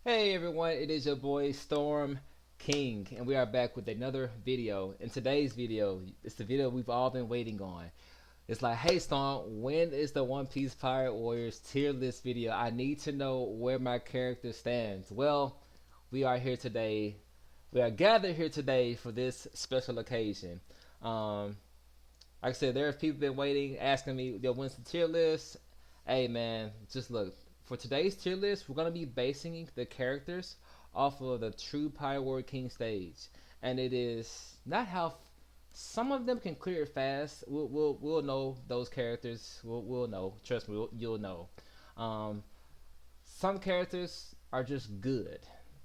Hey everyone, it is your boy Storm King, and we are back with another video. In today's video, it's the video we've all been waiting on. It's like, hey Storm, when is the One Piece Pirate Warriors tier list video? I need to know where my character stands. Well, we are here today. We are gathered here today for this special occasion. Um, like I said, there have people been waiting, asking me, yo, when's the tier list? Hey man, just look. For today's tier list, we're gonna be basing the characters off of the True Pirate Warrior King stage, and it is not how some of them can clear it fast. We'll know those characters. We'll know. Trust me, you'll know. Um, some characters are just good.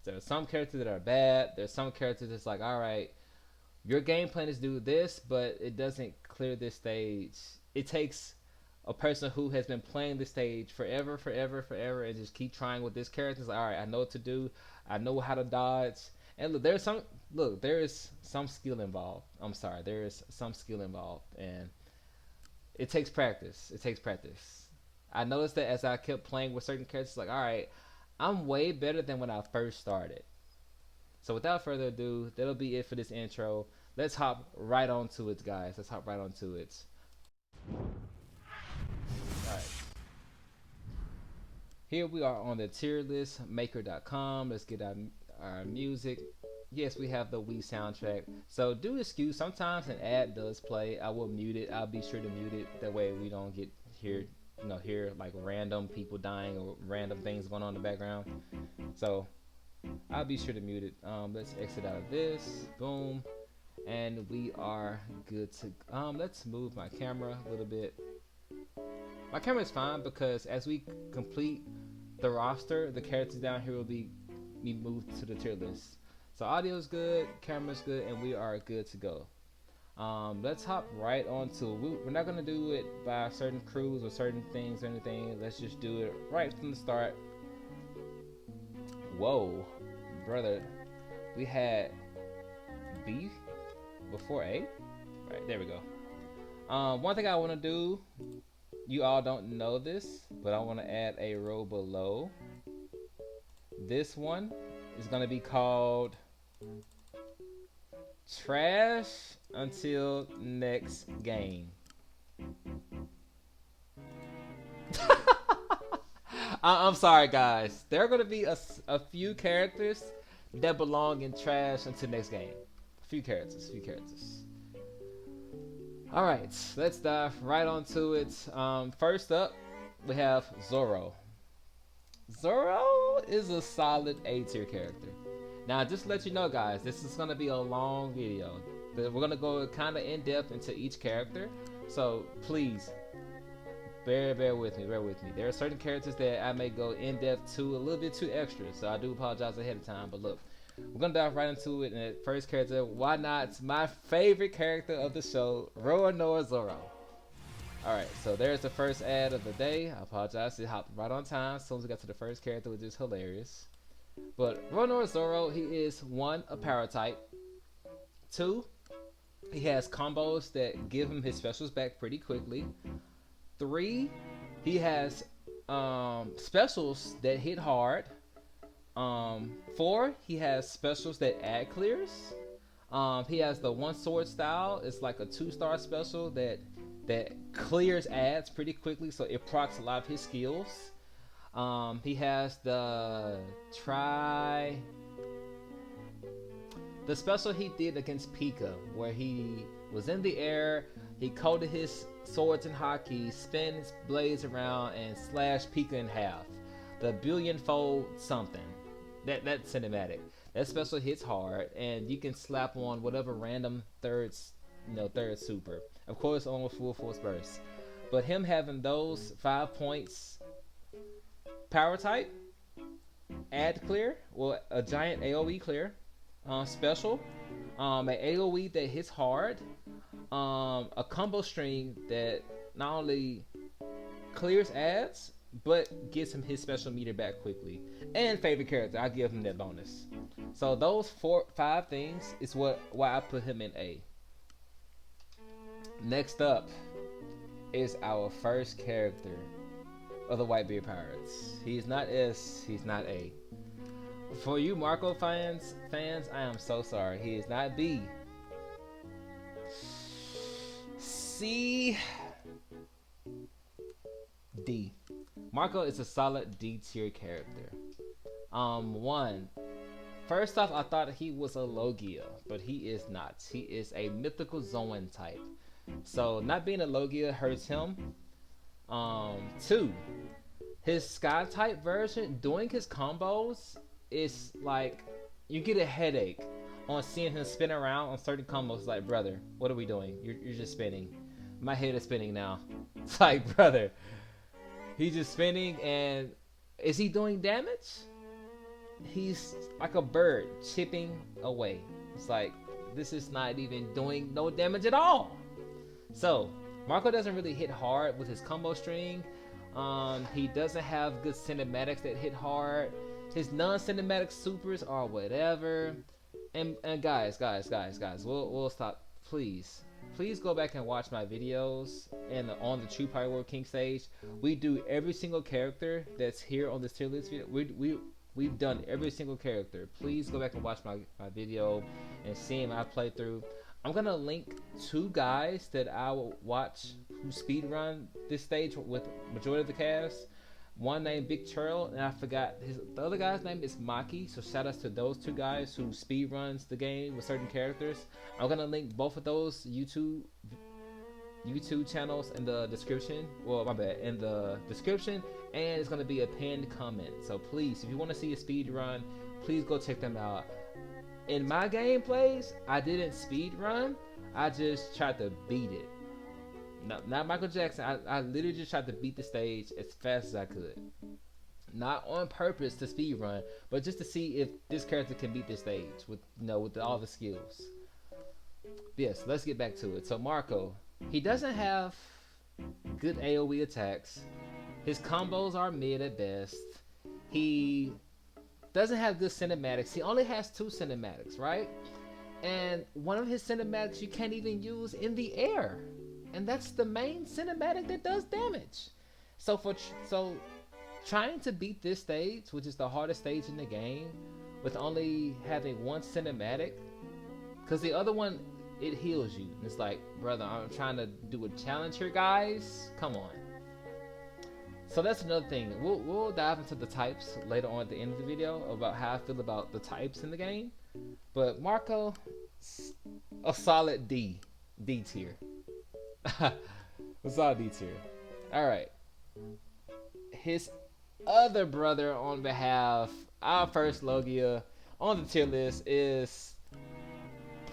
There are some characters that are bad. There's some characters that's like, all right, your game plan is do this, but it doesn't clear this stage. It takes a person who has been playing the stage forever, forever, forever, and just keep trying with this character. It's like, all right, I know what to do. I know how to dodge. And there is some skill involved. I'm sorry, there is some skill involved, and it takes practice. It takes practice. I noticed that as I kept playing with certain characters, like, all right, I'm way better than when I first started. So without further ado, that'll be it for this intro. Let's hop right on to it, guys. Let's hop right on to it. All right. Here we are on the tier list maker.com. Let's get our music. Yes, we have the Wii soundtrack. So do excuse, sometimes an ad does play. I will mute it. I'll be sure to mute it. That way we don't get hear like random people dying or random things going on in the background. So I'll be sure to mute it. Let's exit out of this. Boom. And we are good to let's move my camera a little bit. My camera is fine because as we complete the roster, the characters down here will be moved to the tier list. So audio is good, camera's good, and we are good to go. Let's hop right on to it. We're not gonna do it by certain crews or certain things or anything. Let's just do it right from the start. Whoa, brother, we had B before A. Right, there we go. One thing I want to do, you all don't know this, but I want to add a row below. This one is going to be called Trash Until Next Game. I'm sorry, guys. There are going to be a few characters that belong in trash until next game. A few characters, few characters. All right, let's dive right onto it. First up, we have Zoro. Zoro is a solid A tier character. Now, just to let you know, guys, this is going to be a long video. We're going to go kind of in depth into each character. So please, bear with me, bear with me. There are certain characters that I may go in depth to a little bit too extra. So I do apologize ahead of time. But look, we're gonna dive right into it. And the first character, why not? It's my favorite character of the show, Roronoa Zoro. Alright, so there's the first ad of the day. I apologize, it hopped right on time as soon as we got to the first character, which is hilarious. But Roronoa Zoro, he is one, a power type. Two, he has combos that give him his specials back pretty quickly. Three, he has specials that hit hard. Four, he has specials that add clears. He has the one sword style. It's like a 2-star special that clears ads pretty quickly, so it procs a lot of his skills. He has the special he did against Pika, where he was in the air, he coated his swords in hockey, spin his blades around, and slash Pika in half. The billion fold something. That cinematic. That special hits hard, and you can slap on whatever random third super. Of course, on with full force burst. But him having those 5 points, power type, add clear, well, a giant AOE clear, special, an AOE that hits hard, a combo string that not only clears ads but gets him his special meter back quickly, and favorite character, I give him that bonus. So those 5 things is why I put him in A. Next up is our first character of the Whitebeard Pirates. He's not S, he's not A. For you Marco fans, I am so sorry. He is not B. C D. Marco is a solid D tier character. One. First off, I thought he was a Logia, but he is not. He is a mythical Zoan type. So not being a Logia hurts him. Two, his Sky type version doing his combos is like you get a headache on seeing him spin around on certain combos. Like, brother, what are we doing? You're just spinning. My head is spinning now. It's like, brother, he's just spinning, and is he doing damage? He's like a bird chipping away. It's like this is not even doing no damage at all. So Marco doesn't really hit hard with his combo string. He doesn't have good cinematics that hit hard. His non-cinematic supers are whatever. And guys, we'll stop. Please go back and watch my videos and on the True Power World King stage. We do every single character that's here on this tier list video. We've done every single character. Please go back and watch my video and see him I played through. I'm gonna link two guys that I will watch who speedrun this stage with majority of the cast. One named Big Churl, and I forgot the other guy's name is Maki. So shout outs to those two guys who speedruns the game with certain characters. I'm gonna link both of those YouTube channels in the description. Well, my bad, in the description, and it's gonna be a pinned comment. So please, if you want to see a speed run, please go check them out. In my gameplays, I didn't speed run. I just tried to beat it. No, not Michael Jackson. I literally just tried to beat the stage as fast as I could. Not on purpose to speed run, but just to see if this character can beat this stage with all the skills. Yes, let's get back to it. So Marco, he doesn't have good AoE attacks. His combos are mid at best. He doesn't have good cinematics. He only has 2 cinematics, right? And one of his cinematics you can't even use in the air. And that's the main cinematic that does damage. So trying to beat this stage, which is the hardest stage in the game, with only having 1 cinematic, because the other one, it heals you. It's like, brother, I'm trying to do a challenge here, guys. Come on. So that's another thing. We'll dive into the types later on at the end of the video about how I feel about the types in the game. But Marco, a solid D tier. A solid D tier. All right. His other brother on behalf, our first Logia on the tier list is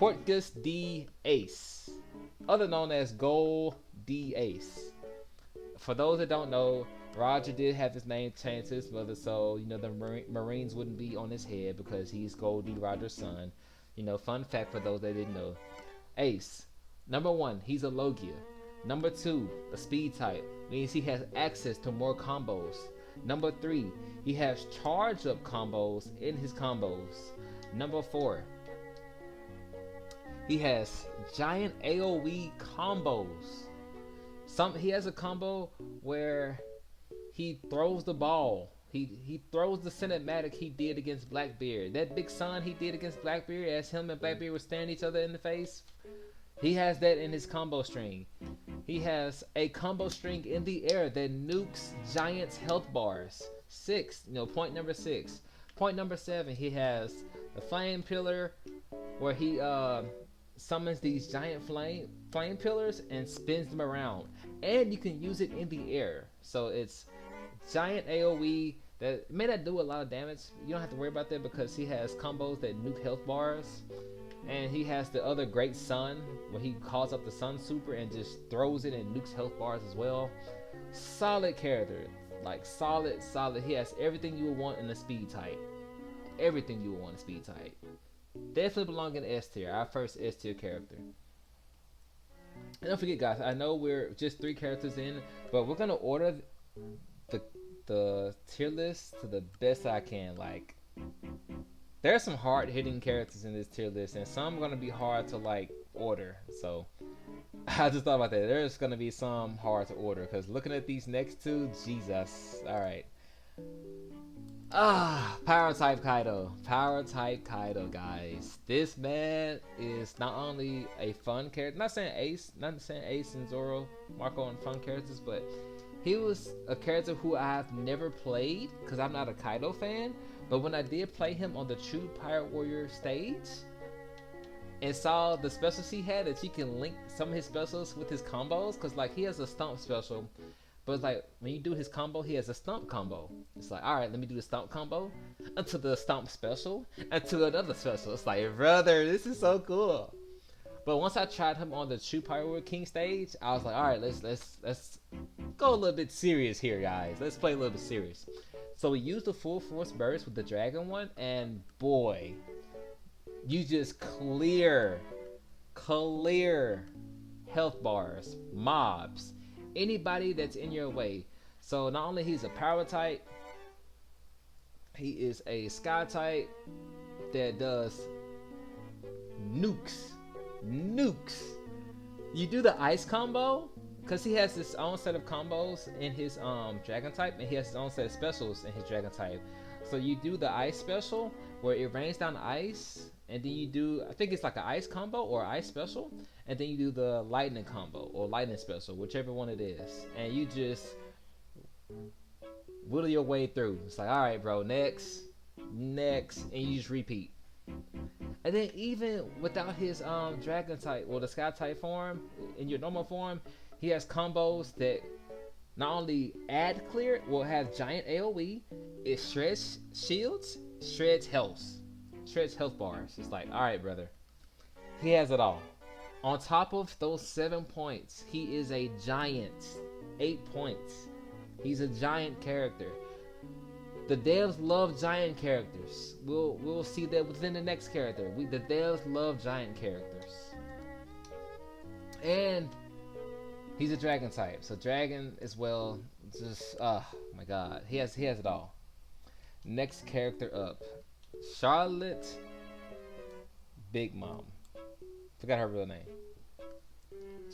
Portgas D Ace, other known as Gold D Ace. For those that don't know, Roger did have his name changed to his mother, so the Marines wouldn't be on his head because he's Gold D Roger's son. Fun fact for those that didn't know. Ace, number 1, he's a Logia. Number 2, a speed type, means he has access to more combos. Number 3, he has charge up combos in his combos. Number 4, he has giant AoE combos. He has a combo where he throws the ball. He throws the cinematic he did against Blackbeard. That big sun he did against Blackbeard as him and Blackbeard were staring each other in the face. He has that in his combo string. He has a combo string in the air that nukes giants health bars. Point number 6. Point number 7, he has the flame pillar where he summons these giant flame pillars and spins them around. And you can use it in the air. So it's giant AoE that may not do a lot of damage. You don't have to worry about that because he has combos that nuke health bars. And he has the other great sun where he calls up the sun super and just throws it and nukes health bars as well. Solid character. Like solid. He has everything you would want in a speed type. Everything you would want in a speed type. Definitely belong in S tier. Our first S tier character. And don't forget, guys, I know we're just 3 characters in, but we're gonna order the tier list to the best I can. Like, there are some hard hitting characters in this tier list, and some are gonna be hard to order. So I just thought about that. There's gonna be some hard to order because looking at these next 2, Jesus. All right. Power type Kaido. Power type Kaido, guys. This man is not only a fun character. Not saying Ace and Zoro, Marco, and fun characters, but he was a character who I have never played because I'm not a Kaido fan. But when I did play him on the True Pirate Warrior stage and saw the specials he had, that you can link some of his specials with his combos, because like he has a stomp special. But it's like when you do his combo, he has a stomp combo. It's like, all right, let me do the stomp combo until the stomp special, until another special. It's like, brother, this is so cool. But once I tried him on the True Power King stage, I was like, all right, let's go a little bit serious here, guys. Let's play a little bit serious. So we used the full force burst with the dragon one, and boy, you just clear health bars, mobs, anybody that's in your way. So not only he's a power type, he is a sky type that does nukes. You do the ice combo because he has his own set of combos in his dragon type, and he has his own set of specials in his dragon type. So you do the ice special where it rains down ice, and then you do, I think it's like an ice combo or ice special, and then you do the lightning combo or lightning special, whichever one it is, and you just whittle your way through. It's like, all right, bro, next, and you just repeat. And then even without his dragon type or the sky type form, in your normal form, he has combos that not only add clear, will have giant AoE, it shreds shields, shreds health bars. It's like, all right, brother, he has it all. On top of those 7 points, he is a giant. 8 points. He's a giant character. The devs love giant characters. We'll see that within the next character. The devs love giant characters. And he's a dragon type. So dragon as well. Just oh my god. He has it all. Next character up. Charlotte Big Mom. Forgot her real name.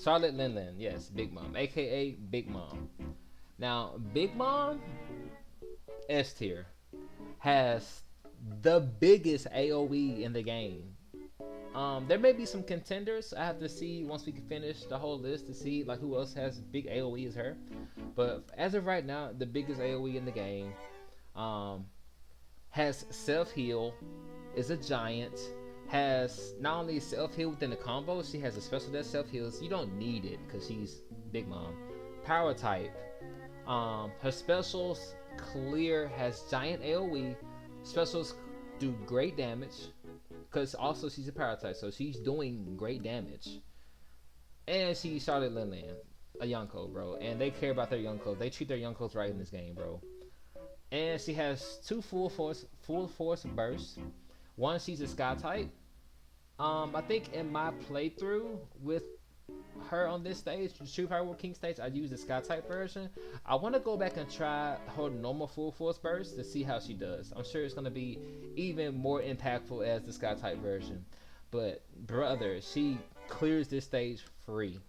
Charlotte Lin, yes, Big Mom, aka Big Mom. Now, Big Mom S tier has the biggest AoE in the game. There may be some contenders. I have to see once we can finish the whole list to see like who else has big AoE as her. But as of right now, the biggest AoE in the game has self heal, is a giant, has not only self heal within the combo, she has a special that self heals. You don't need it because she's Big Mom. Power type. Her specials clear, has giant AoE. Specials do great damage because also she's a power type, so she's doing great damage. And she's Charlotte Lin, a Yonko, bro. And they care about their Yonkos. They treat their Yonkos right in this game, bro. And she has 2 full force bursts. One, she's a sky type. I think in my playthrough with her on this stage, the True Power King stage, I used the sky type version. I want to go back and try her normal full force burst to see how she does. I'm sure it's going to be even more impactful as the sky type version. But brother, she clears this stage free.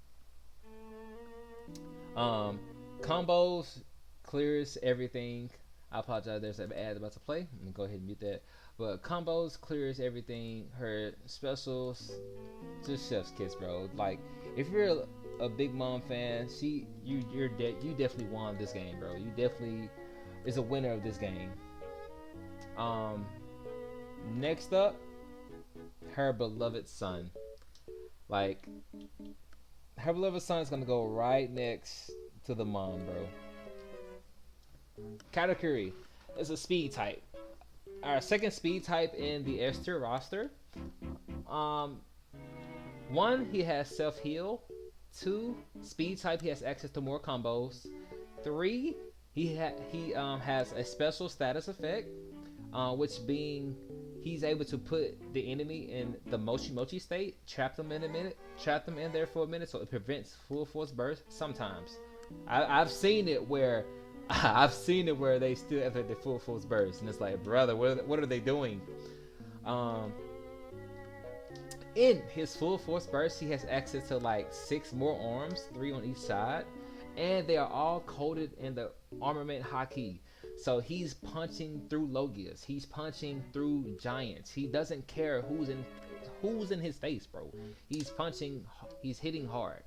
Combos, clears everything. I apologize, there's an ad about to play. Let me go ahead and mute that. But combos, clears everything. Her specials, just chef's kiss, bro. Like, if you're a Big Mom fan, you definitely won this game, bro. You definitely is a winner of this game. Next up, her beloved son. Like, her beloved son is gonna go right next to the mom, bro. Katakuri is a speed type. Our second speed type in the S tier roster. 1, he has self heal. 2, speed type, he has access to more combos. 3, he has a special status effect, which being he's able to put the enemy in the mochi state, trap them in there for a minute, so it prevents full force burst. Sometimes I've seen it where they still have the full force burst, and it's like, brother, what are they doing? In his full force burst, he has access to like 6 more arms, 3 on each side, and they are all coated in the armament haki. So he's punching through Logias. He's punching through giants. He doesn't care who's in his face, bro. He's punching. He's hitting hard.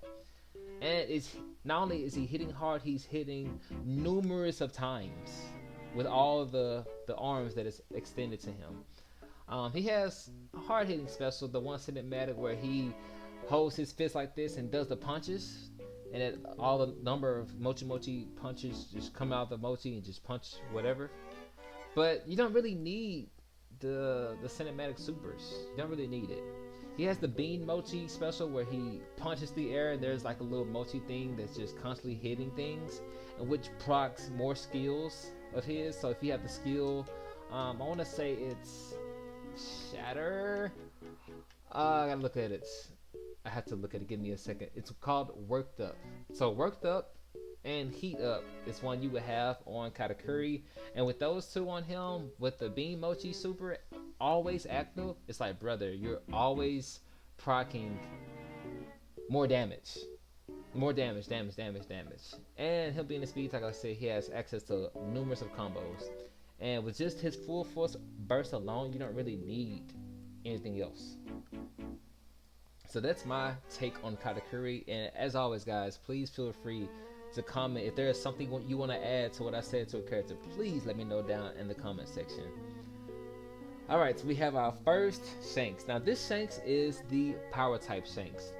And it's not only is he hitting hard, he's hitting numerous of times with all the arms that is extended to him. He has a hard hitting special, the one cinematic where he holds his fist like this and does the punches, and it, all the number of mochi mochi punches just come out of the mochi and just punch whatever. But you don't really need the cinematic supers. You don't really need it. He has the bean mochi special where he punches the air and there's like a little mochi thing that's just constantly hitting things, and which procs more skills of his. So if you have the skill, I want to say it's shatter. I gotta look at it. I have to look at it. Give me a second. It's called worked up. So worked up and heat up is one you would have on Katakuri, and with those two on him, with the bean mochi super always active, it's like, brother, you're always proccing more damage, damage. And him being a speed type, like I said, he has access to numerous of combos, and with just his full force burst alone, you don't really need anything else. So that's my take on Katakuri, and as always, guys, please feel free to comment if there is something you want to add to what I said to a character. Please let me know down in the comment section. Alright, so we have our first Shanks. Now this Shanks is the power type Shanks.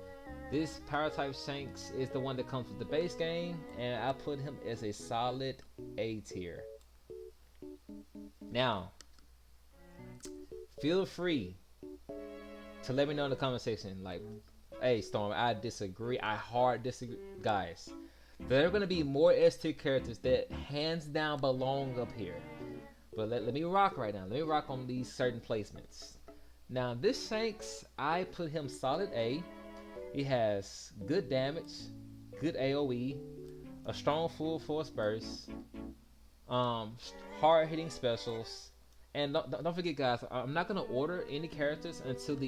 This power type Shanks is the one that comes with the base game, and I put him as a solid A tier. Now, feel free to let me know in the comment section, like, hey Storm, I disagree, I hard disagree. Guys, there are going to be more S tier characters that hands down belong up here. But let me rock right now. Let me rock on these certain placements. Now this Shanks, I put him solid A. He has good damage, good AoE, a strong full force burst, hard hitting specials, and don't forget, guys, I'm not gonna order any characters until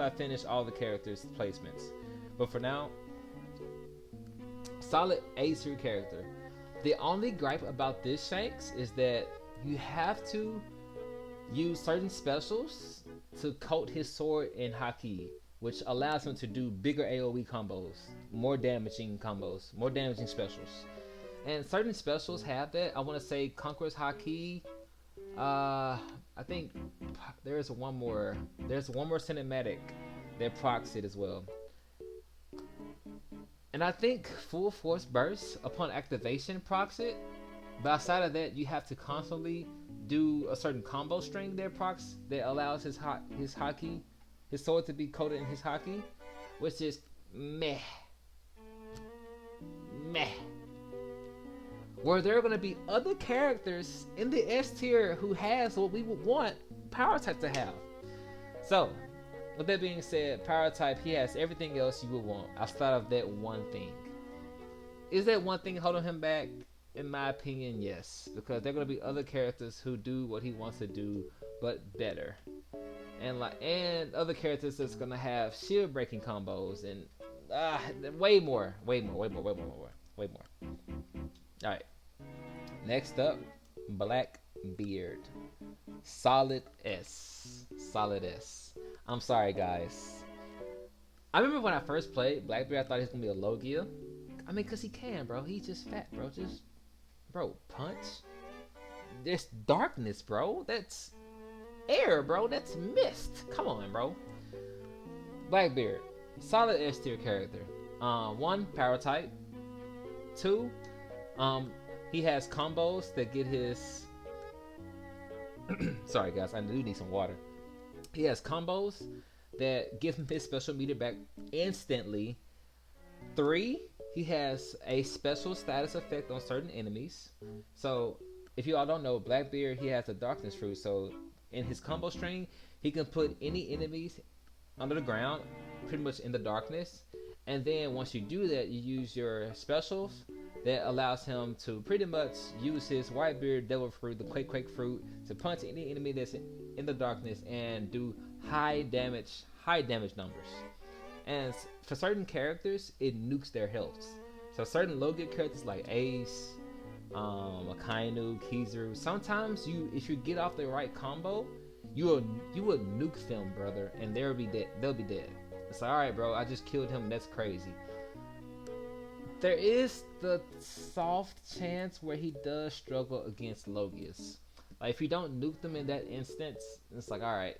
I finish all the characters placements. But for now, solid A tier character. The only gripe about this Shanks is that you have to use certain specials to coat his sword in Haki, which allows him to do bigger AoE combos, more damaging specials. And certain specials have that. I want to say Conqueror's Haki. I think there's one more cinematic that procs it as well. And I think Full Force Burst upon activation procs it. But outside of that, you have to constantly do a certain combo string that procs that allows his Haki, his sword to be coated in his Haki, which is meh. Where there are going to be other characters in the S tier who has what we would want power type to have. So, with that being said, power type, he has everything else you would want outside of that one thing. Is that one thing holding him back? In my opinion, yes, because there are going to be other characters who do what he wants to do, but better, and other characters that's going to have shield breaking combos and way more. All right, next up, Blackbeard, solid S. I'm sorry, guys. I remember when I first played Blackbeard, I thought he was gonna be a Logia. I mean, cause he can, bro. He's just fat, bro. Bro, punch. There's darkness, bro. That's air, bro. That's mist. Come on, bro. Blackbeard, solid S tier character. 1, power type. 2, he has combos that get his. Sorry, guys. I do need some water. He has combos that give him his special meter back instantly. 3, he has a special status effect on certain enemies. So, if you all don't know, Blackbeard, he has a darkness fruit. So, in his combo string, he can put any enemies under the ground, pretty much in the darkness. And then once you do that, you use your specials that allows him to pretty much use his Whitebeard Devil Fruit, the Quake Fruit, to punch any enemy that's in the darkness and do high damage numbers. And for certain characters, it nukes their health. So certain low-get characters like Ace, Akainu, Kizaru. Sometimes if you get off the right combo, you will nuke them, brother, and they'll be dead. They'll be dead. It's like, all right, bro, I just killed him. That's crazy. There is the soft chance where he does struggle against Logius. Like if you don't nuke them in that instance, it's like, all right,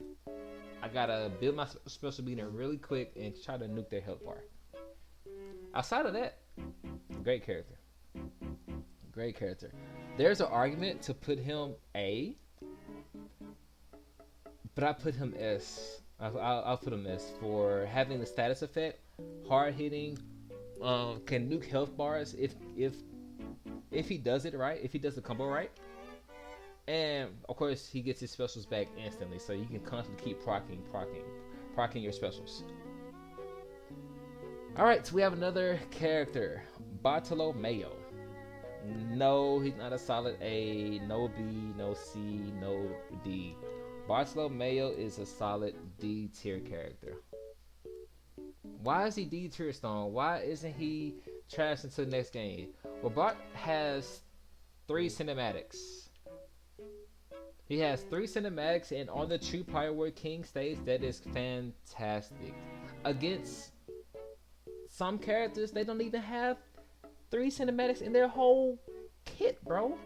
I gotta build my special meter really quick and try to nuke their health bar. Outside of that, great character. Great character. There's an argument to put him A, but I put him S. I'll put him S for having the status effect, hard hitting, can nuke health bars if he does it right, if he does the combo right, and of course he gets his specials back instantly, so you can constantly keep procking your specials. All right, so we have another character, Bartolomeo. No, he's not a solid A, no B, no C, no D. Bartolomeo is a solid D tier character. Why is he D tier, Stone? Why isn't he trashed into the next game? Well, Bart has 3 cinematics. He has 3 cinematics, and on the True Power Word King stage, that is fantastic. Against some characters, they don't even have 3 cinematics in their whole kit, bro.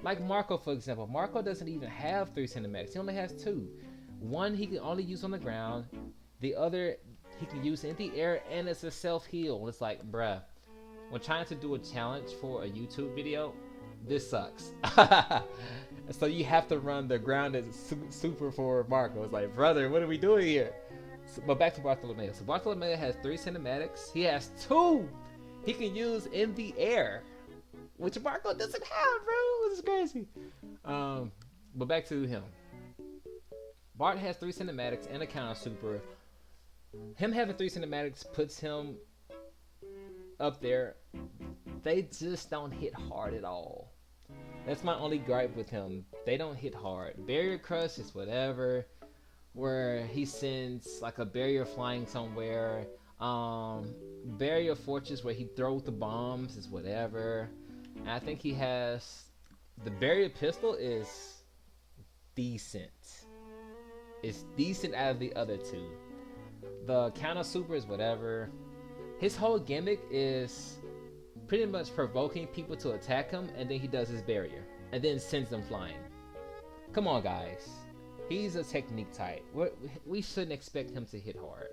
Like Marco, for example. Marco doesn't even have 3 cinematics. He only has 2. One he can only use on the ground. The other he can use in the air, and it's a self-heal. It's like, bruh, when trying to do a challenge for a YouTube video, this sucks. So you have to run the grounded super for Marco. It's like, brother, what are we doing here? So, but back to Bartolomeo. So Bartolomeo has 3 cinematics. He has 2 he can use in the air, which Marco doesn't have, bro. This is crazy. But back to him. Bart has 3 cinematics and a counter super. Him having 3 cinematics puts him up there. They just don't hit hard at all. That's my only gripe with him. They don't hit hard. Barrier Crush is whatever, where he sends like a barrier flying somewhere. Barrier Fortress where he throws the bombs is whatever. And I think he has the barrier pistol is decent. It's decent out of the other 2. The counter super is whatever. His whole gimmick is pretty much provoking people to attack him, and then he does his barrier and then sends them flying. Come on, guys. He's a technique type. We shouldn't expect him to hit hard.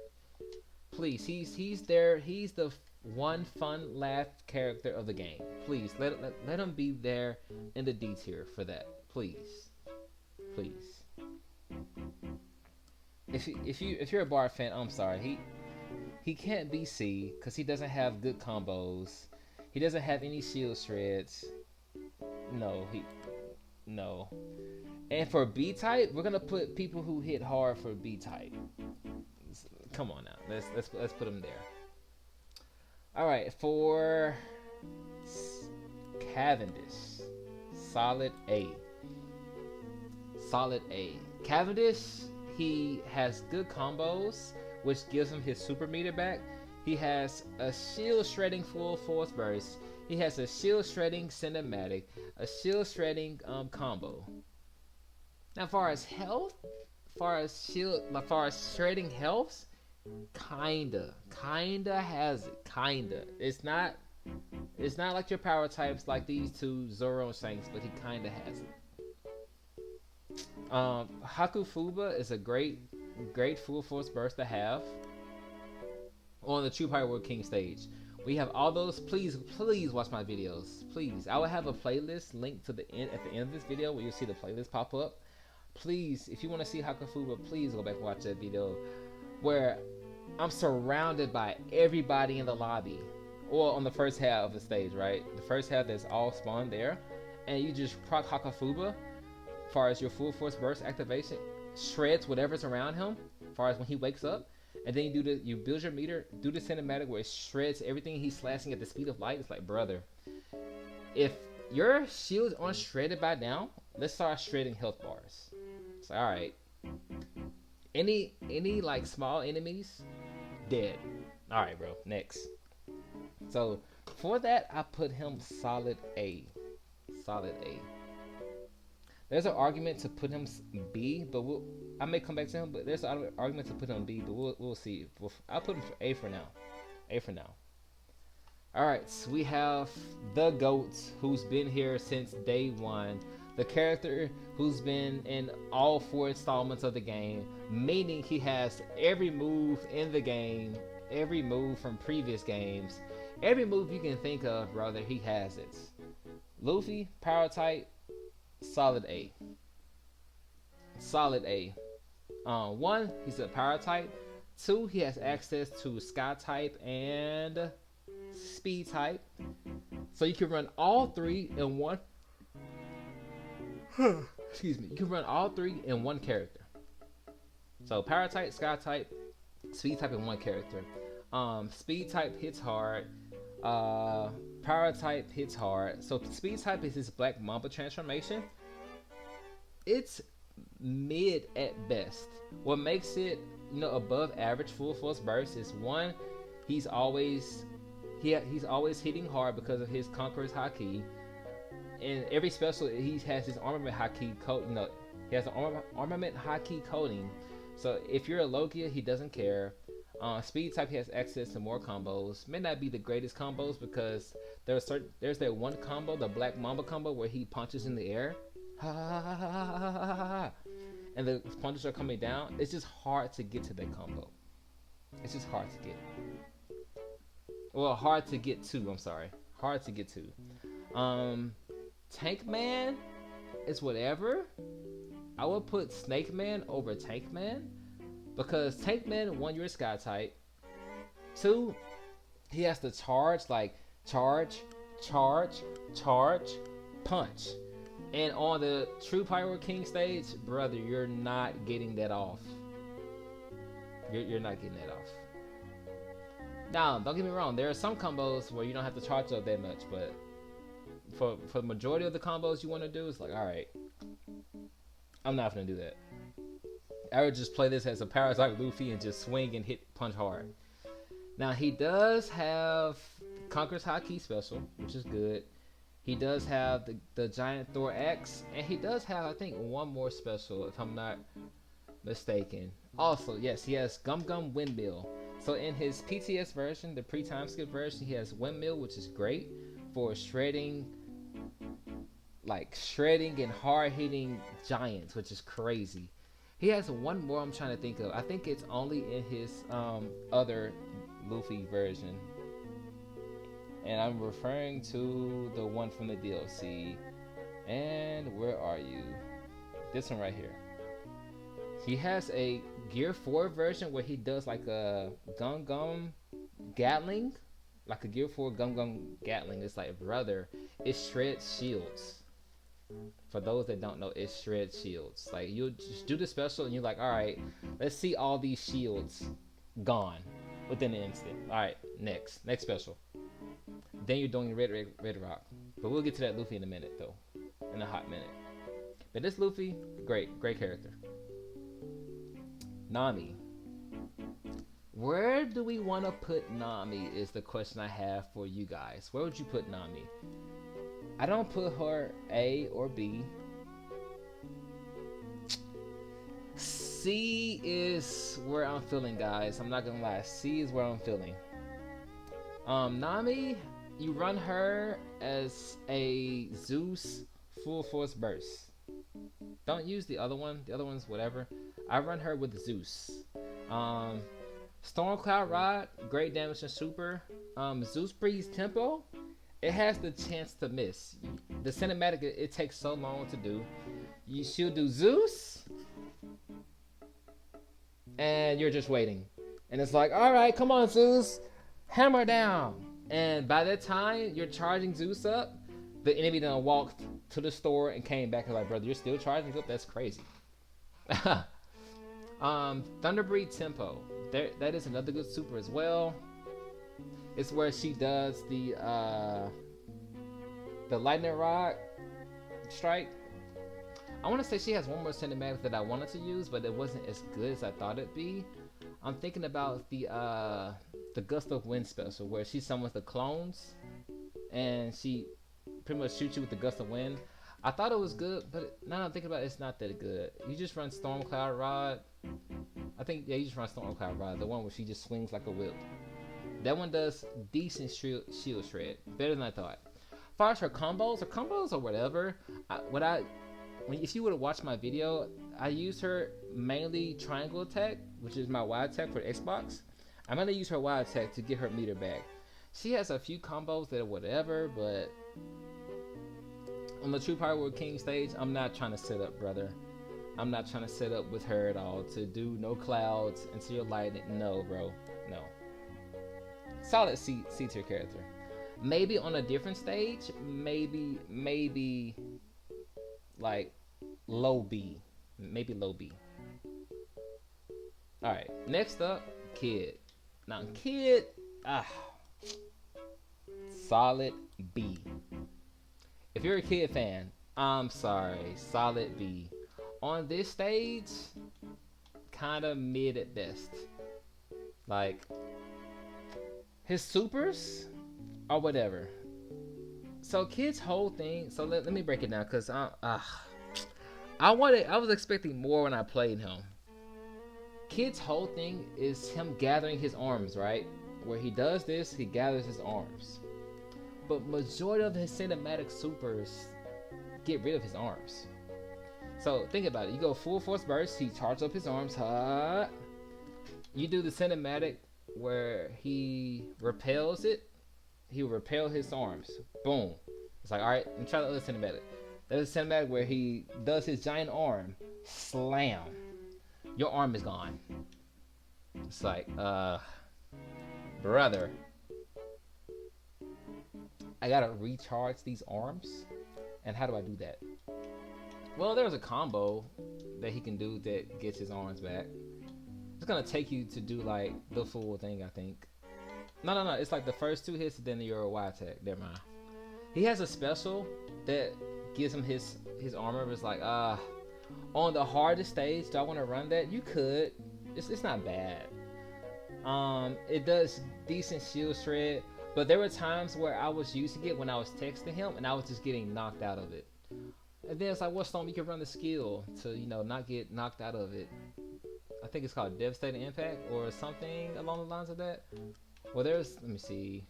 Please, he's there. He's the one fun laugh character of the game. Please let him be there in the D tier for that. Please. If you're a Bart fan, I'm sorry. He can't be C because he doesn't have good combos. He doesn't have any shield shreds. No. And for B type, we're gonna put people who hit hard for B type. Come on now, let's put him there. All right, for Cavendish, solid A. Cavendish, he has good combos, which gives him his super meter back. He has a shield shredding full force burst. He has a shield shredding cinematic, a shield shredding combo. Now, far as shredding health, kinda has it. It's not like your power types like these 2, Zoro and Shanks, but he kinda has it. Hakufuba is a great full force burst to have on the True Power World King stage. We have all those. Please watch my videos. Please, I will have a playlist linked to the end at the end of this video where you'll see the playlist pop up. Please, if you want to see Hakufuba, please go back and watch that video where I'm surrounded by everybody in the lobby, or on the first half of the stage, right? The first half that's all spawned there, and you just proc Hakufuba. As far as your full force burst activation, shreds whatever's around him. As far as when he wakes up, and then you build your meter, do the cinematic where it shreds everything he's slashing at the speed of light. It's like, brother, if your shields aren't shredded by now, let's start shredding health bars. It's like, all right. Any like small enemies, dead. All right, bro. Next. So for that, I put him solid A. solid A. There's an argument to put him B, but I may come back to him. But there's an argument to put him B, but we'll see. I'll put him for A for now. A for now. All right, so we have the GOAT, who's been here since day one. The character who's been in all 4 installments of the game, meaning he has every move in the game, every move from previous games, every move you can think of, brother. He has it. Luffy, power type, solid A. Solid A. 1, he's a power type. 2, he has access to sky type and speed type. So you can run all 3 in one. Excuse me. You can run all 3 in one character. So power type, sky type, speed type in one character. Speed type hits hard. Power type hits hard. So speed type is his Black Mamba transformation. It's mid at best. What makes it, above average full force burst is 1, he's always hitting hard because of his Conqueror's Haki. In every special, he has his armament Haki coat. He has an armament Haki coating. So if you're a Logia, he doesn't care. Speed type, he has access to more combos. May not be the greatest combos because there's that one combo, the Black Mamba combo, where he punches in the air, and the punches are coming down. It's just hard to get to that combo. It's just hard to get. Well, hard to get to. I'm sorry, hard to get to. Tank Man is whatever. I would put Snake Man over Tank Man because Tank Man, 1, you're a sky type. 2, he has to charge, like charge, punch. And on the True Pyro King stage, brother, you're not getting that off. You're not getting that off. Now, don't get me wrong. There are some combos where you don't have to charge up that much, but for the majority of the combos you want to do, it's like, all right, I'm not gonna do that. I would just play this as a power type Luffy and just swing and hit punch hard. Now he does have Conqueror's Haki special, which is good. He does have the Giant Thor X, and he does have, I think, 1 more special if I'm not mistaken. Also, yes, he has Gum Gum Windmill. So in his PTS version, the pre-time skip version, he has Windmill, which is great for shredding and hard hitting giants, which is crazy. He has 1 more I'm trying to think of. I think it's only in his other Luffy version, and I'm referring to the one from the DLC. And where are you? This one right here. He has a Gear 4 version where he does like a Gum Gum Gatling, like a Gear 4 Gum Gum Gatling. It's like, brother, it shreds shields. For those that don't know, it shreds shields. Like, you just do the special and you're like, all right, let's see all these shields gone within an instant. All right, next special. Then you're doing Red Rock. But we'll get to that Luffy in a minute, though, in a hot minute. But this Luffy, great character. Nami. Where do we want to put Nami is the question I have for you guys. Where would you put Nami? I don't put her A or B. C is where I'm feeling, guys. I'm not gonna lie. C is where I'm feeling. Nami, you run her as a Zeus full force burst. Don't use the other one. The other one's whatever. I run her with Zeus. Storm Cloud Rod, great damage and super. Zeus Breeze Tempo, it has the chance to miss. The cinematic, it takes so long to do. She'll do Zeus, and you're just waiting. And it's like, all right, come on, Zeus, hammer down. And by that time, you're charging Zeus up, the enemy done walked to the store and came back and like, brother, you're still charging up? That's crazy. Thunderbreed Tempo. That is another good super as well. It's where she does the lightning rod strike. I want to say she has one more cinematic that I wanted to use, but it wasn't as good as I thought it'd be. I'm thinking about the Gust of Wind special where she summons the clones and she pretty much shoot you with the gust of wind. I thought it was good, but now I'm thinking about it, it's not that good. You just run Storm Cloud Rod. I think yeah, you just run Storm Cloud Rod, the one where she just swings like a whip. That one does decent shield shred, better than I thought. As far as her combos or whatever, if you would have watched my video, I use her mainly triangle attack, which is my Y attack for Xbox. I'm gonna use her Y attack to get her meter back. She has a few combos that are whatever, but on the True Power World King stage, I'm not trying to set up, brother. I'm not trying to set up with her at all to do no clouds and see your lightning. No, bro, no. Solid C tier character. Maybe on a different stage, maybe like low B, maybe low B. All right, next up, Kid. Now Kid, solid B. If you're a Kid fan, I'm sorry, solid B. On this stage, kind of mid at best. Like his supers or whatever. So Kid's whole thing. So let me break it down, cause I was expecting more when I played him. Kid's whole thing is him gathering his arms, right? Where he does this, he gathers his arms. But majority of his cinematic supers get rid of his arms. So think about it. You go full force burst, he charges up his arms. You do the cinematic where he repels it. He will repel his arms. Boom. It's like, alright, let me try the other cinematic. There's a cinematic where he does his giant arm. Slam. Your arm is gone. It's like, brother, I gotta recharge these arms? And how do I do that? Well, there's a combo that he can do that gets his arms back. It's gonna take you to do like the full thing, I think. No. It's like the first 2 hits, then your Y attack. Never mind. He has a special that gives him his armor. It's like, on the hardest stage, do I want to run that? You could. It's not bad. It does decent shield shred, but there were times where I was using it when I was texting him, and I was just getting knocked out of it. And then it's like, what Storm, you can run the skill to, not get knocked out of it. I think it's called Devastating Impact or something along the lines of that. Well, let me see.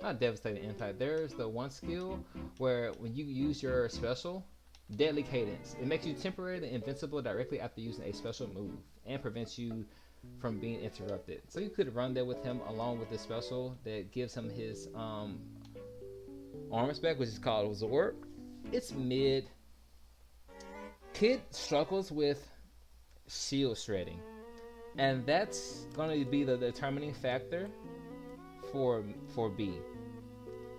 Not Devastating Impact. There's the one skill where when you use your special, Deadly Cadence, it makes you temporarily invincible directly after using a special move and prevents you from being interrupted. So you could run that with him along with the special that gives him his armor spec, which is called Zork. It's mid. Kid struggles with shield shredding, and that's going to be the determining factor for B.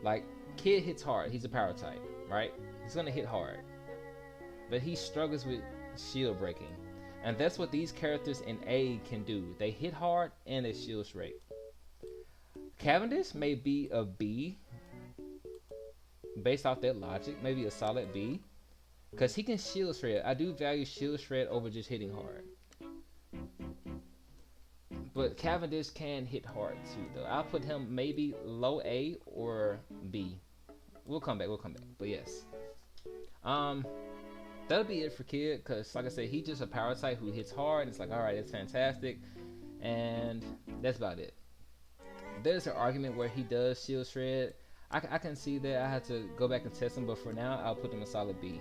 Like, Kid hits hard. He's a power type, right? He's going to hit hard, but he struggles with shield breaking, and that's what these characters in A can do. They hit hard and they shield shred. Cavendish may be a B based off that logic, maybe a solid B, because he can shield shred. I do value shield shred over just hitting hard. But Cavendish can hit hard too, though. I'll put him maybe low A or B. We'll come back. But yes. That'll be it for Kid, because like I said, he's just a power type who hits hard. It's like, alright, that's fantastic. And that's about it. There's an argument where he does shield shred. I can see that. I have to go back and test him, but for now, I'll put him a solid B.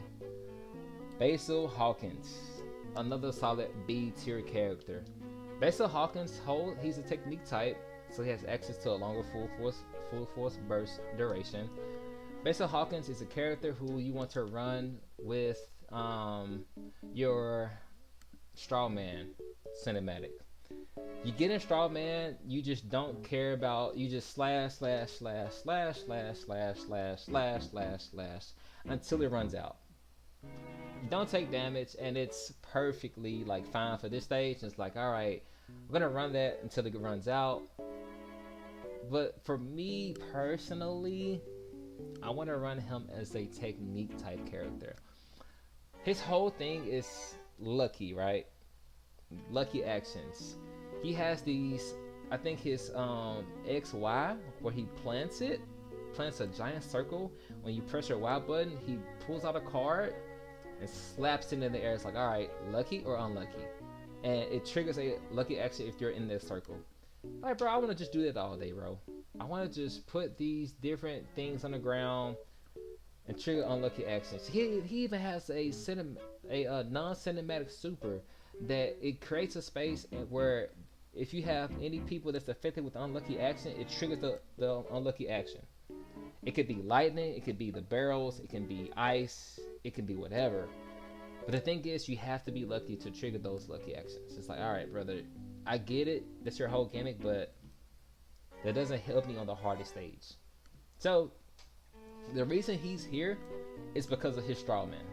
Basil Hawkins, another solid B tier character. Basil Hawkins, he's a technique type, so he has access to a longer full force burst duration. Basil Hawkins is a character who you want to run with your Strawman cinematic. You get in Strawman, you just don't care about, you just slash until it runs out. You don't take damage, and it's perfectly like fine for this stage. It's like, alright, we're gonna run that until it runs out. But for me personally, I want to run him as a technique type character. His whole thing is lucky, right? Lucky actions. He has these, I think his XY where he plants it, plants a giant circle. When you press your Y button, he pulls out a card and slaps it in the air. It's like, all right, lucky or unlucky, and it triggers a lucky action if you're in this circle. Like, bro, I want to just do that all day, bro. I want to just put these different things on the ground and trigger unlucky actions. He even has a non-cinematic super that it creates a space where if you have any people that's affected with unlucky action, it triggers the unlucky action. It could be lightning, it could be the barrels, it can be ice, it can be whatever. But the thing is, you have to be lucky to trigger those lucky actions. It's like, all right, brother, I get it. That's your whole gimmick, but that doesn't help me on the hardest stage. So the reason he's here is because of his straw man.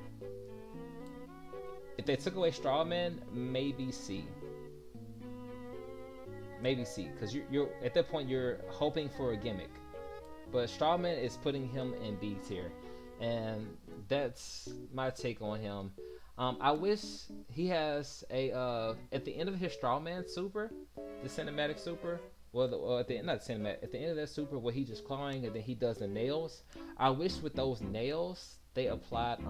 If they took away straw man, maybe C. Maybe C, because you're at that point you're hoping for a gimmick. But Strawman is putting him in B tier, and that's my take on him. I wish he has a at the end of his Strawman super, the cinematic super. Well, at the end, not cinematic. At the end of that super, where he just clawing and then he does the nails. I wish with those nails they applied the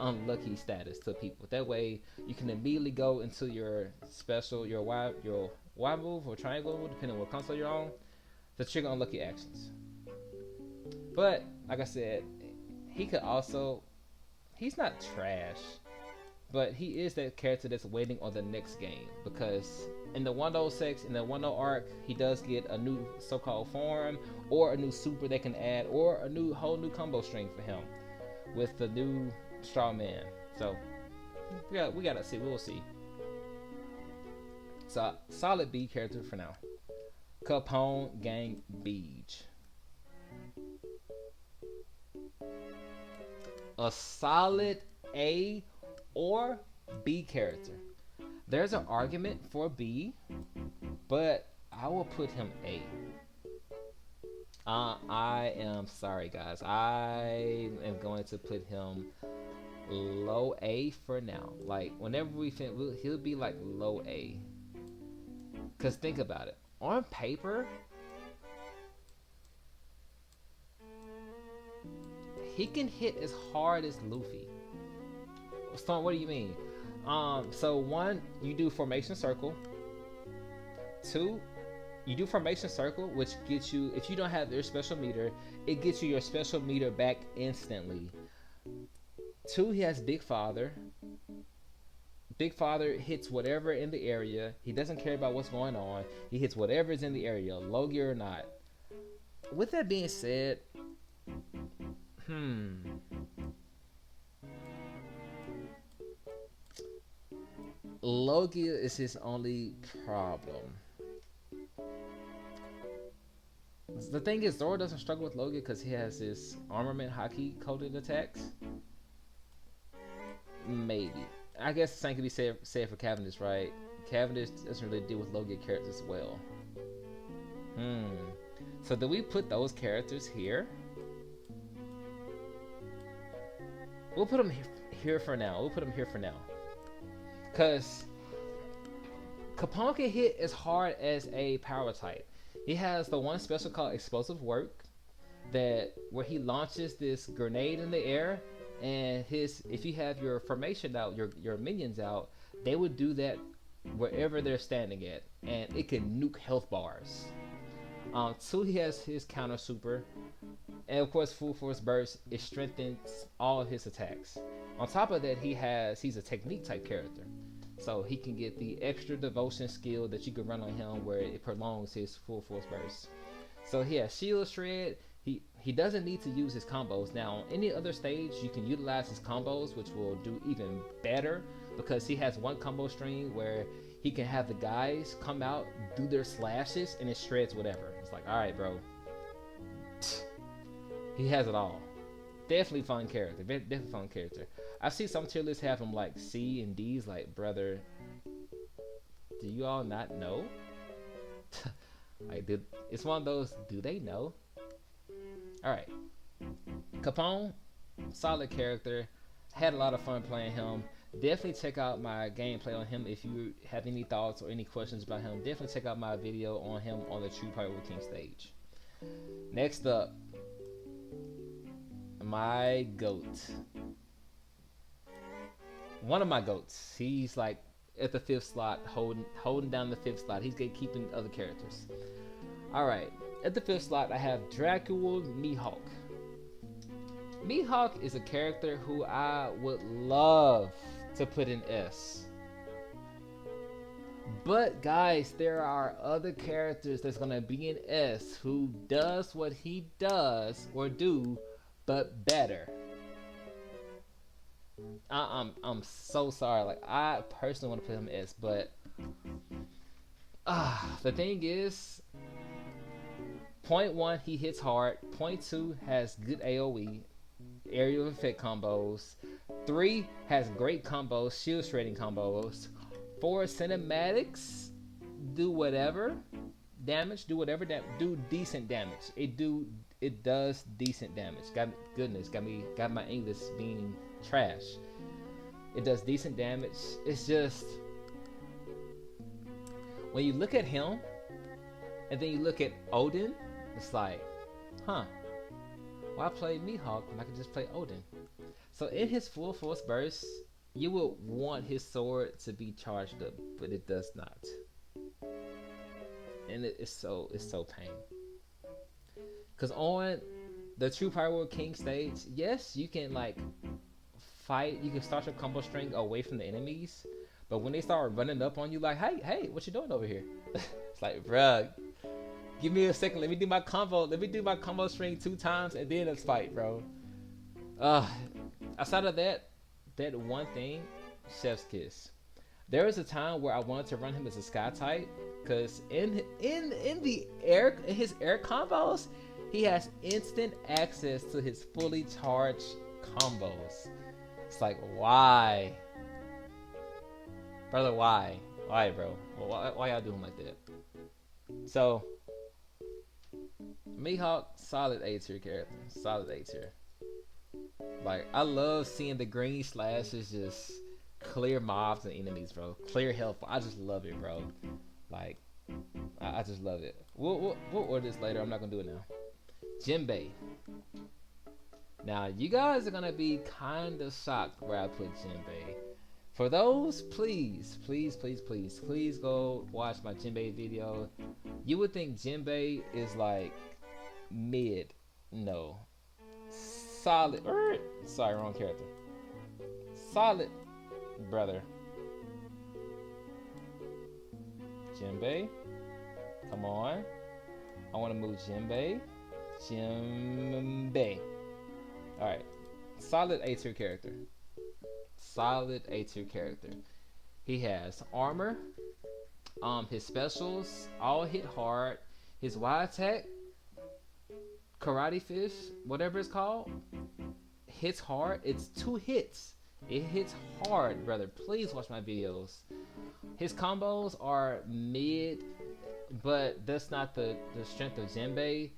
unlucky status to people. That way, you can immediately go into your special, your Y move or triangle move, depending on what console you're on, to trigger unlucky actions. But like I said, he could also, he's not trash, but he is that character that's waiting on the next game, because in the 106 in the 10 arc, he does get a new so-called form or a new super they can add, or a whole new combo string for him with the new Straw Man. So we gotta see. We'll see. So solid B character for now. Capone Gang Beach. A solid A or B character. There's an argument for B, but I will put him A. I am sorry, guys. I am going to put him low A for now. Like, whenever he'll be like low A. Because think about it. On paper, he can hit as hard as Luffy. Storm, what do you mean? So one, you do formation circle. Two, you do formation circle, which gets you, if you don't have your special meter, it gets you your special meter back instantly. Two, he has Big Father. Big Father hits whatever in the area. He doesn't care about what's going on. He hits whatever is in the area, Logie or not. With that being said, Logie is his only problem. The thing is, Zoro doesn't struggle with Logie because he has his armament hockey coded attacks. Maybe. I guess the same can be said for Cavendish, right? Cavendish doesn't really deal with Logie characters as well. So do we put those characters here? We'll put them here for now. Because Capone can hit as hard as a power type. He has the one special called Explosive Work, where he launches this grenade in the air, and if you have your formation out, your minions out, they would do that wherever they're standing at, and it can nuke health bars. Two, he has his counter super, and of course Full Force Burst. It strengthens all of his attacks. On top of that, he's a technique type character, so he can get the extra devotion skill that you can run on him where it prolongs his Full Force Burst. So he has Shield Shred. He doesn't need to use his combos. Now, on any other stage, you can utilize his combos, which will do even better, because he has one combo string where he can have the guys come out, do their slashes, and it shreds whatever. It's like, all right, bro. He has it all. Definitely fun character. Definitely fun character. I see some tier lists have him like C and D's. Like, brother, do you all not know? Like, it's one of those. Do they know? All right, Capone, solid character. Had a lot of fun playing him. Definitely check out my gameplay on him if you have any thoughts or any questions about him. Definitely check out my video on him on the True Pirate King stage. Next up, my goat. One of my goats. He's like at the fifth slot, holding down the fifth slot. He's keeping other characters. All right, at the fifth slot, I have Dracula Mihawk. Mihawk is a character who I would love to put in S. But guys, there are other characters that's gonna be in S who does what he does or do, but better. I'm so sorry. Like I personally want to put him in S, but the thing is, point one, he hits hard. Point two has good AOE, aerial effect combos. Three has great combos, shield shredding combos. Four, cinematics do whatever damage, do decent damage. It does decent damage. Got my English being trash. It does decent damage. It's just when you look at him and then you look at Odin, it's like, why play Mihawk when I can just play Odin? So in his full force burst, you would want his sword to be charged up, but it does not. And it's so pain. Cause on the True Power World King stage, yes, you can like fight, you can start your combo string away from the enemies, but when they start running up on you like, hey, what you doing over here? It's like, bruh, give me a second, let me do my combo string 2 times and then let's fight, bro. Outside of that one thing, Chef's Kiss. There was a time where I wanted to run him as a Sky type, because in his air combos, he has instant access to his fully charged combos. It's like, why? Brother, why? Why, bro? Why y'all doing like that? So, Mihawk, solid A tier character. Solid A tier. Like, I love seeing the green slashes just clear mobs and enemies, bro. Clear health. I just love it, bro. Like, I just love it. We'll order this later. I'm not gonna do it now. Jinbei. Now, you guys are gonna be kind of shocked where I put Jinbei. For those, please go watch my Jinbei video. You would think Jinbei is like mid. No. Solid. Sorry, wrong character. Solid, brother. Jinbei. Come on. I want to move Jinbei. Alright. Solid A tier character. Solid A tier character. He has armor. His specials all hit hard. His Y attack, Karate Fish, whatever it's called, hits hard. It's 2 hits. It hits hard, brother. Please watch my videos. His combos are mid, but that's not the strength of Jinbei.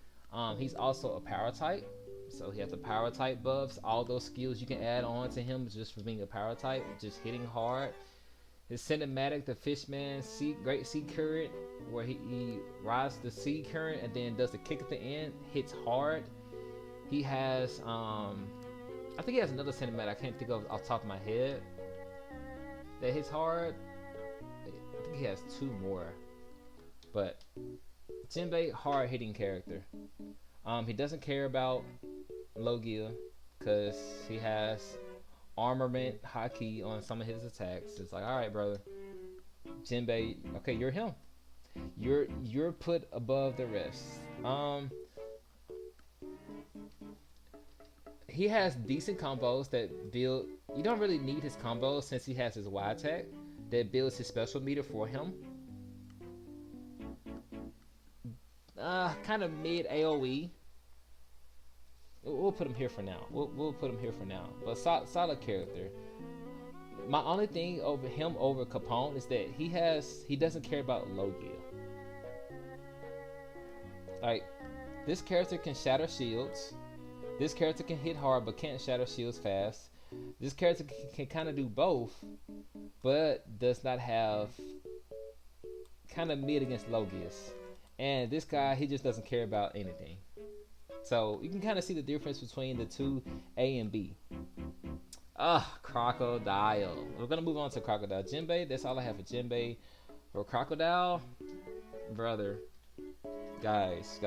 He's also a power type, so he has the power type buffs. All those skills you can add on to him just for being a power type, just hitting hard. His cinematic, the Fishman Great Sea Current, where he rides the sea current and then does the kick at the end, hits hard. He has, I think he has another cinematic I can't think of off the top of my head that hits hard. I think he has 2 more. But Jinbei, hard hitting character. He doesn't care about Logia because he has armament haki on some of his attacks. It's like, alright, brother. Jinbei, okay, you're him. You're put above the rest. He has decent combos that build. You don't really need his combos since he has his Y attack that builds his special meter for him. Kind of mid AOE. We'll put him here for now. We'll put him here for now. But solid character. My only thing over him over Capone is that he doesn't care about Logia. Like, this character can shatter shields. This character can hit hard but can't shatter shields fast. This character can kind of do both, but does not have kind of mid against Logias. And this guy, he just doesn't care about anything. So you can kind of see the difference between the two, A and B. Crocodile. We're gonna move on to Crocodile. Jinbei, that's all I have for Jinbei. For Crocodile, brother, guys.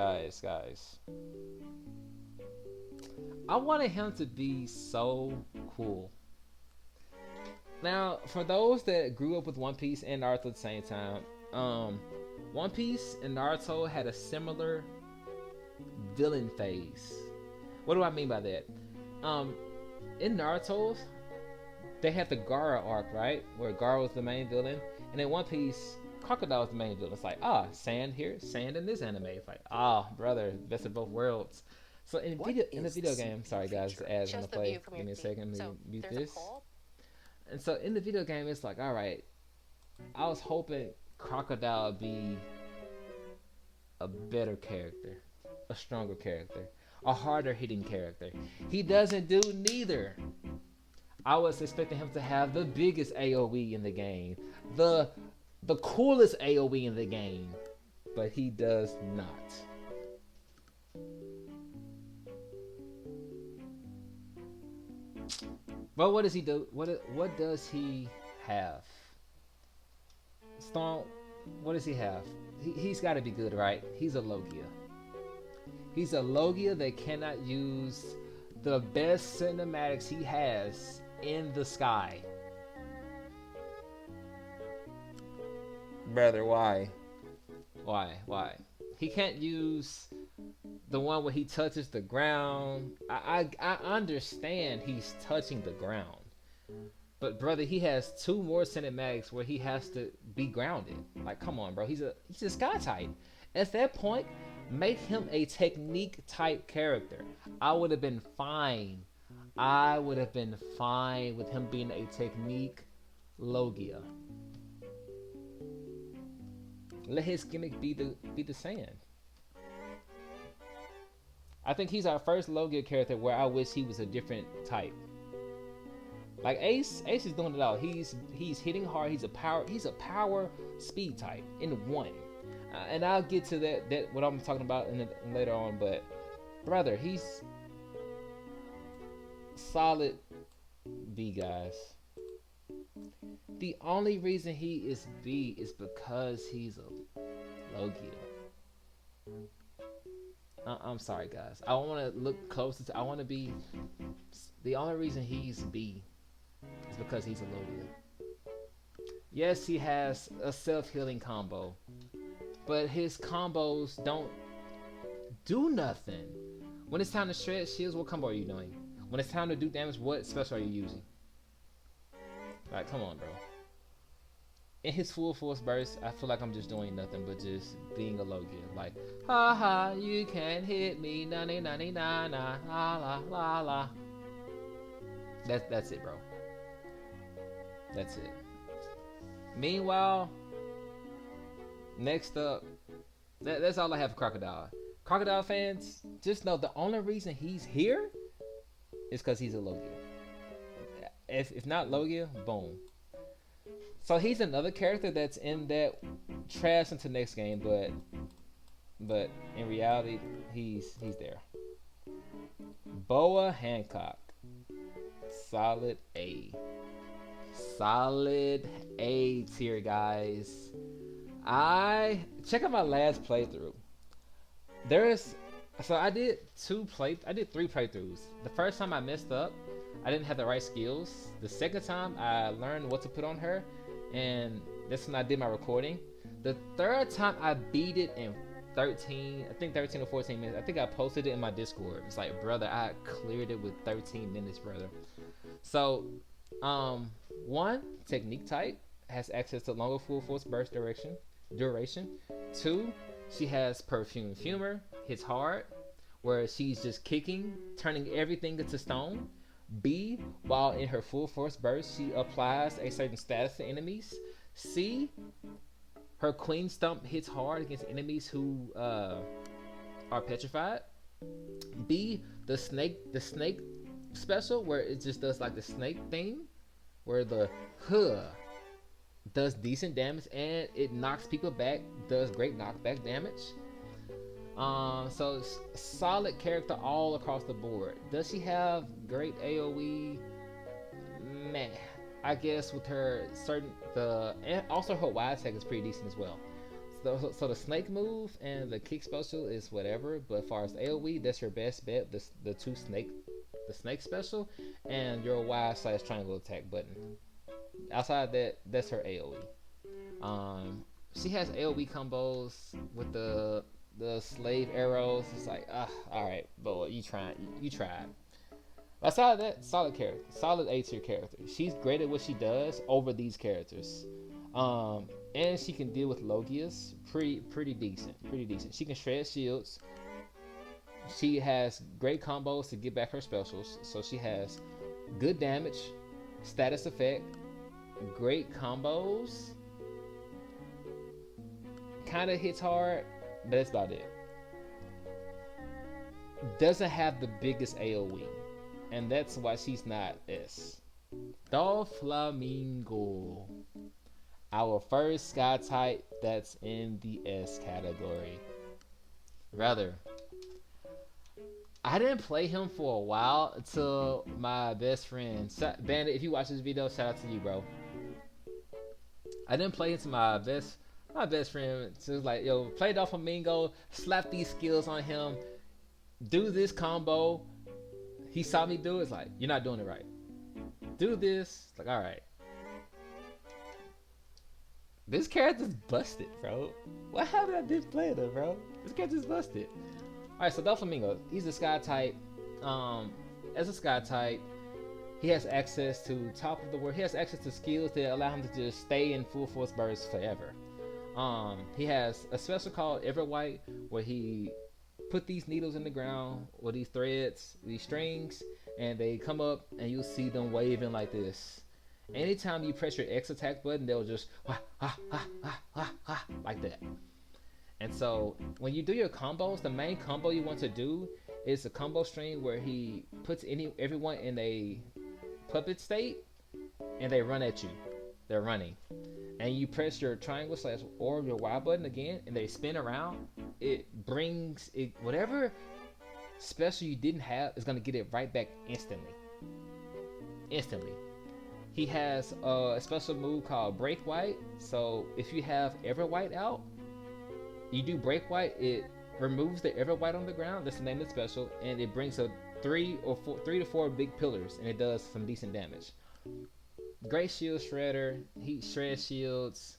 I wanted him to be so cool. Now, for those that grew up with One Piece and Naruto at the same time, One Piece and Naruto had a similar villain phase. What do I mean by that? In Naruto, they had the Gaara arc, right? Where Gaara was the main villain. And in One Piece, Crocodile was the main villain. It's like, sand here, sand in this anime. It's like, brother, best of both worlds. So in the video game, sorry guys, as I'm gonna play. Give me a second, let me mute this. And so in the video game, it's like, all right, I was hoping Crocodile would be a better character, a stronger character, a harder hitting character. He doesn't do neither. I was expecting him to have the biggest AoE in the game, the coolest AoE in the game, but he does not. But what does he do? What does he have? Storm, what does he have? He's got to be good, right? He's a Logia. He's a Logia that cannot use the best cinematics he has in the sky. Brother, why? Why? He can't use the one where he touches the ground. I understand he's touching the ground. But brother, he has two more cinematics where he has to be grounded. Like, come on, bro. He's a sky type. At that point, make him a technique type character. I would have been fine. I would have been fine with him being a technique Logia. Let his gimmick be the sand. I think he's our first Logia character where I wish he was a different type. Like Ace is doing it all. He's hitting hard. He's a power speed type in one. And I'll get to that what I'm talking about later on. But brother, he's solid B, guys. The only reason he is B is because he's a Logia. I'm sorry, guys. I want to look closer to. I want to be. The only reason he's B is because he's a Logia. Yes, he has a self-healing combo, but his combos don't do nothing. When it's time to shred shields, what combo are you doing? When it's time to do damage, what special are you using? Like, come on, bro. In his full force burst, I feel like I'm just doing nothing but just being a Logia. Like, ha, you can't hit me, na na na na na la la la. That's it, bro. That's it. Meanwhile, next up, that's all I have for Crocodile. Crocodile fans, just know the only reason he's here is because he's a Logia. If not Logia, boom. So he's another character that's in that trash into next game, but in reality, he's there. Boa Hancock, solid A tier, guys. I check out my last playthrough. I did 3 playthroughs. The first time I messed up, I didn't have the right skills. The second time, I learned what to put on her, and that's when I did my recording. The third time, I beat it in 13 or 14 minutes. I think I posted it in my Discord. It's like, brother, I cleared it with 13 minutes, brother. So, one, technique type, has access to longer full force burst duration. 2, she has perfume fumer, hits hard, where she's just kicking, turning everything into stone. B, while in her full force burst, she applies a certain status to enemies. C, her queen stump hits hard against enemies who are petrified. B, the snake special, where it just does like the snake thing, where the does decent damage and it knocks people back, does great knockback damage. Solid character all across the board. Does she have great AOE? Meh. I guess with her certain the and also her wild tech is pretty decent as well. So the snake move and the kick special is whatever, but as far as AOE, that's your best bet. The snake special, and your Y/triangle attack button. Outside that, that's her AOE. She has AOE combos with the slave arrows. It's like, all right, boy, you tried. Outside of that, solid character, solid A tier character. She's great at what she does over these characters, and she can deal with Logias pretty decent, pretty decent. She can shred shields. She has great combos to get back her specials. So she has good damage, status effect, great combos. Kind of hits hard, but that's about it. Doesn't have the biggest AOE, and that's why she's not S. Doflamingo, our first sky type that's in the S category. Rather, I didn't play him for a while until my best friend Bandit. If you watch this video, shout out to you, bro. I didn't play into my best friend. So it was like, yo, play Doflamingo, slap these skills on him, do this combo. He saw me do it. It's like, you're not doing it right. Do this. It's like, all right. This character's busted, bro. What happened? I didn't play it, bro. This character's busted. All right, so Doflamingo, he's a sky type. As a sky type, he has access to top of the world. He has access to skills that allow him to just stay in full force burst forever. He has a special called Everwhite, where he put these needles in the ground with these threads, these strings, and they come up and you'll see them waving like this. Anytime you press your X attack button, they'll just like that. And so when you do your combos, the main combo you want to do is a combo string where he puts everyone in a puppet state and they run at you. They're running. And you press your triangle / or your Y button again and they spin around. It brings it, whatever special you didn't have is going to get it right back instantly. He has a special move called Break White. So if you have Everwhite out, you do Break White, it removes the Everwhite on the ground. That's the name of the special, and it brings up 3 to 4 big pillars, and it does some decent damage. Great shield shredder. He shreds shields.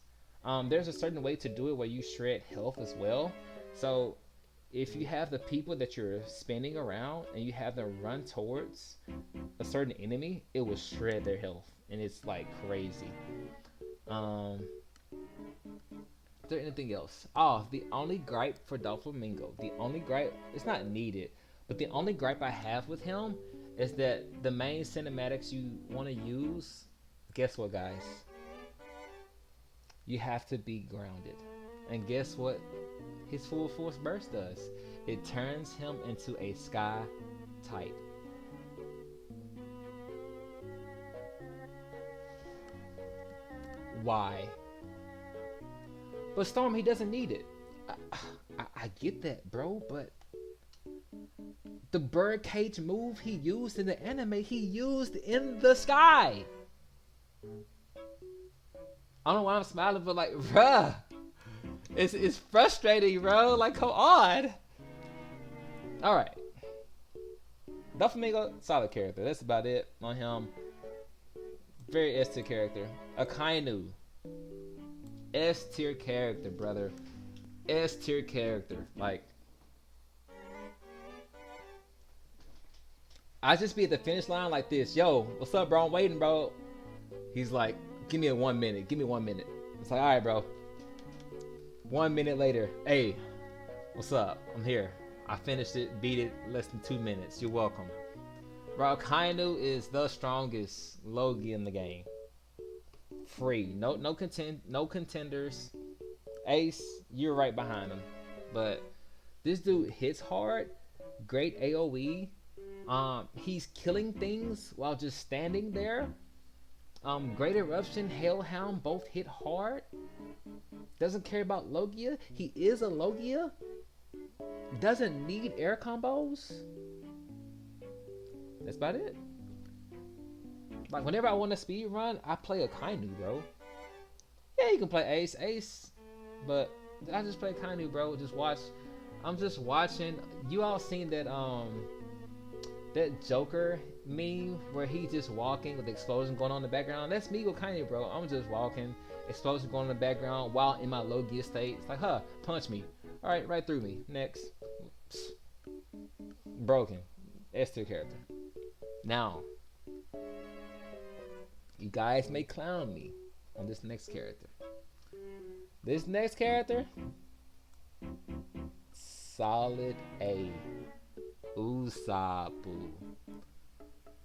There's a certain way to do it where you shred health as well. So if you have the people that you're spinning around and you have them run towards a certain enemy, it will shred their health, and it's like crazy. Is there anything else? Oh, the only gripe for Doflamingo, it's not needed, but the only gripe I have with him is that the main cinematics you want to use, guess what, guys? You have to be grounded. And guess what his full force burst does? It turns him into a sky type. Why? But Storm, he doesn't need it. I get that, bro, but the birdcage move he used in the anime, he used in the sky. I don't know why I'm smiling, but like, bruh, it's frustrating, bro. Like, come on. All right, Doflamingo, solid character. That's about it on him. Very S tier character. Akainu, S tier character, brother. S tier character. Like, I just be at the finish line like this. Yo, what's up, bro? I'm waiting, bro. He's like, give me 1 minute. Give me 1 minute. It's like, all right, bro. 1 minute later. Hey, what's up? I'm here. I finished it, beat it, less than 2 minutes. You're welcome. Bro, Kainu is the strongest Logi in the game. Free. No contenders. Ace, you're right behind him. But this dude hits hard. Great AoE. He's killing things while just standing there. Great Eruption, Hellhound both hit hard. Doesn't care about Logia. He is a Logia. Doesn't need air combos. That's about it. Like whenever I want to speed run, I play a Kainu, bro. Yeah, you can play Ace, but I just play Kainu, bro. Just watch. I'm just watching. You all seen that Joker meme where he just walking with the explosion going on in the background? That's me with Kainu, bro. I'm just walking, explosion going on in the background while in my low gear state. It's like, huh, punch me. All right, right through me. Next, broken. S tier character. Now, you guys may clown me on this next character. This next character, solid A. Usapu.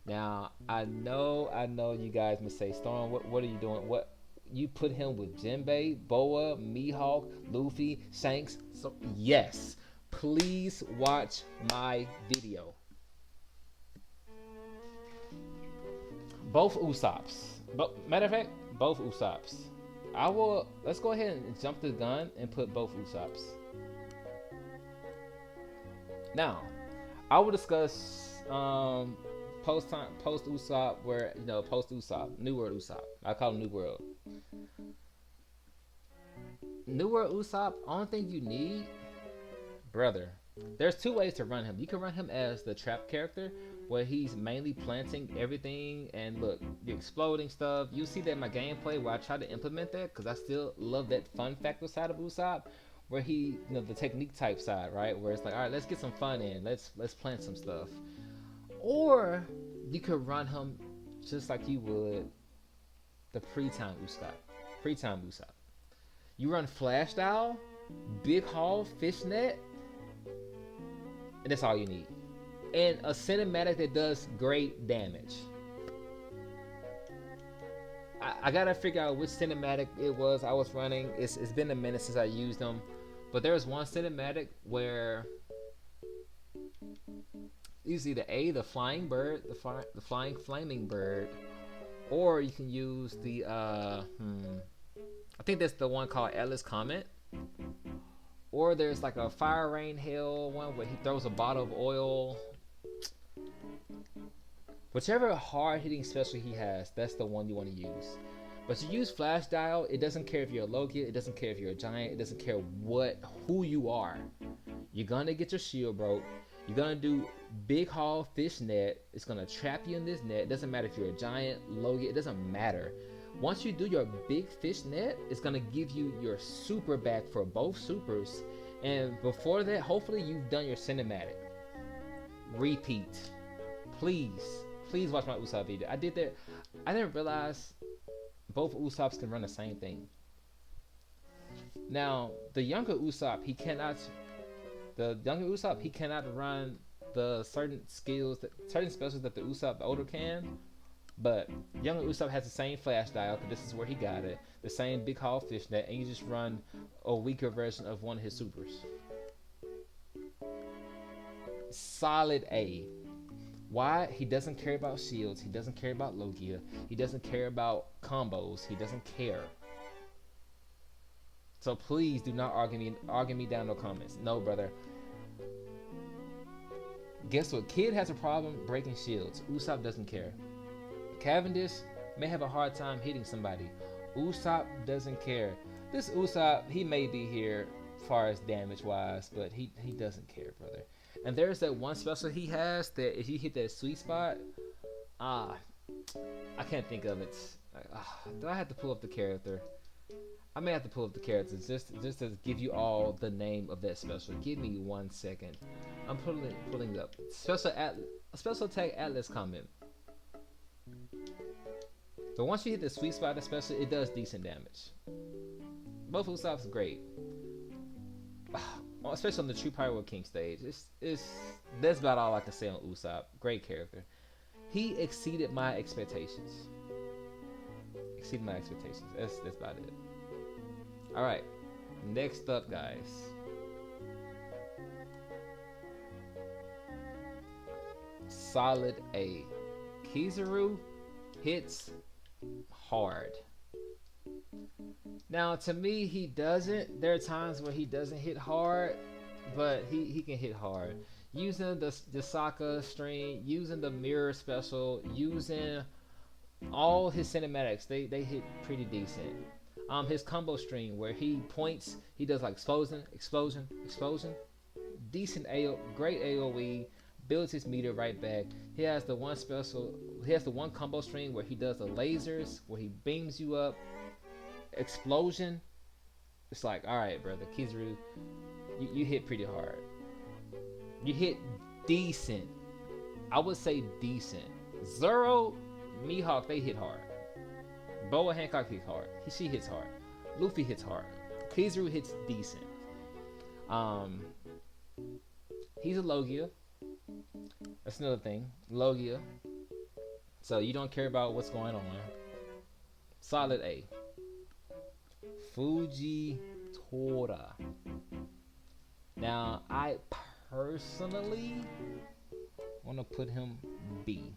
Now, I know you guys may say, Storm, what are you doing? What you put him with Jinbei, Boa, Mihawk, Luffy, Shanks? So yes, please watch my video. Both Usops. Matter of fact, both Usops. Let's go ahead and jump the gun and put both Usops. Now, I will discuss post Usopp where post Usopp, New World Usopp. I call him New World. New World Usopp. Only thing you need, brother. There's two ways to run him. You can run him as the trap character, where he's mainly planting everything and look, the exploding stuff. You see that in my gameplay where I try to implement that because I still love that fun factor side of Usopp, where he, the technique type side, right? Where it's like, all right, let's get some fun in. Let's plant some stuff. Or you could run him just like you would the pre-time Usopp. Pre-time Usopp. You run flash style, big haul, fishnet, and that's all you need. And a cinematic that does great damage. I gotta figure out which cinematic it was I was running. It's been a minute since I used them, but there was one cinematic where you see the flying bird, the flying flaming bird, or you can use the I think that's the one called Atlas Comet. Or there's like a fire rain hail one where he throws a bottle of oil. Whichever hard hitting special he has, that's the one you want to use. But you use flash dial, it doesn't care if you're a Logia, it doesn't care if you're a giant, it doesn't care who you are. You're gonna get your shield broke. You're gonna do big haul fish net. It's gonna trap you in this net. It doesn't matter if you're a giant, Logia, it doesn't matter. Once you do your big fish net, it's gonna give you your super back for both supers. And before that, hopefully you've done your cinematic. Repeat. Please watch my Usopp video. I did that. I didn't realize both Usopps can run the same thing. Now, the younger Usopp, he cannot run the certain specials that the Usopp the older can. But younger Usopp has the same flash dial, because this is where he got it. The same big haul fishnet, and you just run a weaker version of one of his supers. Solid A. Why? He doesn't care about shields. He doesn't care about Logia. He doesn't care about combos. He doesn't care. So please do not argue me down in the comments. No, brother. Guess what? Kid has a problem breaking shields. Usopp doesn't care. Cavendish may have a hard time hitting somebody. Usopp doesn't care. This Usopp, he may be here as far as damage wise, but he doesn't care, brother. And there's that one special he has that if you hit that sweet spot, I can't think of it. Do I have to pull up the character? I may have to pull up the characters just to give you all the name of that special. Give me 1 second. I'm pulling it up. Special attack Atlas Comet. So once you hit the sweet spot, especially, it does decent damage. Both Usopp's great, especially on the True Power King stage. That's about all I can say on Usopp. Great character. He exceeded my expectations. That's about it. All right, next up, guys. Solid A. Kizaru hits hard. Now, to me, he doesn't. There are times where he doesn't hit hard, but he can hit hard. Using the Sokka string, using the mirror special, using all his cinematics, they hit pretty decent. His combo string where he points, he does like explosion, explosion, explosion. Decent great AOE, builds his meter right back. He has the one special, he has the one combo string where he does the lasers, where he beams you up, explosion. It's like, all right, brother, Kizaru, you hit pretty hard. You hit decent. I would say decent. Zoro, Mihawk, they hit hard. Boa Hancock hits hard. She hits hard. Luffy hits hard. Kizaru hits decent. Um, he's a Logia. That's another thing. Logia. So you don't care about what's going on. Solid A. Fuji Tora. Now, I personally want to put him B.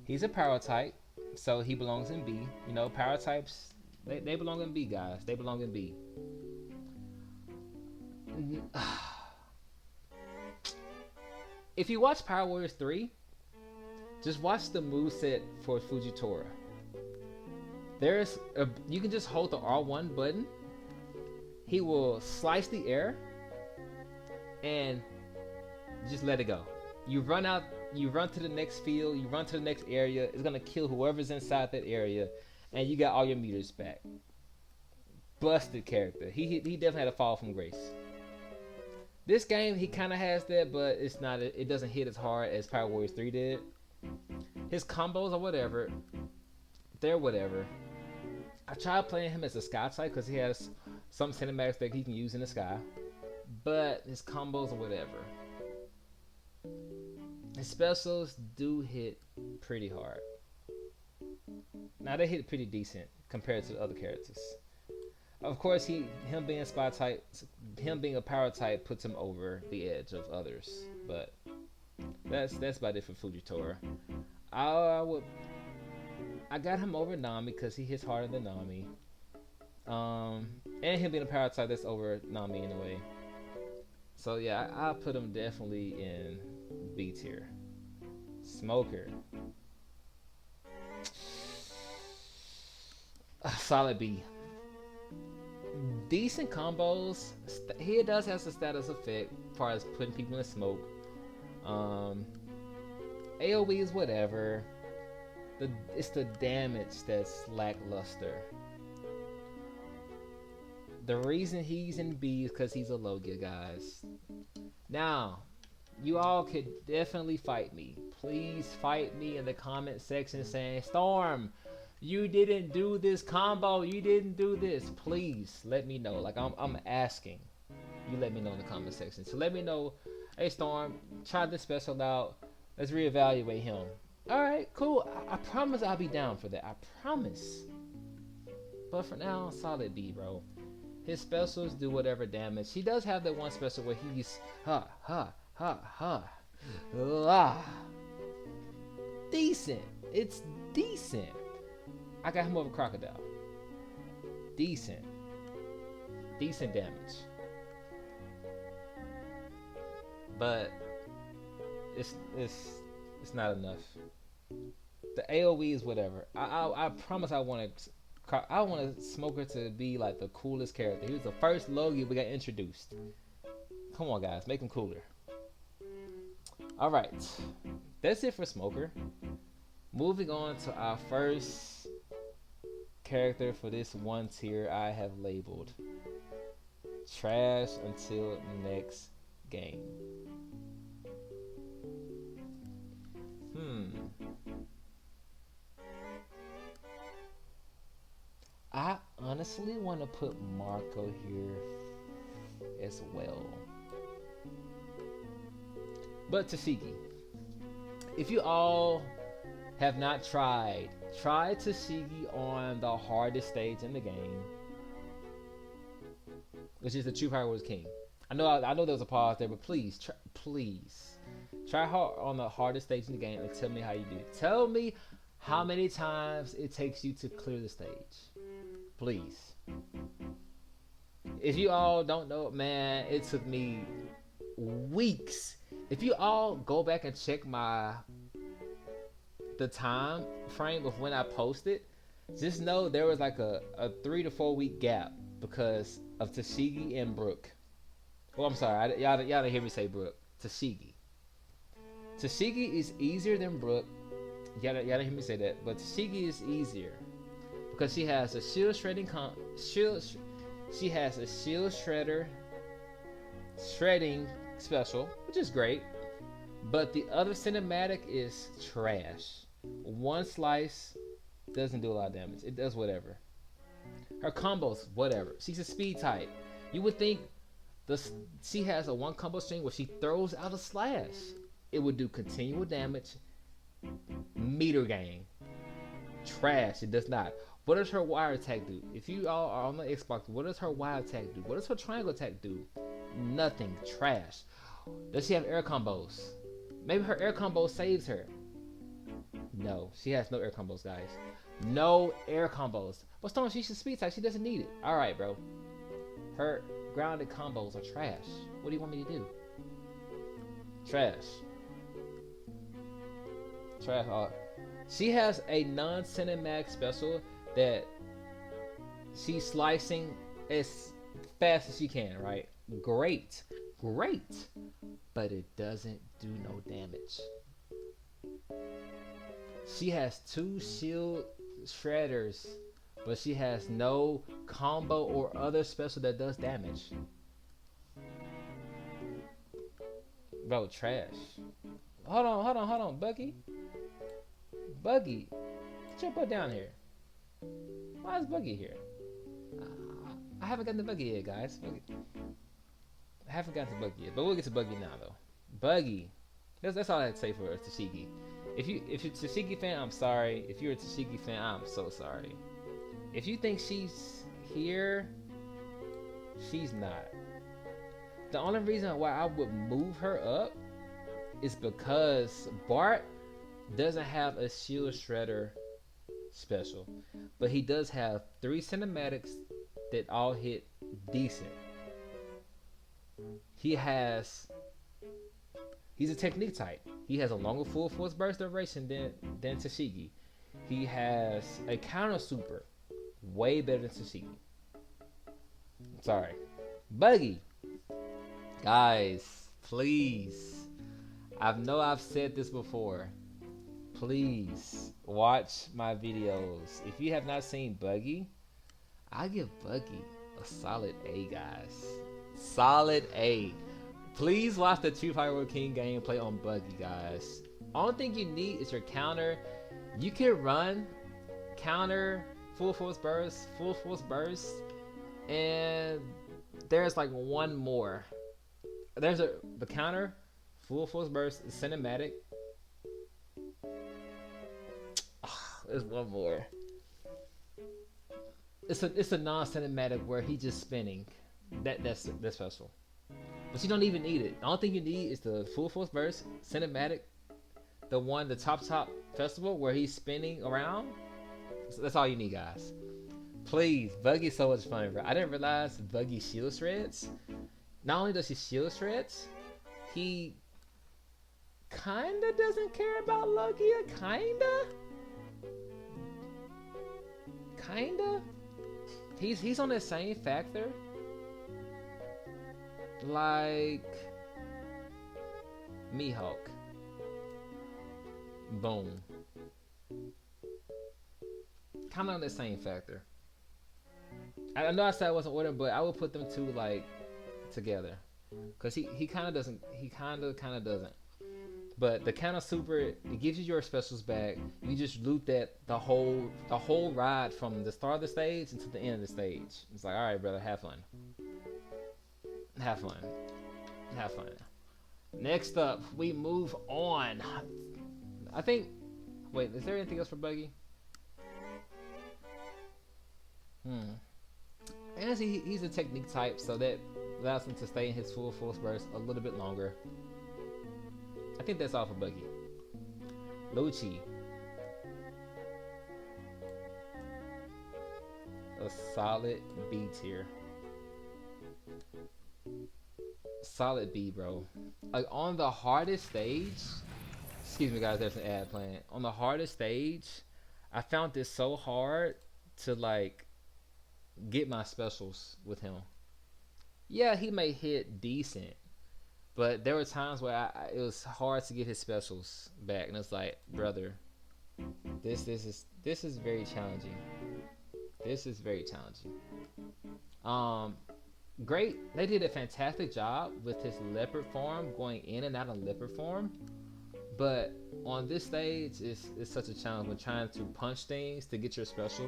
He's a power type, so he belongs in B. You know, power types, they belong in B, guys. They belong in B. If you watch Power Warriors 3, just watch the moveset for Fujitora. You can just hold the R1 button. He will slice the air and just let it go. You run out, you run to the next field, you run to the next area. It's gonna kill whoever's inside that area, and you got all your meters back. Busted character. He definitely had a fall from grace. This game, he kind of has that, but it's not. It doesn't hit as hard as Power Warriors 3 did. His combos or whatever, they're whatever. I tried playing him as a sky type because he has some cinematics that he can use in the sky, but his combos or whatever. His specials do hit pretty hard. Now they hit pretty decent compared to other characters. Of course, him being a spy type, him being a power type puts him over the edge of others. But that's about it for Fujitora. I got him over Nami because he hits harder than Nami. And him being a power type, that's over Nami in a way. So yeah, I'll put him definitely in B tier. Smoker. Solid B. Decent combos. He does have some status effect as far as putting people in smoke. AoE is whatever. It's the damage that's lackluster. The reason he's in B is because he's a Logia, guys. Now, you all could definitely fight me. Please fight me in the comment section saying, Storm, you didn't do this combo. You didn't do this. Please let me know. Like I'm asking. You let me know in the comment section. So let me know, hey Storm, try this special out. Let's reevaluate him. Alright, cool. I promise I'll be down for that. I promise. But for now, solid B, bro. His specials do whatever damage. He does have that one special where he's decent. It's decent. I got him over Crocodile. Decent damage. But it's not enough. The AoE is whatever. I promise I want Smoker to be like the coolest character. He was the first Logie we got introduced. Come on, guys, make him cooler. All right, that's it for Smoker. Moving on to our first character for this one tier, I have labeled trash until next game. I honestly want to put Marco here as well. But Tashigi, if you all have not try Tashigi on the hardest stage in the game, which is the True Power Wars King. I know there was a pause there, but please try hard on the hardest stage in the game and tell me how you do it. Tell me how many times it takes you to clear the stage. Please. If you all don't know, man, it took me weeks. If you all go back and check the time frame of when I posted, just know there was like a 3 to 4 week gap because of Tashigi and Brooke. Oh, I'm sorry, y'all didn't hear me say Brooke. Tashigi. Tashigi is easier than Brooke. Y'all didn't hear me say that, but Tashigi is easier because she has a shield shredding shield. She has a shield shredding special, which is great. But the other cinematic is trash. One slice doesn't do a lot of damage. It does whatever. Her combos, whatever. She's a speed type. You would think she has a one combo string where she throws out a slash. It would do continual damage, meter gain. Trash. It does not. What does her wire attack do? If you all are on the Xbox, what does her wire attack do? What does her triangle attack do? Nothing. Trash. Does she have air combos? Maybe her air combo saves her. No, she has no air combos, guys. No air combos. But Stone, she's a speed type. She doesn't need it. All right, bro. Her grounded combos are trash. What do you want me to do? Trash. Trash. She has a non-cinematic special that she's slicing as fast as she can, right? Great. Great. But it doesn't do no damage. She has 2 shield shredders, but she has no combo or other special that does damage. Bro, trash. Hold on, Buggy. Buggy, get your butt down here. Why is Buggy here? I haven't gotten to Buggy yet, guys. I haven't gotten to Buggy yet, but we'll get to Buggy now, though. Buggy. That's all I had to say for Tashigi. If you're a Tashigi fan, I'm sorry. If you're a Tashigi fan, I'm so sorry. If you think she's here, she's not. The only reason why I would move her up is because Bart doesn't have a shield shredder special, but he does have 3 cinematics that all hit decent. He's a technique type. He has a longer full force burst duration than Tashigi. He has a counter super, way better than Tashigi. Sorry. Buggy. Guys, please. I know I've said this before. Please watch my videos. If you have not seen Buggy, I give Buggy a solid A, guys. Solid A. Please watch the True Fire World King gameplay on Buggy, guys. Only thing you need is your counter. You can run counter, full force burst, and there's like one more. There's the counter, full force burst, cinematic. There's one more. It's a non-cinematic where he's just spinning. That's special. But you don't even need it. The only thing you need is the full force burst, cinematic, the top festival where he's spinning around. So that's all you need, guys. Please, Buggy's so much fun, bro. I didn't realize Buggy shield shreds. Not only does he shield shreds, he kinda doesn't care about Lugia. Kinda. He's on the same factor. Like Mihawk. Boom. Kind of on the same factor. I know I said I wasn't ordering, but I would put them two like together, cause he kind of doesn't. He kind of doesn't. But the counter super, it gives you your specials back. You just loot that the whole ride from the start of the stage until the end of the stage. It's like, all right, brother, have fun. Have fun. Next up, we move on. I think. Wait, is there anything else for Buggy? And he's a technique type, so that allows him to stay in his full force burst a little bit longer. I think that's all for Buggy. Lucci. A solid B tier. solid B, bro. Like on the hardest stage, excuse me, guys. There's an ad playing. On the hardest stage, I found this so hard to like get my specials with him. Yeah, he may hit decent, but there were times where it was hard to get his specials back, and it's like, brother, this is very challenging. This is very challenging. Um, Great. They did a fantastic job with his leopard form going in and out of leopard form, but on this stage, it's such a challenge when trying to punch things to get your special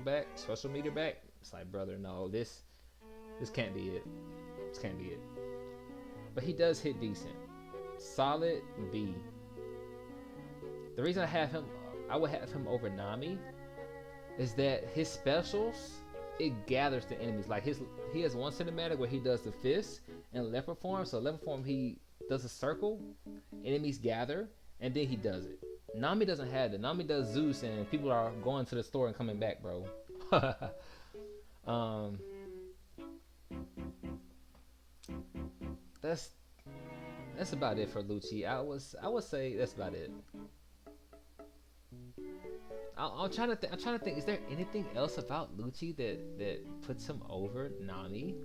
meter back. It's like, brother, no, this can't be it. This can't be it. But he does hit decent. Solid B. The reason I would have him over Nami, is that his specials, it gathers the enemies. Like he has one cinematic where he does the fist in leopard form. So leopard form, he does a circle, enemies gather, and then he does it. Nami doesn't have that. Nami does Zeus, and people are going to the store and coming back, bro. um, that's that's about it for Lucci. I would say that's about it. I'm trying to I'm trying to think. Is there anything else about Lucci that puts him over Nami?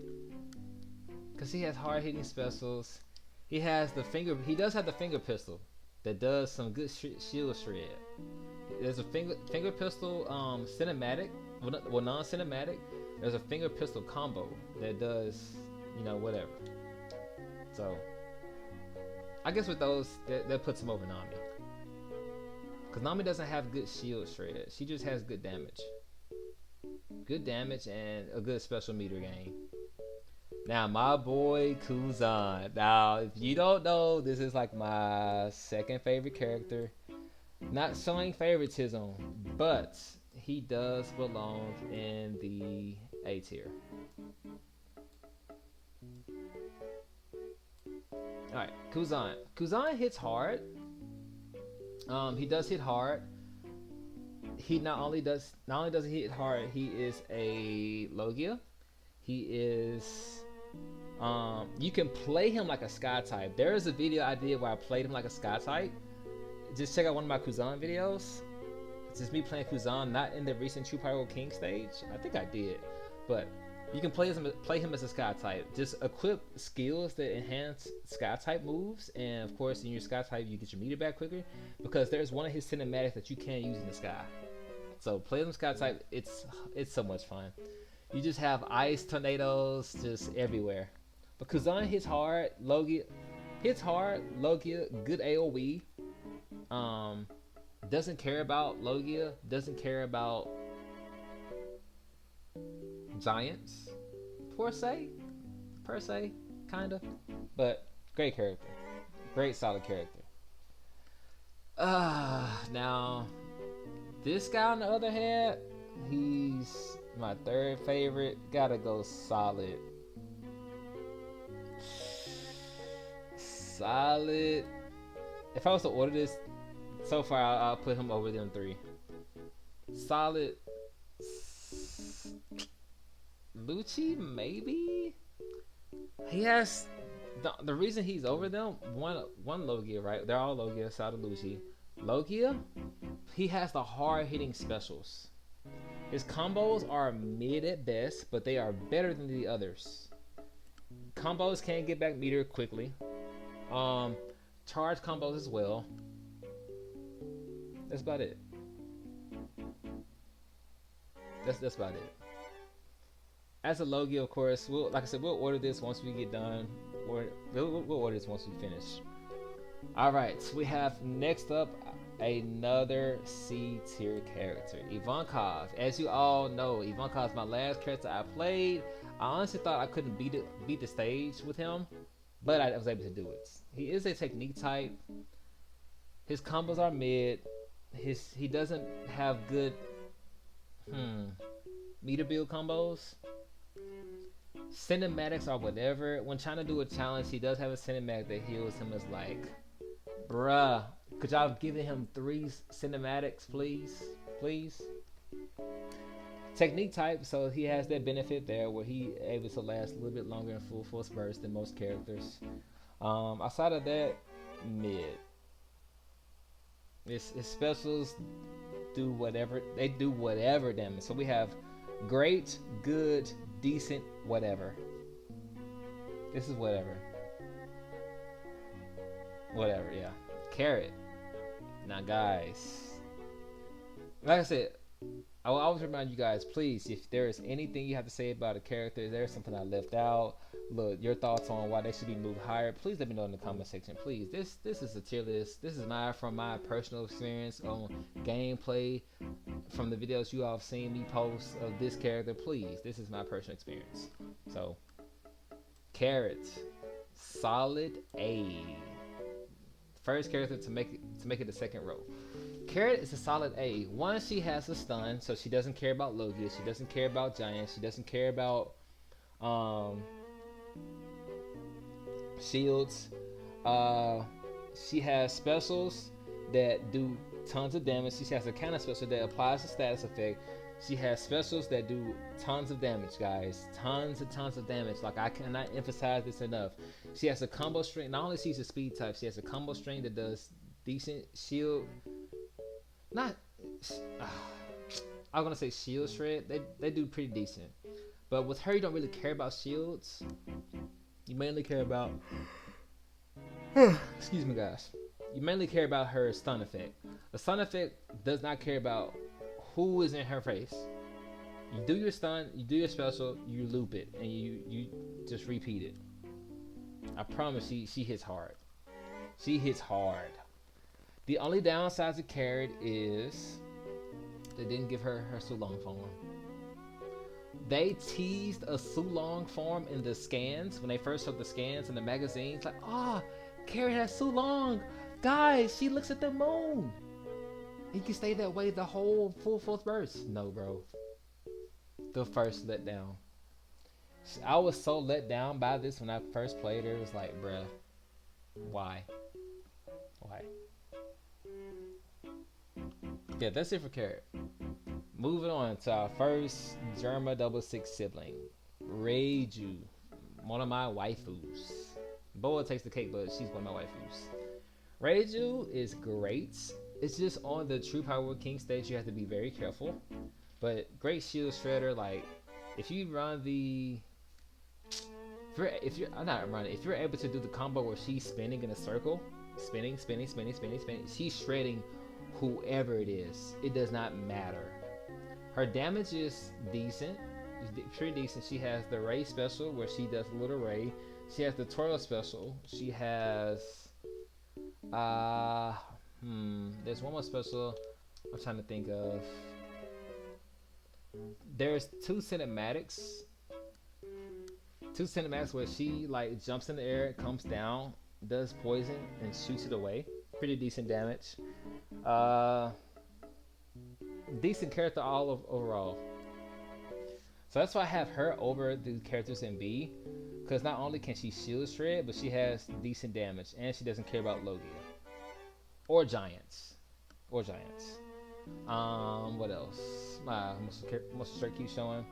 Because he has hard hitting specials. He has the finger. He does have the finger pistol that does some good shield shred. There's a finger pistol cinematic, well non cinematic. There's a finger pistol combo that does whatever. So I guess with those that puts him over Nami. Because Nami doesn't have good shield shred. She just has good damage. Good damage and a good special meter game. Now, my boy Kuzan. Now, if you don't know, this is like my second favorite character. Not showing favoritism, but he does belong in the A tier. Alright, Kuzan. Kuzan hits hard. He does hit hard. He not only does he hit hard, he is a Logia. He is you can play him like a Sky type. There is a video I did where I played him like a Sky type. Just check out one of my Kuzan videos. It's just me playing Kuzan, not in the recent True Pyro King stage. I think I did, but you can play him as a Sky type. Just equip skills that enhance Sky type moves, and of course, in your Sky type, you get your meter back quicker because there's one of his cinematics that you can't use in the sky. So play them Sky type. It's so much fun. You just have ice tornadoes just everywhere. But Kuzan hits hard. Logia hits hard. Logia good AOE. Doesn't care about Logia. Doesn't care about giants per se, kinda, but great character, great solid character. Now this guy on the other hand, he's my third favorite. Gotta go solid. If I was to order this so far, I'll put him over them three. Solid. Lucci, maybe. He has the reason he's over them. One Logia, right? They're all Logia aside of Lucci. Logia, he has the hard hitting specials. His combos are mid at best, but they are better than the others. Combos can get back meter quickly. Charge combos as well. That's about it. That's about it. As a Logia, of course, like I said, we'll order this once we get done. We'll order this once we finish. Alright, so we have next up another C tier character, Ivankov. As you all know, Ivankov is my last character I played. I honestly thought I couldn't beat the stage with him, but I was able to do it. He is a technique type. His combos are mid. He doesn't have good meter build combos. Cinematics or whatever. When trying to do a challenge, he does have a cinematic that heals him. As like, bruh, could y'all give him 3 cinematics, please? Technique type, so he has that benefit there where he able to last a little bit longer in full force burst than most characters. Outside of that, mid. Its specials do whatever they do, whatever damage. So we have great, good, decent, whatever. This is whatever, whatever. Yeah, carrot. Now, guys, like I said, I will always remind you guys, please, if there is anything you have to say about a character, if there's something I left out, look, your thoughts on why they should be moved higher, please let me know in the comment section. Please, this is a tier list. This is from my personal experience on gameplay, from the videos you all have seen me post of this character. Please, this is my personal experience. So, carrot, solid A. First character to make it the second row. Carrot is a solid A. One, she has a stun, so she doesn't care about Logia. She doesn't care about Giants. She doesn't care about shields. She has specials that do tons of damage. She has a counter special that applies a status effect. She has specials that do tons of damage, guys. Tons of damage. Like, I cannot emphasize this enough. She has a combo string. Not only she's a speed type, she has a combo string that does decent shield. Not, I'm gonna say shield shred. They do pretty decent. But with her, you don't really care about shields. You mainly care about, excuse me, guys. You mainly care about her stun effect. The stun effect does not care about who is in her face. You do your stun, you do your special, you loop it, and you just repeat it. I promise she hits hard. She hits hard. The only downside to Carrot is they didn't give her Sulong form. They teased a Sulong form in the scans when they first showed the scans in the magazines. Like, Carrot has Sulong. Guys, she looks at the moon. He can stay that way the whole full fourth burst. No, bro. The first letdown. I was so let down by this when I first played her. It was like, bruh, why? Why? Yeah, that's it for Carrot. Moving on to our first Germa 66 sibling, Reiju, one of my waifus. Boa takes the cake, but she's one of my waifus. Reiju is great. It's just on the True Power King stage, you have to be very careful. But great shield shredder. Like, if you run the, if you're able to do the combo where she's spinning in a circle, spinning, she's shredding whoever it is. It does not matter. Her damage is decent. It's pretty decent. She has the Ray special where she does a little Ray. She has the Twirl special. She has there's one more special I'm trying to think of. There's two cinematics where she like jumps in the air, comes down, does poison, and shoots it away. Pretty decent damage. Decent character overall. So that's why I have her over the characters in B, because not only can she shield shred, but she has decent damage, and she doesn't care about Logia or Giants. What else? My muscle shirt keeps showing.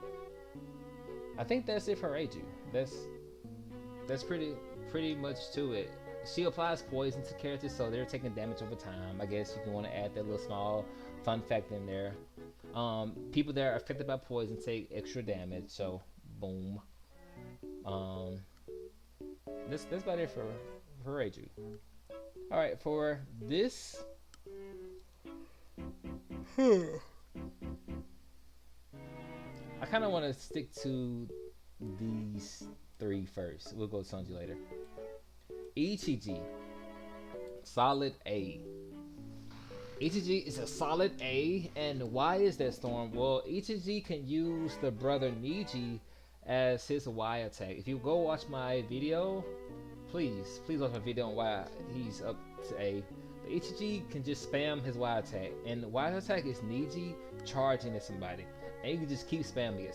I think that's it for Reiju. That's pretty much to it. She applies poison to characters, so they're taking damage over time. I guess you can want to add that little small fun fact in there. People that are affected by poison take extra damage, so boom. That's about it for Reiju. All right, for this. I kind of want to stick to these three first. We'll go to Sanji later. Ichiji, solid A. Ichiji is a solid A, and why is that, Storm? Well, Ichiji can use the brother Niji as his Y attack. If you go watch my video, please watch my video on why he's up to A. But Ichiji can just spam his Y attack, and the Y attack is Niji charging at somebody, and you can just keep spamming it,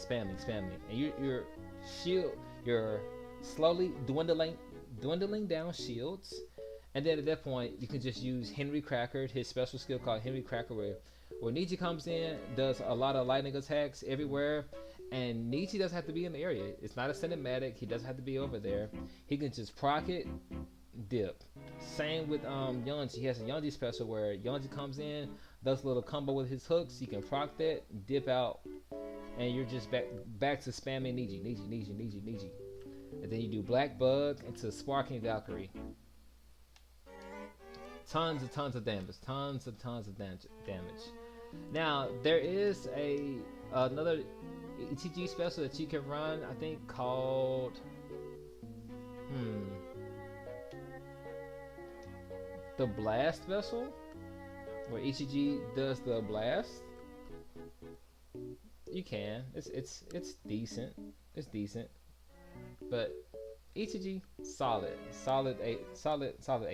and you're slowly dwindling down shields. And then at that point, you can just use Henry Cracker, his special skill called Henry Cracker, where Niji comes in, does a lot of lightning attacks everywhere, and Niji doesn't have to be in the area. It's not a cinematic. He doesn't have to be over there. He can just proc it, dip. Same with Yonji. He has a Yonji special where Yonji comes in, does a little combo with his hooks. You can proc that, dip out, and you're just back to spamming Niji. And then you do Black Bug into Sparking Valkyrie. Tons of damage. Tons of damage. Now there is another ETG special that you can run. I think called the Blast special, where ETG does the blast. You can. It's decent. It's decent, but ETG solid A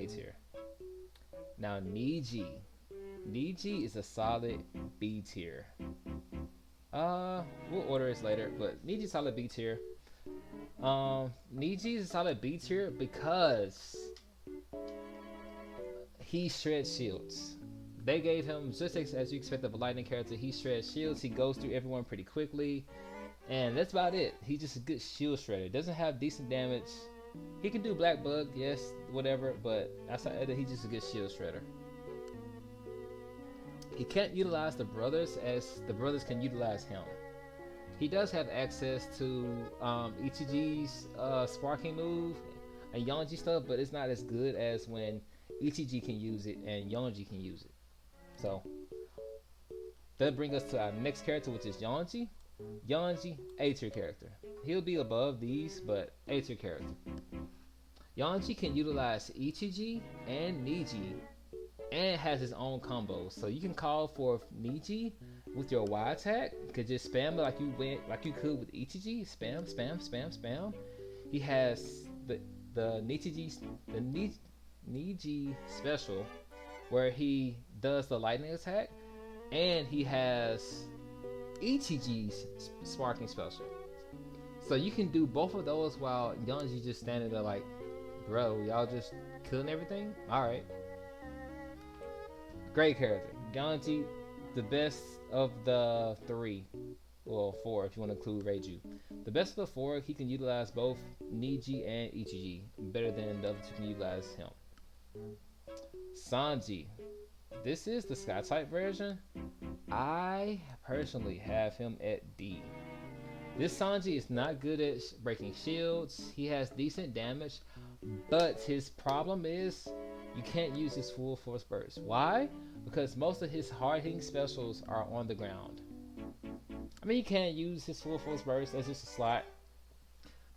tier. Now Niji is a solid B tier. We'll order this later, but Niji's solid B tier. Niji is a solid B tier because he shreds shields. They gave him, just as you expect of a lightning character, he shreds shields. He goes through everyone pretty quickly, and that's about it. He's just a good shield shredder. Doesn't have decent damage. He can do Black Bug, yes, whatever, but outside of that, he's just a good shield shredder. He can't utilize the brothers as the brothers can utilize him. He does have access to ETG's sparking move and Yonji stuff, but it's not as good as when ETG can use it and Yonji can use it. So that brings us to our next character, which is Yonji. Yonji, A tier character. He'll be above these, but A tier character. Yonji can utilize ETG and Niji, and has his own combos. So you can call for Niji with your Y attack. You could just spam it like you could with ETG. Spam. He has the Niji special where he does the lightning attack, and he has ETG's sparking special. So you can do both of those while Yonji just standing there like, bro, y'all just killing everything? Alright. Great character. Yonji, the best of the three. Well, four if you want to include Reiju. The best of the four, he can utilize both Niji and Ichiji better than the other two can utilize him. Sanji. This is the Sky type version. I personally have him at D. This Sanji is not good at breaking shields. He has decent damage, but his problem is you can't use his full force burst. Why? Because most of his hard hitting specials are on the ground. I mean, you can't use his full force burst. That's just a slot.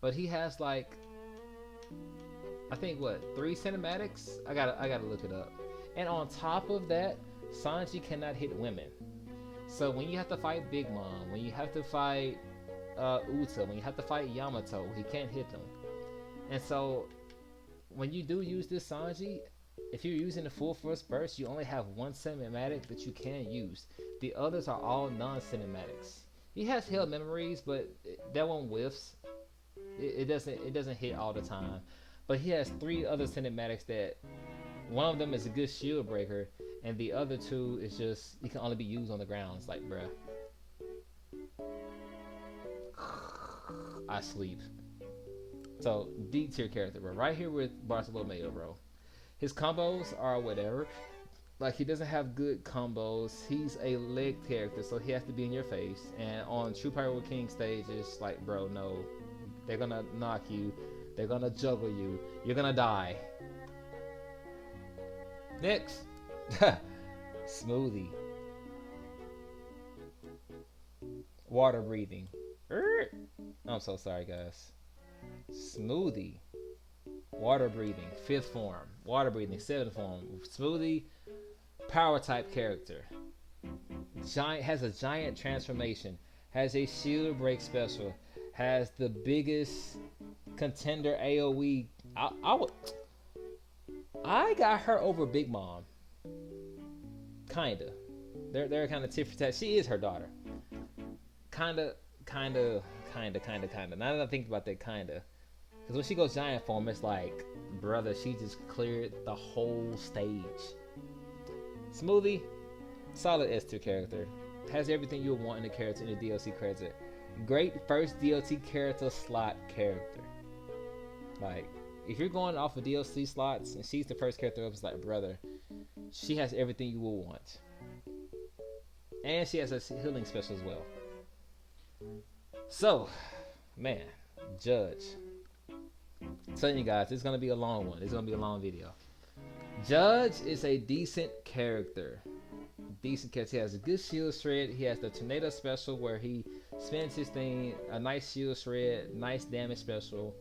But he has like, I think what, 3 cinematics? I gotta look it up. And on top of that, Sanji cannot hit women. So when you have to fight Big Mom, when you have to fight Uta, when you have to fight Yamato, he can't hit them. And so when you do use this Sanji, if you're using the full force burst, you only have 1 cinematic that you can use. The others are all non-cinematics. He has held memories, but that one whiffs. It doesn't hit all the time. But he has 3 other cinematics that one of them is a good shield breaker, and the other 2 is just you can only be used on the ground. It's like, bruh, I sleep. So D tier character, bro. Right here with Bartolomeo, bro. His combos are whatever. Like, he doesn't have good combos. He's a leg character, so he has to be in your face. And on True Pirate King stage, it's like, bro, no. They're gonna knock you. They're gonna juggle you. You're gonna die. Next. Smoothie. Water breathing. I'm so sorry, guys. Smoothie. Water breathing. 5th form. Water breathing. 7th form. Smoothie. Power type character. Has a giant transformation. Has a shield break special. Has the biggest contender AoE. I got her over Big Mom. Kinda. They're kind of tit for tat. She is her daughter. Kinda. Now that I think about that, kinda. Because when she goes giant form, it's like, brother, she just cleared the whole stage. Smoothie, solid S tier character. Has everything you would want in a character in a DLC character. Great first DLC character slot character. Like, If you're going off of DLC slots and she's the first character up, it's like, brother, she has everything you will want. And she has a healing special as well. So, man, Judge. I'm telling you guys, it's going to be a long one. It's going to be a long video. Judge is a decent character. Decent character. He has a good shield shred. He has the tornado special where he spins his thing. A nice shield shred. Nice damage special.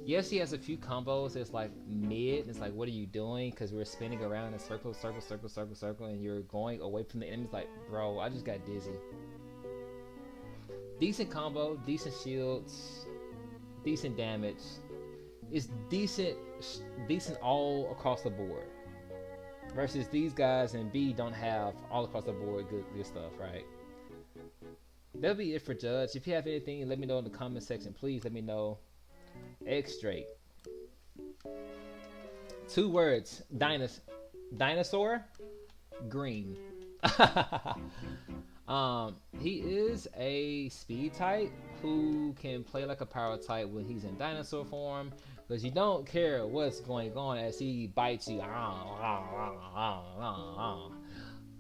Yes, he has a few combos. It's like mid. It's like, what are you doing? Because we're spinning around in circle, circle, circle, circle, circle, and you're going away from the enemies. Like, bro, I just got dizzy. Decent combo, decent shields, decent damage. It's decent all across the board. Versus these guys in B don't have all across the board good stuff, right? That'll be it for Judge. If you have anything, let me know in the comment section. Please let me know. X straight. 2 words. Dinosaur. Green. He is a speed type who can play like a power type when he's in dinosaur form, because you don't care what's going on as he bites you.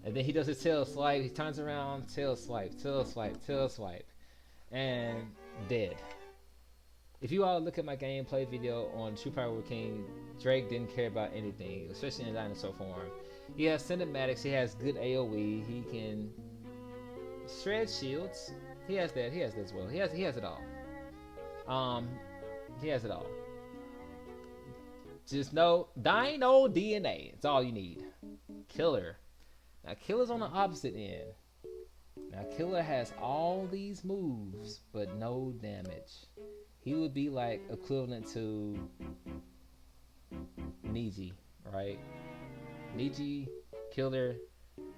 And then he does his tail swipe. He turns around, tail swipe, tail swipe, tail swipe, and dead. If you all look at my gameplay video on True Power with King, Drake didn't care about anything, especially in dinosaur form. He has cinematics. He has good AoE. He can shred shields. He has that. He has that as well. He has it all. He has it all. Just know Dino DNA. It's all you need. Killer. Now Killer's on the opposite end. Now Killer has all these moves, but no damage. He would be like equivalent to Niji, right? Niji, Killer,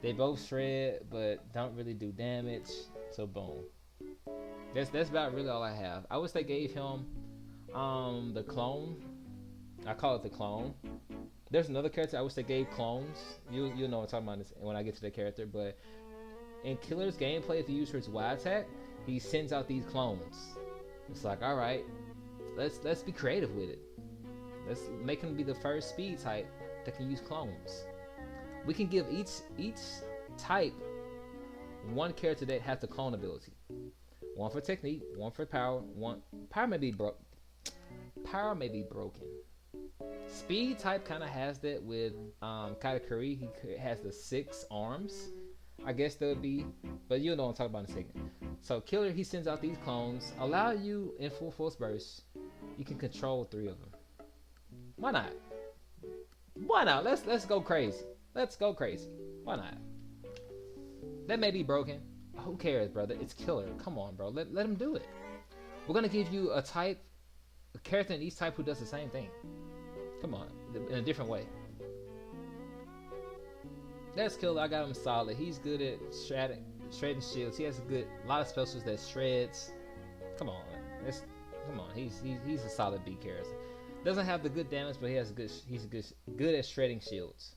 they both shred, but don't really do damage. So boom. That's about really all I have. I wish they gave him the clone. I call it the clone. There's another character I wish they gave clones. You'll know what I'm talking about this when I get to the character. But in Killer's gameplay, if you use his Y attack, he sends out these clones. It's like, all right, let's be creative with it. Let's make him be the first speed type that can use clones. We can give each type one character that has the clone ability. One for technique, one for power. Power may be broken. Speed type kind of has that with Katakuri. He has the 6 arms. I guess that would be, but you'll know what I'm talking about in a second. So Killer, he sends out these clones, allow you in full force burst. You can control 3 of them. Why not? Why not? Let's go crazy. Let's go crazy. Why not? That may be broken. Who cares, brother? It's Killer. Come on, bro. Let him do it. We're gonna give you a character in each type who does the same thing. Come on, in a different way. That's Killer. I got him solid. He's good at shredding shields. He has a lot of specials that shreds. Come on, come on. He's a solid B character. Doesn't have the good damage, but he's good at shredding shields.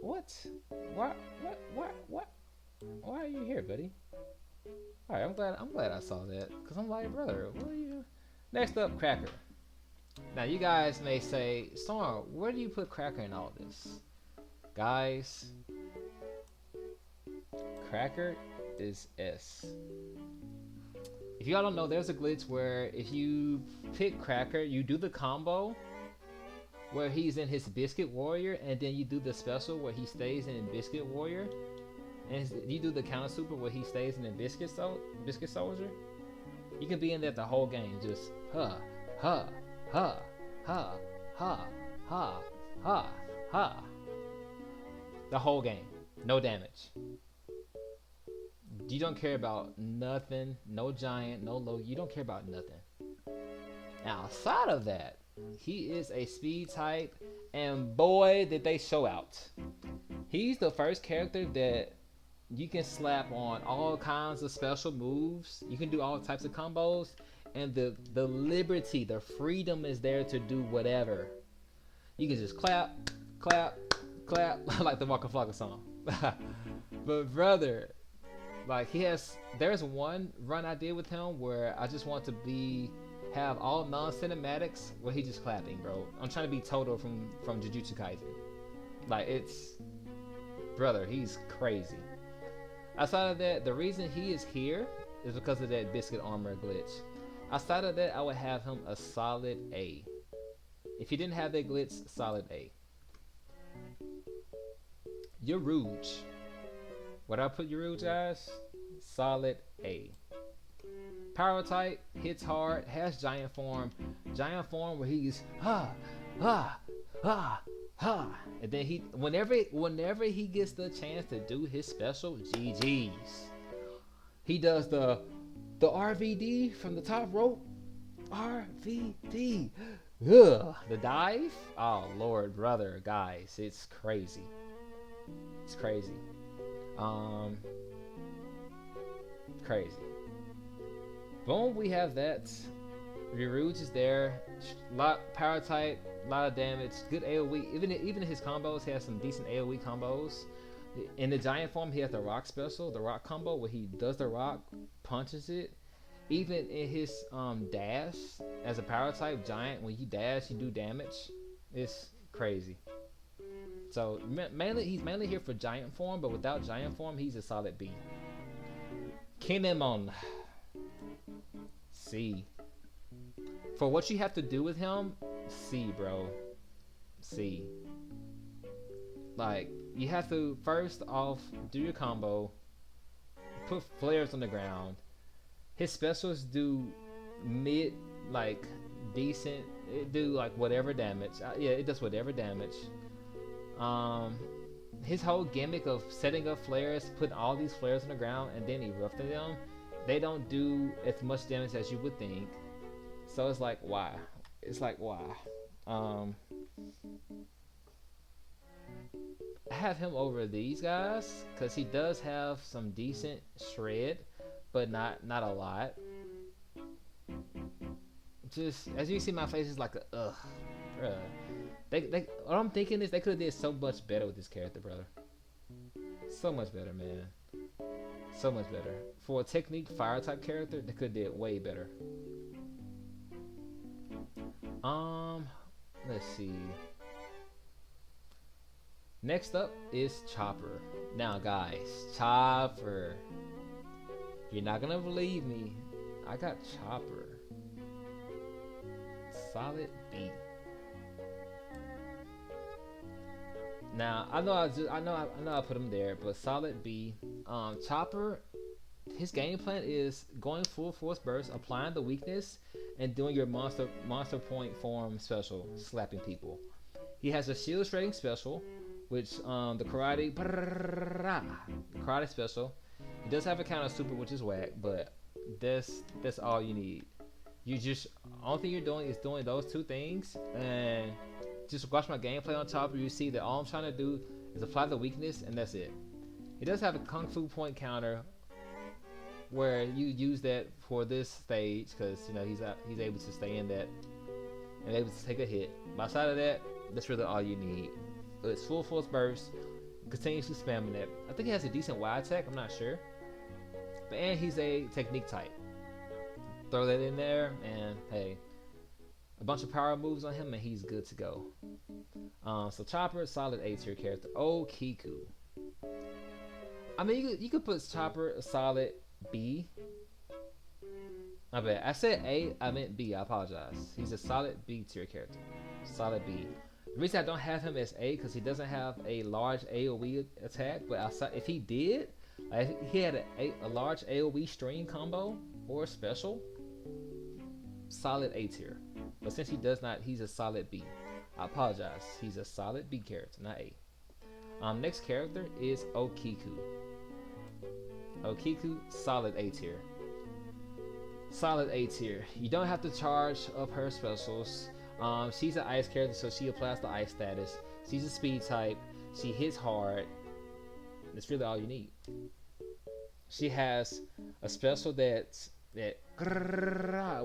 What? Why are you here, buddy? All right, I'm glad I saw that, because I'm like, brother, what are you? Next up, Cracker. Now you guys may say, Storm, where do you put Cracker in all this? Guys, Cracker is S. If y'all don't know, there's a glitch where if you pick Cracker, you do the combo where he's in his Biscuit Warrior, and then you do the special where he stays in Biscuit Warrior, and you do the counter super where he stays in the Biscuit Soldier. You can be in there the whole game, just ha ha ha ha ha ha ha ha. The whole game, no damage. You don't care about nothing, no giant, no low. You don't care about nothing. Now, outside of that, he is a speed type, and boy, did they show out. He's the first character that you can slap on all kinds of special moves. You can do all types of combos, and the liberty, the freedom is there to do whatever. You can just clap, clap, clap, like the Waka Flocka song. But brother, Like there's one run I did with him where I just want to have all non-cinematics where he just clapping, bro. I'm trying to be Toto from Jujutsu Kaisen. Like brother, he's crazy. Outside of that, the reason he is here is because of that biscuit armor glitch. Outside of that, I would have him a solid A. If he didn't have that glitch, solid A. Your Rouge. What I put your Rouge as? Solid A. Power type, hits hard, has giant form. Giant form where he's ha ha ha ha. And then whenever he gets the chance to do his special, GG's. He does the RVD from the top rope. RVD. Ugh. The dive. Oh Lord, brother, guys, it's crazy. It's crazy. Crazy. Boom, we have that. Rouge is there. Lot power type, lot of damage, good AoE. Even his combos, he has some decent AoE combos. In the giant form, he has the rock special, the rock combo where he does the rock, punches it. Even in his dash as a power type giant, when you dash, you do damage. It's crazy. So he's mainly here for giant form, but without giant form, he's a solid B. Kinemon. C. For what you have to do with him, C, bro. C. Like, you have to first off do your combo, put flares on the ground. His specials do mid, like, decent. It do like whatever damage. Yeah, it does whatever damage. His whole gimmick of setting up flares, putting all these flares on the ground, and then erupting them, they don't do as much damage as you would think. So it's like, why? It's like, why? I have him over these guys because he does have some decent shred, but not a lot. Just as you see, my face is like a ugh, bruh. What I'm thinking is they could have did so much better with this character, brother. So much better, man. So much better. For a technique fire type character, they could have did way better. Let's see. Next up is Chopper. Now, guys, Chopper. You're not gonna believe me. I got Chopper. Solid B. Now I know I put him there, but solid B. Chopper, his game plan is going full force burst, applying the weakness, and doing your monster point form special, slapping people. He has a shield shredding special, which the karate special. He does have a counter super, which is whack, but that's all you need. You just only thing you're doing is doing those two things, and just watch my gameplay on Chopper. You see that all I'm trying to do is apply the weakness, and that's it. He does have a kung fu point counter, where you use that for this stage because you know he's able to stay in that and able to take a hit. But outside of that, that's really all you need. It's full force burst, continuously spamming it. I think he has a decent wide attack. I'm not sure, and he's a technique type. Throw that in there, and hey, a bunch of power moves on him, and he's good to go. So Chopper, solid A tier character. Oh, Kiku. I mean, you could put Chopper a solid B. I bet I said A, I meant B. I apologize. He's a solid B tier character. Solid B. The reason I don't have him as A because he doesn't have a large AoE attack. But outside, if he did, like if he had a large AoE string combo or special, solid A tier. But since he does not, he's a solid B. I apologize. He's a solid B character, not A. Next character is Okiku. Okiku, solid A tier. Solid A tier. You don't have to charge up her specials. She's an ice character, so she applies the ice status. She's a speed type. She hits hard. That's really all you need. She has a special where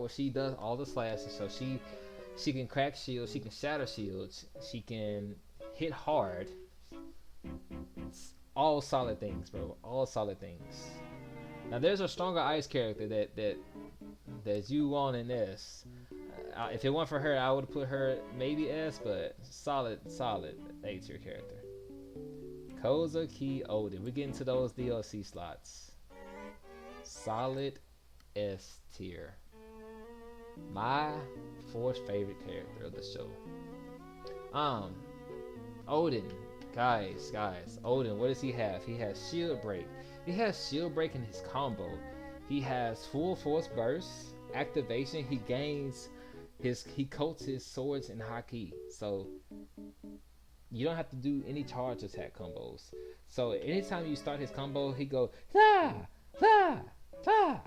she does all the slashes. So she can crack shields. She can shatter shields. She can hit hard. It's all solid things, bro. All solid things. Now there's a stronger ice character that you want in this. If it weren't for her, I would put her maybe S, but solid A tier character. Kozuki Odin. We're getting to those DLC slots. Solid S tier. My fourth favorite character of the show. Odin. Guys. Odin, what does he have? He has shield break. He has shield break in his combo. He has full force burst, activation. He coats his swords in haki. So you don't have to do any charge attack combos. So anytime you start his combo, he go la la la.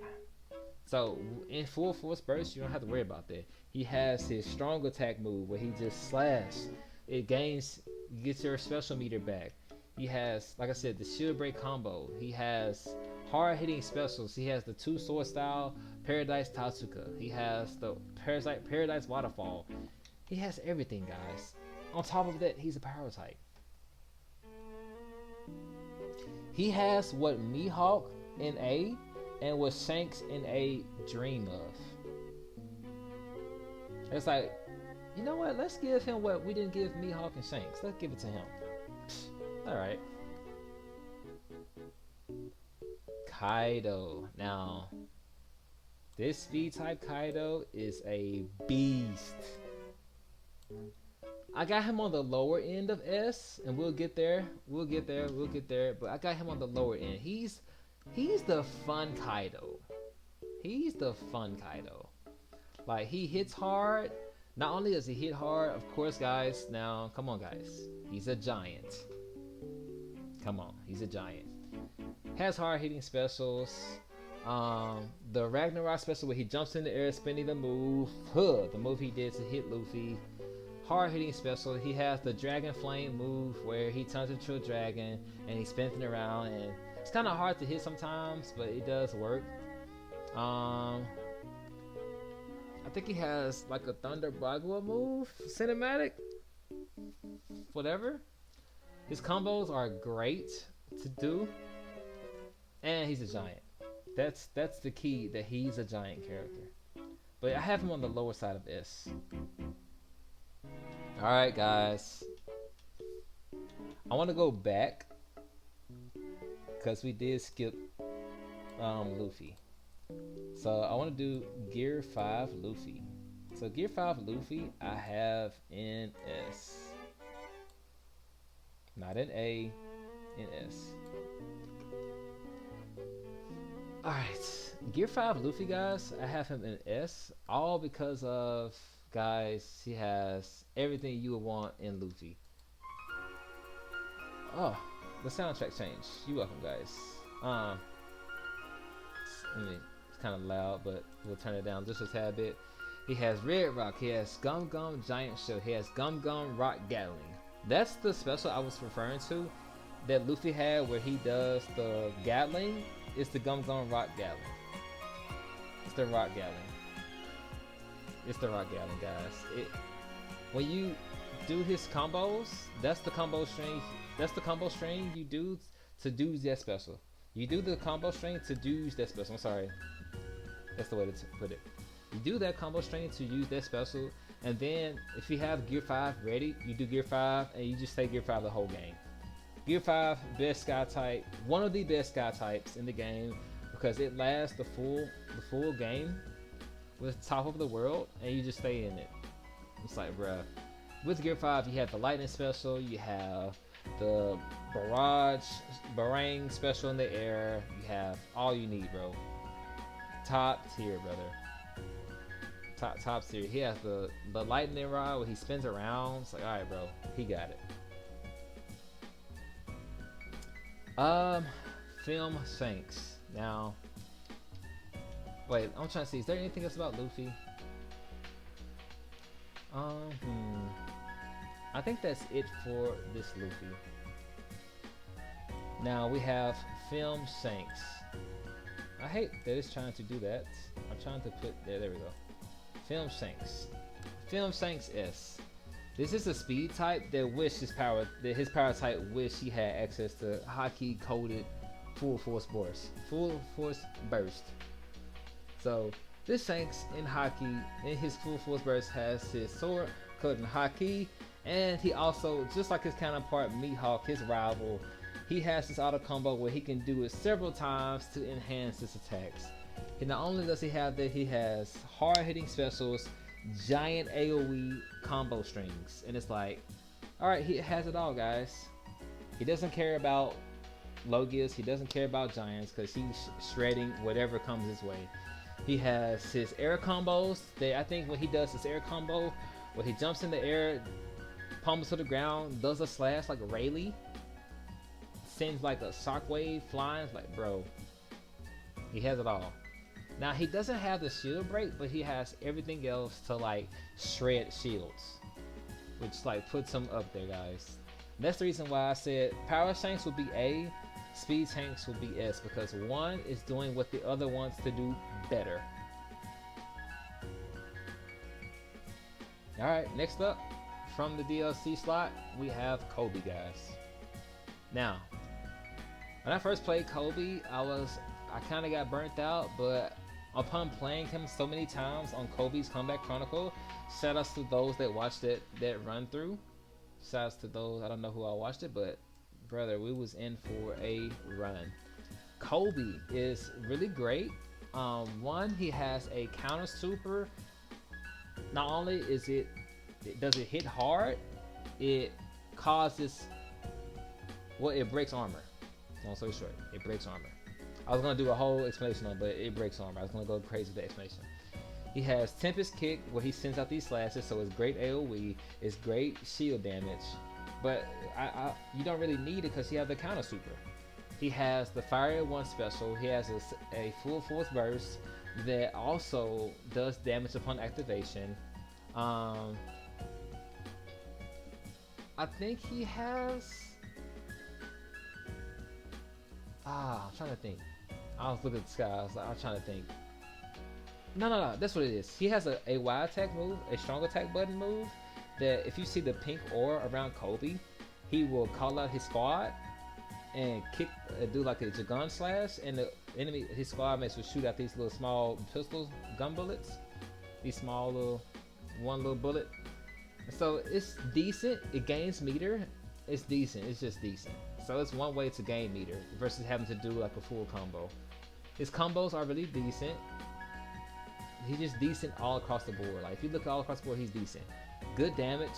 So in full force burst, you don't have to worry about that. He has his strong attack move where he just slash. It gets your special meter back. He has, like I said, the shield break combo. He has hard hitting specials. He has the 2 sword style Paradise Tatsuka. He has the Paradise Waterfall. He has everything, guys. On top of that, he's a power type. He has what Mihawk in A and what Shanks in A dream of. It's like, you know what? Let's give him what we didn't give Mihawk and Shanks. Let's give it to him. Alright. Kaido. Now, this speed type Kaido is a beast. I got him on the lower end of S, and we'll get there. But I got him on the lower end. He's the fun Kaido. Like, he hits hard. Not only does he hit hard, of course, guys. Now, come on, guys. He's a giant. Has hard hitting specials. The Ragnarok special where he jumps in the air, spinning the move. The move he did to hit Luffy. Hard hitting special. He has the Dragon Flame move where he turns into a dragon and he spins it around, and it's kind of hard to hit sometimes, but it does work. I think he has like a Thunder Bagua move, cinematic, whatever. His combos are great to do, and he's a giant. That's the key, that he's a giant character. But I have him on the lower side of S. Alright, guys. I want to go back because we did skip Luffy. So I want to do Gear 5 Luffy. So Gear 5 Luffy I have in S. Not in A, in S. Alright, Gear 5 Luffy, guys, I have him in S, all because of, guys, he has everything you would want in Luffy. Oh, the soundtrack changed. You're welcome, guys. It's kind of loud, but we'll turn it down just a tad bit. He has Red Rock, he has Gum Gum Giant Shield, he has Gum Gum Rock Gatling. That's the special I was referring to that Luffy had where he does the Gatling. It's the Gum Gum Rock Gatling. It's the Rock Gatling. It's the Rock Gatling, guys. When you do his combos, that's the combo string. That's the combo string you do to do that special. You do the combo string to do that special. I'm sorry. That's the way to put it. You do that combo string to use that special, and then if you have Gear 5 ready, you do Gear 5 and you just stay Gear 5 the whole game. Gear 5, best sky type, one of the best sky types in the game because it lasts the full game with top of the world, and you just stay in it. It's like, bruh. With Gear 5, you have the lightning special, you have the barrage special in the air, you have all you need, bro. Top tier, brother. Top tier. He has the lightning rod where he spins around. It's like, alright, bro, he got it. Film Shanks. Now, wait, I'm trying to see, is there anything else about Luffy? I think that's it for this Luffy. Now we have Film Shanks. I hate that it's trying to do that. I'm trying to put there we go. Film Shanks. Film Shanks S. This is a speed type that his power type wish he had access to hockey coated full force burst. Full force burst. So this Shanks in hockey, in his full force burst, has his sword covered in hockey, and he also, just like his counterpart Mihawk, his rival, he has this auto combo where he can do it several times to enhance his attacks. And not only does he have that, he has hard hitting specials, giant AoE combo strings, and it's like, all right, he has it all, guys. He doesn't care about Logias, he doesn't care about giants because he's shredding whatever comes his way. He has his air combos that I think when he does his air combo, where he jumps in the air, pummels to the ground, does a slash like Rayleigh, sends like a shockwave flying. It's like, bro, he has it all. Now he doesn't have the shield break, but he has everything else to like shred shields, which like puts him up there, guys. And that's the reason why I said Power Shanks will be A, Speed Shanks will be S, because one is doing what the other wants to do better. Alright, next up from the DLC slot, we have Kobe, guys. Now, when I first played Kobe, I kind of got burnt out, but upon playing him so many times on Kobe's Comeback Chronicle, shout outs to those that watched that run through. Shout outs to those, I don't know who all watched it, but brother, we was in for a run. Kobe is really great. One, he has a counter super. Not only does it hit hard, it causes, well, it breaks armor. Long story short, it breaks armor. I was gonna do a whole explanation on it, but it breaks armor. I was gonna go crazy with the explanation. He has Tempest Kick, where he sends out these slashes, so it's great AoE, it's great shield damage, but you don't really need it because he has the counter super. He has the Fire 1 special, he has a full force burst that also does damage upon activation. I think he has, I'm trying to think. I was looking at the sky, I was trying to think. No, that's what it is. He has a Y attack move, a strong attack button move, that if you see the pink aura around Kobe, he will call out his squad and do like a Jagun slash, and the enemy, his squad mates will shoot out these little small pistol gun bullets. These small one little bullet. So it's decent, it gains meter, it's decent, it's just decent. So it's one way to gain meter versus having to do like a full combo. His combos are really decent. He's just decent all across the board. Like if you look all across the board, he's decent. Good damage,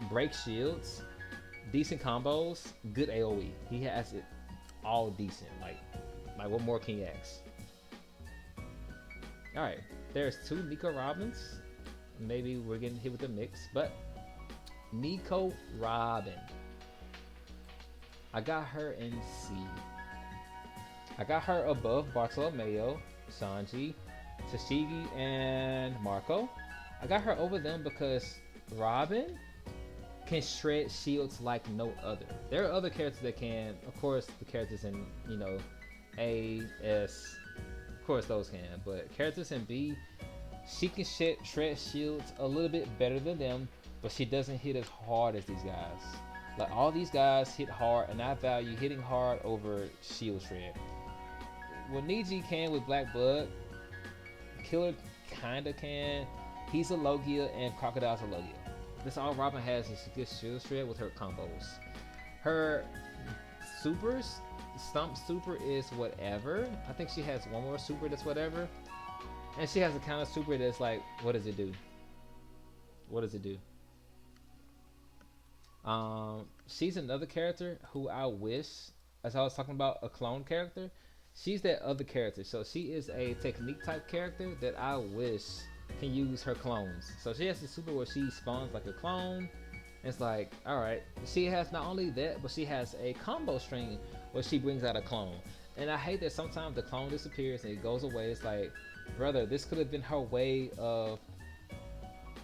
break shields, decent combos, good AoE. He has it all decent. Like what more can you ask? Alright, there's two Nico Robins. Maybe we're getting hit with a mix, but Nico Robin. I got her in C. I got her above Bartolomeo, Sanji, Tashigi, and Marco. I got her over them because Robin can shred shields like no other. There are other characters that can, of course, the characters in, A, S, of course those can, but characters in B, she can shred shields a little bit better than them, but she doesn't hit as hard as these guys. Like all these guys hit hard, and I value hitting hard over shield shred. What Niji can with Black Bug, Killer kinda can. He's a Logia and Crocodile's a Logia. That's all Robin has is good shield shred with her combos. Her supers, Stump super is whatever. I think she has one more super that's whatever. And she has a counter super that's like, what does it do? What does it do? She's another character who I wish, as I was talking about a clone character, she's that other character. So she is a technique type character that I wish can use her clones. So she has the super where she spawns like a clone. It's like, alright, she has not only that, but she has a combo string where she brings out a clone. And I hate that sometimes the clone disappears and it goes away. It's like, brother, this could have been her way of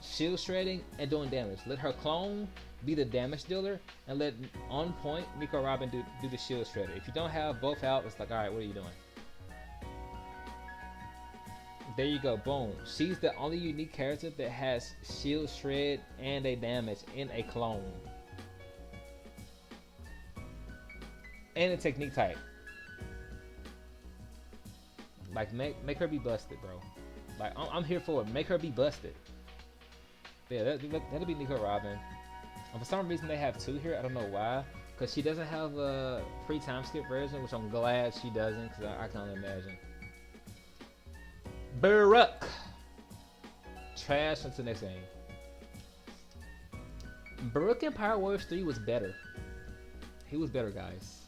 shield shredding and doing damage. Let her clone be the damage dealer and let on point Nico Robin do the shield shredder. If you don't have both out, it's like, alright, what are you doing? There you go, boom. She's the only unique character that has shield shred and a damage in a clone. And a technique type. Like make her be busted, bro. Like I'm here for it. Make her be busted. Yeah, that'll be Nico Robin. And for some reason they have two here. I don't know why. Cause she doesn't have a free time skip version, which I'm glad she doesn't. Cause I can only imagine. Baruch. Trash into the next game. Baruch in Power Warriors 3 was better. He was better, guys.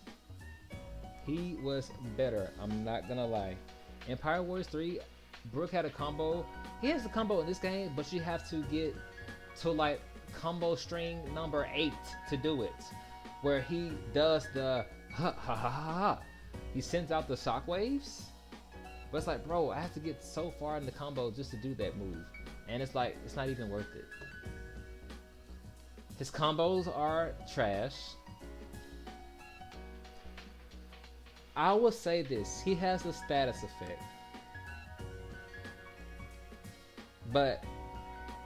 He was better. I'm not gonna lie. In Power Warriors 3, Baruch had a combo. He has a combo in this game, but you have to get to like combo string number 8 to do it. Where he does the ha ha ha ha ha. He sends out the shockwaves. But it's like, bro, I have to get so far in the combo just to do that move. And it's like, it's not even worth it. His combos are trash. I will say this, he has a status effect. But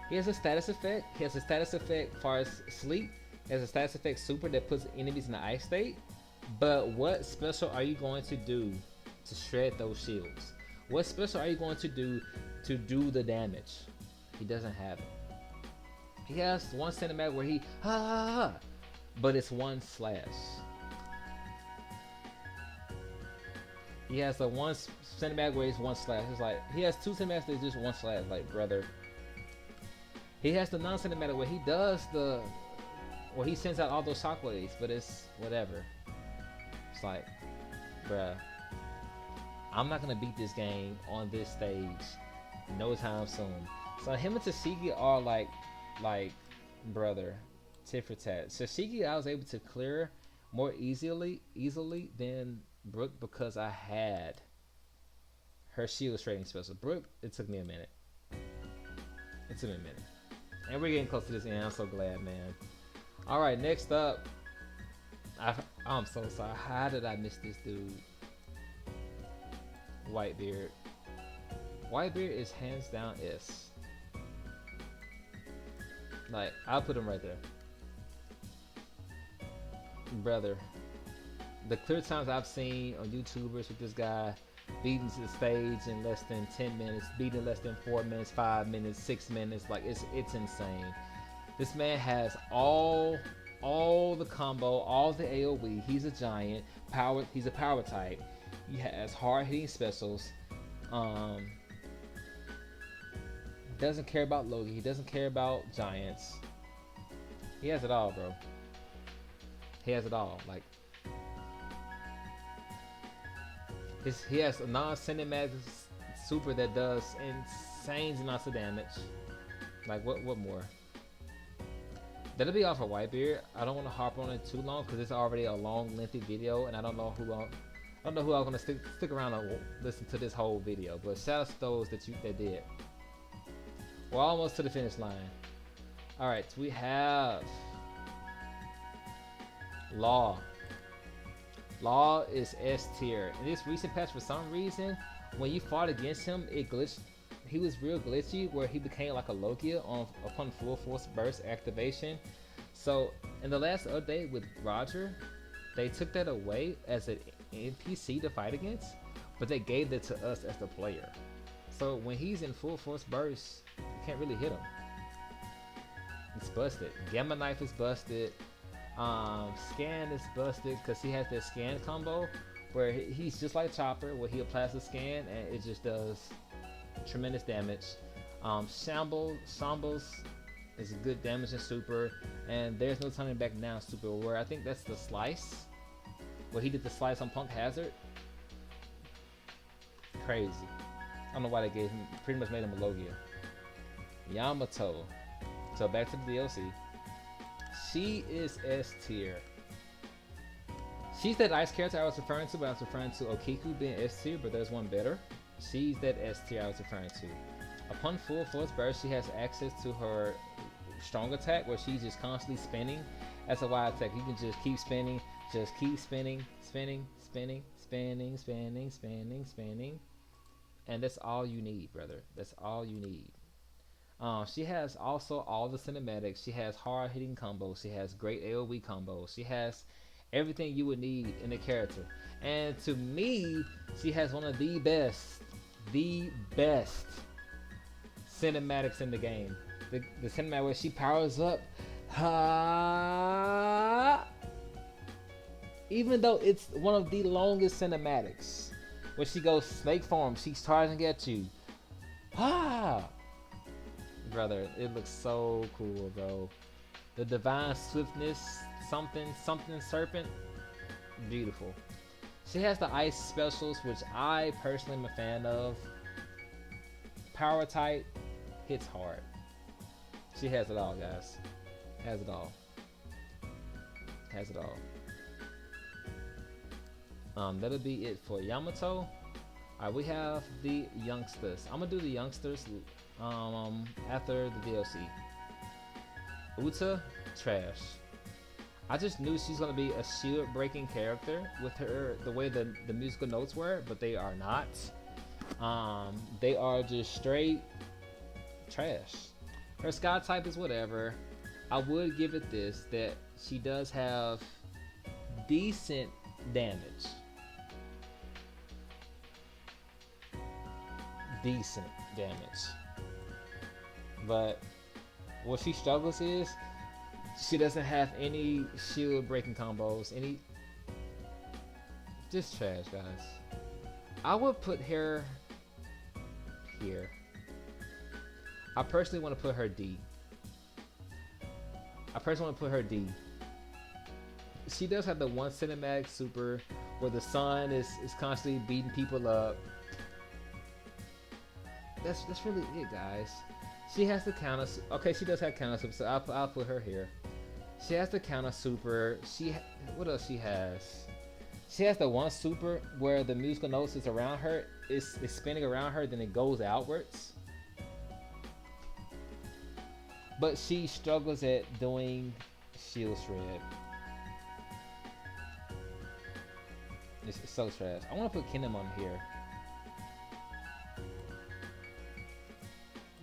he has a status effect. He has a status effect as far as sleep. He has a status effect super that puts enemies in the ice state. But what special are you going to do to shred those shields? What special are you going to do the damage? He doesn't have it. He has one cinematic where he ha ha ha, but it's one slash. He has a one cinematic where it's one slash. It's like he has two cinematics that's just one slash. Like, brother. He has the non-cinematic where he does where he sends out all those shockwaves, but it's whatever. It's like, bruh, I'm not gonna beat this game on this stage no time soon. So him and Tashigi are like brother, tit for tat. Tashigi I was able to clear more easily than Brooke because I had her shield trading special. Brooke, it took me a minute. It took me a minute. And we're getting close to this end. I'm so glad, man. Alright, next up. I'm so sorry. How did I miss this dude? Whitebeard. Whitebeard is hands down S. Like, I'll put him right there. Brother. The clear times I've seen on YouTubers with this guy beating to the stage in less than 10 minutes, beating less than 4 minutes, 5 minutes, 6 minutes, like it's insane. This man has all the combo, all the AoE. He's a giant, he's a power type. He has hard hitting specials. Doesn't care about Logi, he doesn't care about giants. He has it all, bro. He has it all. Like, he has a non-cinematic super that does insane amounts of damage. Like, what more? That'll be all for Whitebeard. I don't want to harp on it too long because it's already a long, lengthy video, and I don't know who I'm gonna stick around and listen to this whole video. But shout out to those that did. We're almost to the finish line. All right, we have Law. Law is S tier. In this recent patch, for some reason, when you fought against him, it glitched. He was real glitchy, where he became like a Logia upon full force burst activation. So in the last update with Roger, they took that away as an NPC to fight against, but they gave that to us as the player. So when he's in full force burst, you can't really hit him. It's busted. Gamma Knife is busted. Scan is busted because he has that scan combo where he's just like Chopper, where he applies the scan and it just does tremendous damage. Shambles is a good damage in super, and there's no turning back now super, where I think that's the slice, where he did the slice on Punk Hazard. Crazy. I don't know why they gave him, pretty much made him a Logia. Yamato. So back to the DLC. She is S tier. She's that ice character I was referring to, but I was referring to Okiku being S tier, but there's one better. She's that S tier I was referring to. Upon full force burst, she has access to her strong attack, where she's just constantly spinning. That's a wild attack. You can just keep spinning, spinning. And that's all you need, brother. That's all you need. She has also all the cinematics. She has hard hitting combos. She has great AoE combos. She has everything you would need in a character. And to me, she has one of the best the best cinematics in the game. The cinematic where she powers up. Ha! Even though it's one of the longest cinematics, where she goes snake form, she's charging at you. Ah! Brother, it looks so cool, bro. The divine swiftness, something serpent, beautiful. She has the ice specials, which I personally am a fan of. Power type, hits hard. She has it all, guys. Has it all. Has it all. That'll be it for Yamato. Alright, we have the youngsters. I'm gonna do the youngsters after the DLC. Uta, trash. I just knew she's gonna be a shield breaking character with her the way the musical notes were, but they are not. They are just straight trash. Her sky type is whatever. I would give it this, that she does have decent damage. Decent damage. But what she struggles is she doesn't have any shield breaking combos, any just trash, guys. I would put her here. I personally want to put her D. I personally want to put her D. She does have the one cinematic super where the sun is constantly beating people up. That's really it, guys. She has the counter. Okay, she does have counter super, so I'll put her here. She has the counter super. What else she has? She has the one super where the musical notes is around her. It's spinning around her, then it goes outwards. But she struggles at doing shield shred. It's so trash. I want to put Kingdom on here.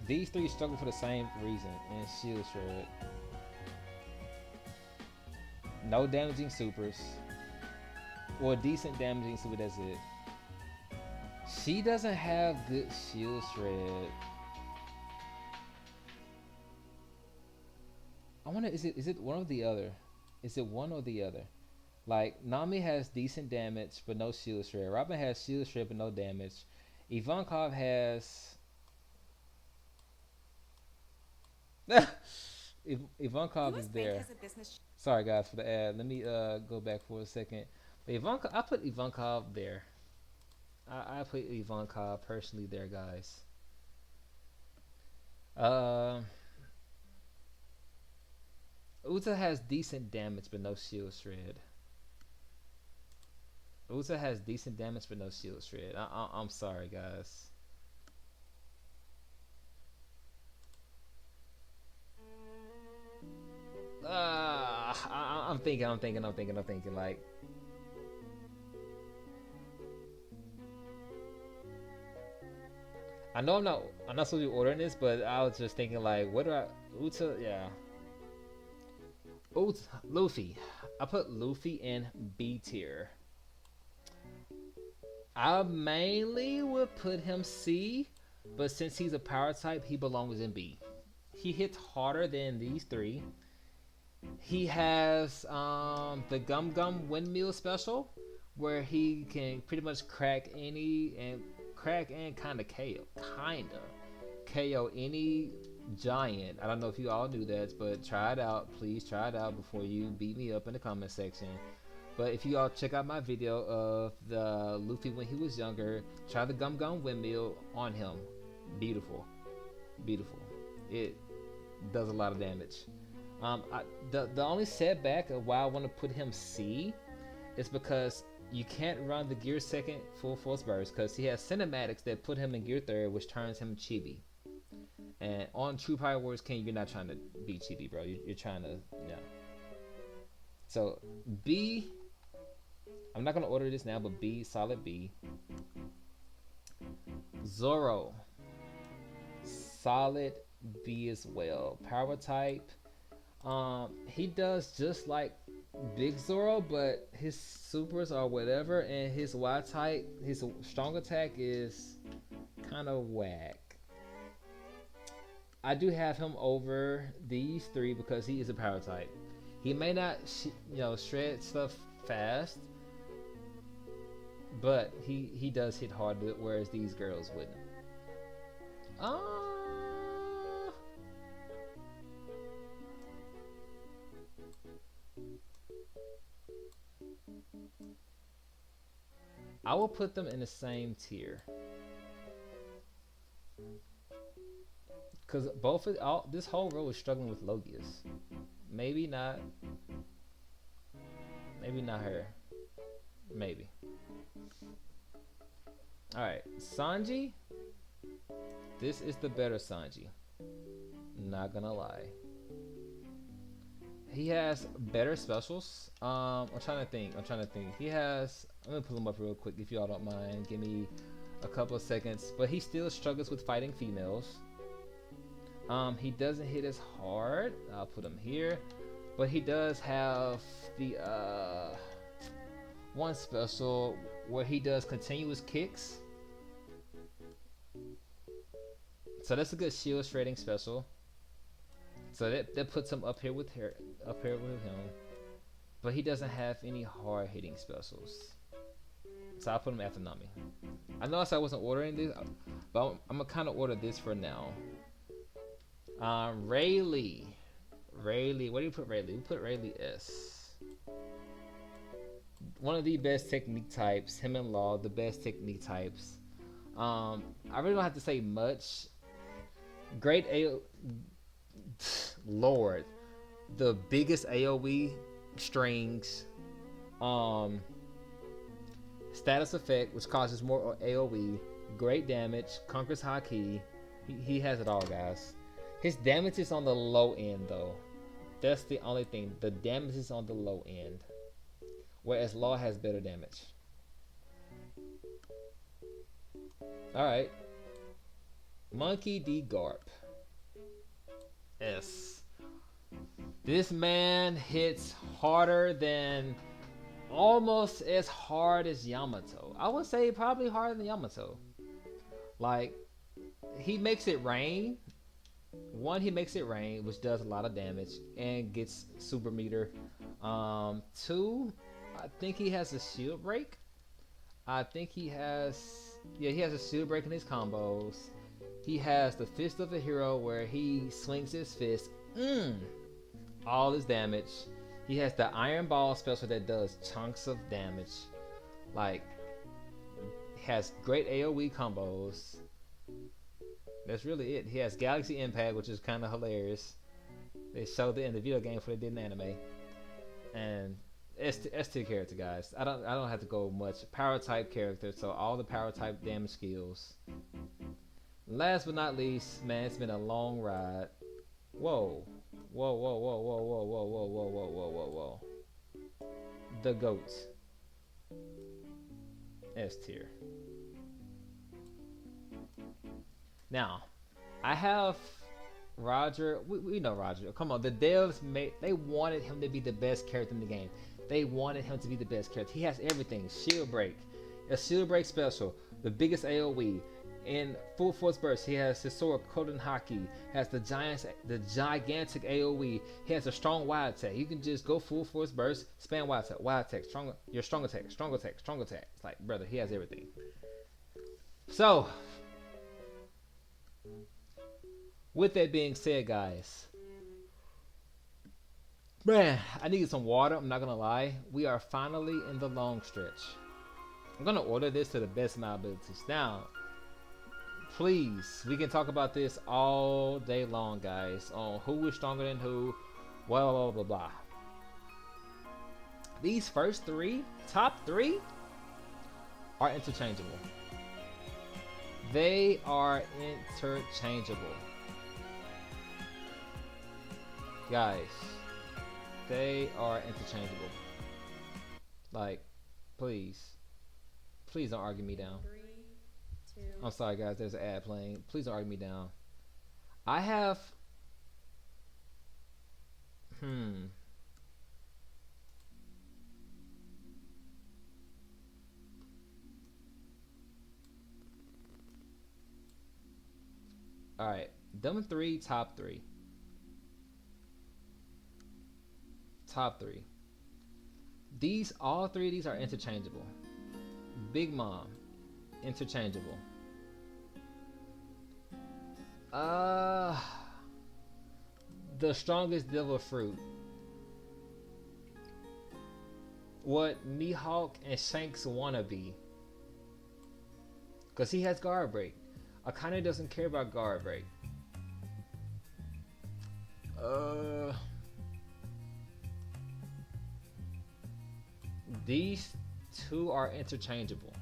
These three struggle for the same reason in shield shred. No damaging supers. Or decent damaging super, that's it. She doesn't have good shield shred. I wonder, is it one or the other? Is it one or the other? Like, Nami has decent damage but no shield shred. Robin has shield shred but no damage. Ivankov has Ivankov is there. Sorry guys for the ad. Let me go back for a second. But I put Ivankov there. I put Ivankov personally there, guys. Uta has decent damage but no shield shred. Uta has decent damage but no shield shred. I'm sorry, guys. I'm thinking. Like, I know I'm not supposed to be ordering this, but I was just thinking like, what do I Uta? Yeah. Uta, Luffy. I put Luffy in B tier. I mainly would put him C, but since he's a power type, he belongs in B. He hits harder than these three. He has the Gum Gum Windmill special, where he can pretty much crack and kind of KO any giant. I don't know if you all knew that, but try it out. Please try it out before you beat me up in the comment section. But if you all check out my video of the Luffy when he was younger, try the Gum Gum Windmill on him. Beautiful. Beautiful. It does a lot of damage. The only setback of why I want to put him C is because you can't run the Gear 2nd full force burst because he has cinematics that put him in Gear 3rd, which turns him chibi. And on True Power Warriors King, you're not trying to be chibi, bro. You're trying to, yeah. So B, I'm not gonna order this now, but B, solid B. Zoro, solid B as well. Power type. He does just like Big Zoro, but his supers are whatever, and his Y type, his strong attack is kind of whack. I do have him over these three because he is a power type. He may not, shred stuff fast, but he does hit hard, whereas these girls wouldn't. Uh, I will put them in the same tier because both of all this whole row is struggling with Logias. Maybe not. Maybe not her. Maybe. All right, Sanji. This is the better Sanji. Not gonna lie. He has better specials. I'm trying to think. He has. I'm gonna pull him up real quick if y'all don't mind. Give me a couple of seconds. But he still struggles with fighting females. He doesn't hit as hard. I'll put him here. But he does have the one special where he does continuous kicks. So that's a good shield shredding special. So that puts him up here with him. But he doesn't have any hard hitting specials. So I'll put him after Nami. I noticed I wasn't ordering this, but I'm gonna kind of order this for now. Rayleigh. Rayleigh, what do you put Rayleigh? We put Rayleigh S. One of the best technique types. Him and Law, the best technique types. I really don't have to say much. Great Lord, the biggest AoE strings. Status effect, which causes more AoE. Great damage. Conquers Haki. He has it all, guys. His damage is on the low end, though. That's the only thing. The damage is on the low end. Whereas Law has better damage. Alright. Monkey D. Garp. S. This man hits harder than... almost as hard as Yamato. I would say probably harder than Yamato. Like, he makes it rain. One, he makes it rain, which does a lot of damage and gets super meter. Two, I think he has a shield break. I think he has a shield break in his combos. He has the Fist of the Hero where he swings his fist. All his damage. He has the Iron Ball special that does chunks of damage. Like, has great AoE combos. That's really it. He has Galaxy Impact, which is kind of hilarious. They showed it in the video game before they did an anime. And S tier character, guys. I don't have to go much. Power type character, so all the power type damage skills. Last but not least, man, it's been a long ride. Whoa. The GOAT. S tier. Now, I have Roger. We know Roger. Come on, the devs they wanted him to be the best character in the game. They wanted him to be the best character. He has everything. Shield break, a shield break special, the biggest AoE. In full force burst, he has his sword coated in Haki. Has the gigantic AoE. He has a strong wild attack. You can just go full force burst, spam wild attack, strong attack. It's like, brother, he has everything. So, with that being said, guys, man, I needed some water. I'm not gonna lie. We are finally in the long stretch. I'm gonna order this to the best of my abilities. Now, please, we can talk about this all day long, guys, on who is stronger than who, blah, blah, blah. These first three, top three, are interchangeable. They are interchangeable. Guys, they are interchangeable. Like, please don't argue me down. I'm sorry, guys. There's an ad playing. Please don't argue me down. I have... All right, them three, top three, top three. These all three of these are interchangeable. Big Mom, interchangeable. Uh, the strongest devil fruit. What Mihawk and Shanks wanna be, cause he has guard break. Akane doesn't care about guard break. Uh, these two are interchangeable.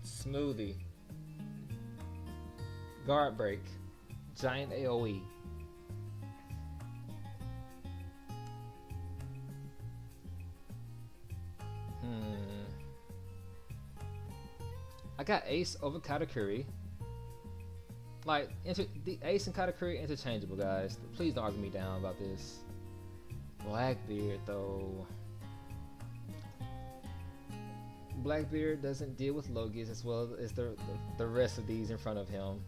Smoothie, guard break, giant AOE. Hmm. I got Ace over Katakuri. Like, the Ace and Katakuri interchangeable, guys. Please don't argue me down about this. Blackbeard, though. Blackbeard doesn't deal with Logies as well as the rest of these in front of him.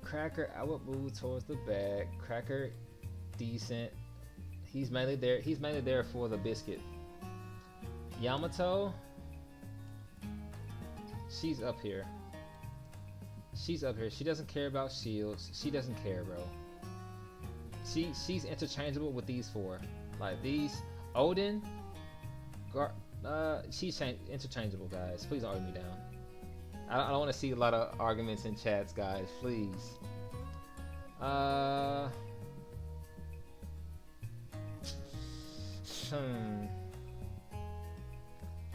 Cracker, I would move towards the back. Cracker, decent. He's mainly there. He's mainly there for the biscuit. Yamato, she's up here. She's up here. She doesn't care about shields. She doesn't care, bro. She's interchangeable with these four. Like these, Odin, she's interchangeable, guys. Please don't argue me down. I don't want to see a lot of arguments in chats, guys. Please. I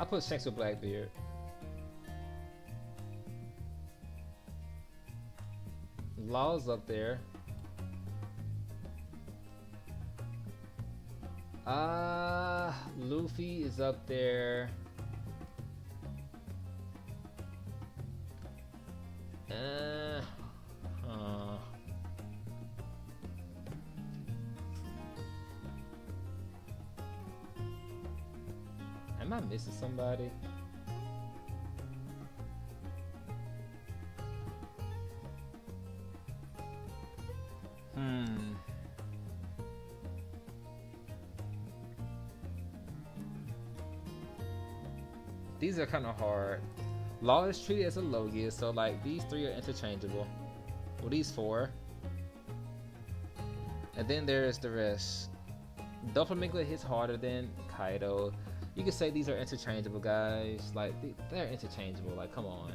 put Shanks with Blackbeard. Law's up there. Luffy is up there. Am I missing somebody? These are kind of hard. Law is treated as a Logia, so like these three are interchangeable. Well, these four. And then there's the rest. Doflamingo hits harder than Kaido. You could say these are interchangeable, guys. Like they're interchangeable. Like, come on.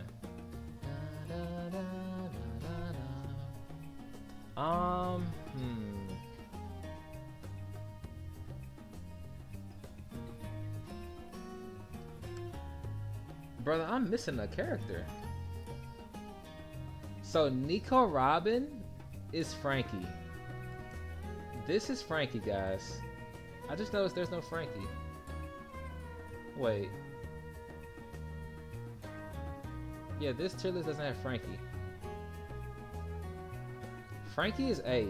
Brother, I'm missing a character. So Nico Robin is Frankie. This is Frankie, guys. I just noticed there's no Frankie. Wait. Yeah, this tier list doesn't have Frankie. Frankie is A.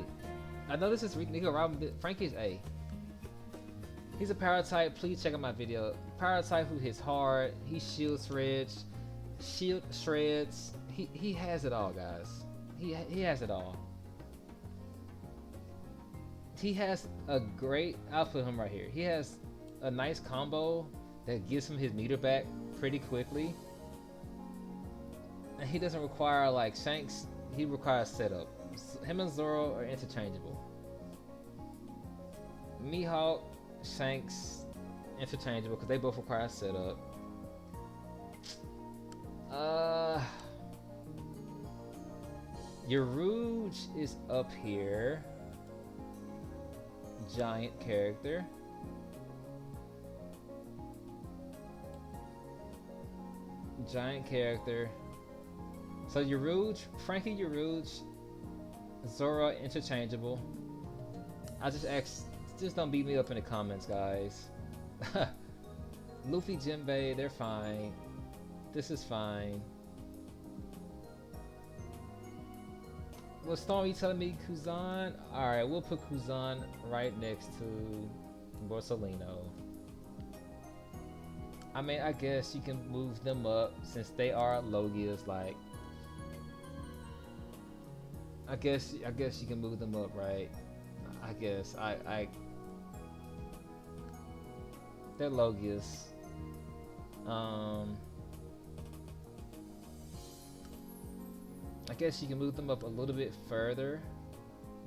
I know this is Nico Robin, but Frankie is A. He's a power type. Please check out my video. Power type who hits hard. He shield shreds. He has it all, guys. He has it all. He has a great. I'll put him right here. He has a nice combo that gives him his meter back pretty quickly, and he doesn't require like Shanks. He requires setup. Him and Zoro are interchangeable. Mihawk, Shanks, interchangeable because they both require setup. Yaruj is up here. Giant character. Giant character. So Yaruj, Frankie Yaruj, Zoro interchangeable. I just asked. Just don't beat me up in the comments, guys. Luffy, Jinbei, they're fine. This is fine. Well, Storm, you telling me Kuzan? Alright, we'll put Kuzan right next to Borsalino. I mean, I guess you can move them up since they are Logias. Like, I guess you can move them up, right? I guess they're Logias. Um, I guess you can move them up a little bit further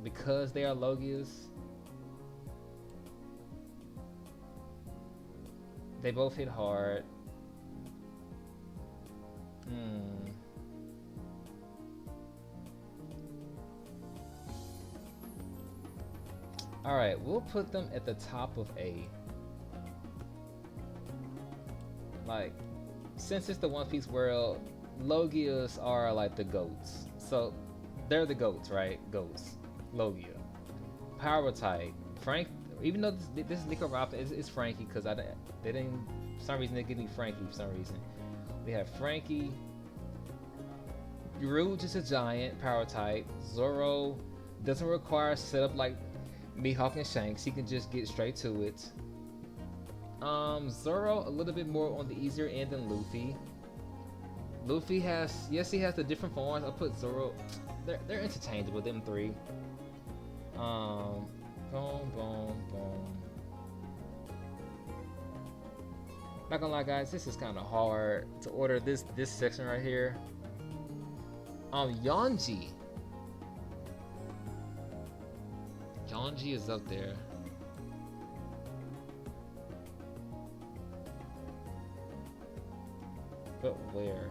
because they are Logias. They both hit hard. Hmm. All right, we'll put them at the top of A. Like, since it's the One Piece world, Logias are like the goats. So they're the goats, right? Goats. Logia. Power type. Frank. Even though this Nickeropta is Frankie, because they didn't, for some reason they give me Frankie for some reason. We have Frankie. Rouge is a giant, power type. Zoro doesn't require setup like Mihawk and Shanks. He can just get straight to it. Zoro a little bit more on the easier end than Luffy. Luffy has, yes, he has the different forms. I'll put Zoro. They're interchangeable. Them three. Boom, boom, boom. Not gonna lie, guys, this is kind of hard to order this section right here. Yonji. Yonji is up there. But where?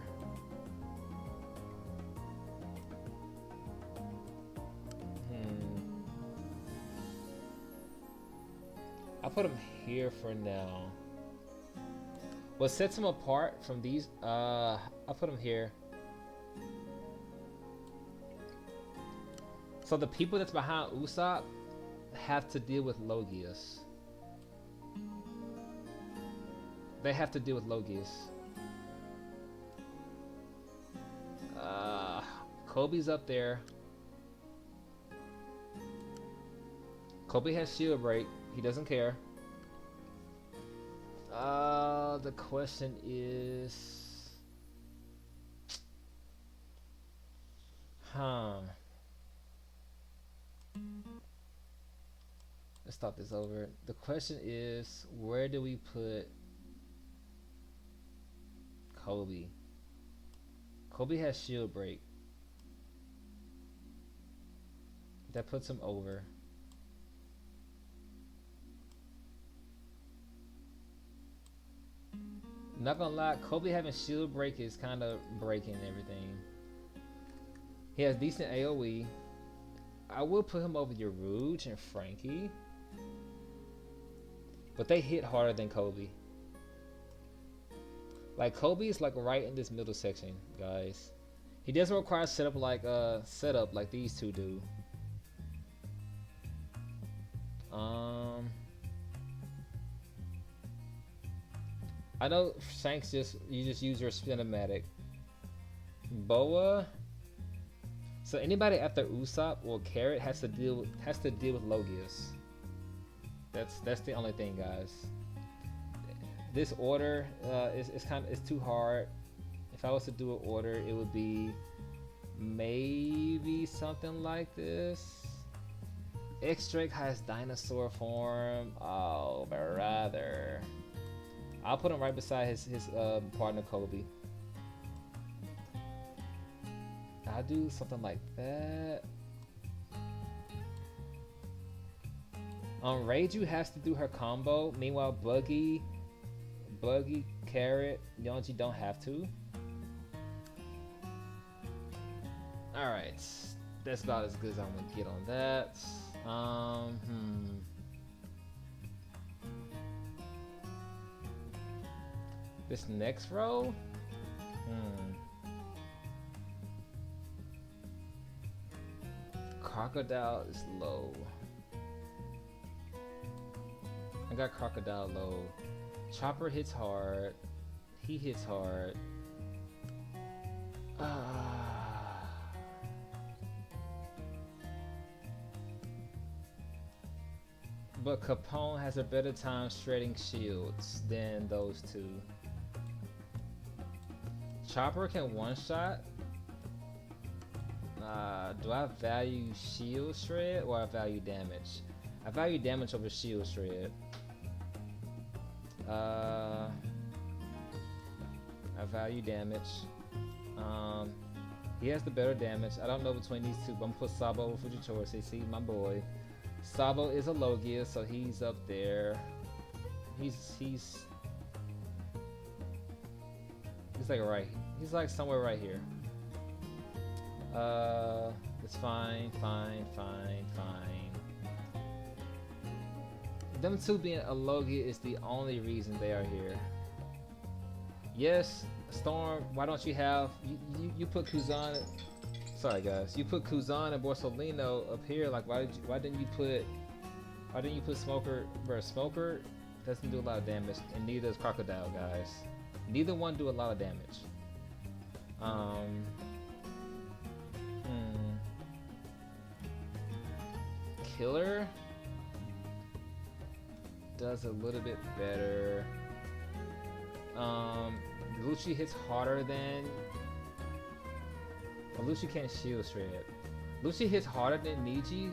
I'll put him here for now. What sets him apart from these? I'll put him here. So the people that's behind Usopp have to deal with Logias. They have to deal with Logias. Kobe's up there. Kobe has shield break. He doesn't care. The question is, let's start this over. The question is, where do we put Kobe? Kobe has shield break. That puts him over. Not gonna lie, Kobe having shield break is kind of breaking everything. He has decent AoE. I will put him over your Rouge and Frankie, but they hit harder than Kobe. Like, Kobe is like right in this middle section, guys. He doesn't require setup like these two do. I know Shanks you just use your cinematic. Boa. So anybody after Usopp or Carrot has to deal with Logias. That's the only thing, guys. This order is too hard. If I was to do an order, it would be maybe something like this. X-Drake has dinosaur form. Oh, brother. I'll put him right beside his partner Kobe. I'll do something like that. Reiju has to do her combo. Meanwhile, Buggy, Carrot, Yonji don't have to. Alright. That's about as good as I'm gonna get on that. This next row? Crocodile is low. I got Crocodile low. Chopper hits hard. He hits hard. But Capone has a better time shredding shields than those two. Chopper can one shot. Do I value shield shred or I value damage? I value damage over shield shred. I value damage. He has the better damage. I don't know between these two, but I'm gonna put Sabo over Fujitora. See, my boy. Sabo is a Logia, so he's up there. He's like right. He's like somewhere right here. It's fine. Them two being a Logia is the only reason they are here. Yes, Storm. Why don't you have you put Kuzan? Sorry guys, you put Kuzan and Borsolino up here. Like why didn't you put Smoker? Bro, Smoker doesn't do a lot of damage, and neither does Crocodile, guys. Neither one do a lot of damage. Killer does a little bit better. Lucci hits harder than. Well, Lucci can't shield shred. Lucci hits harder than Niji.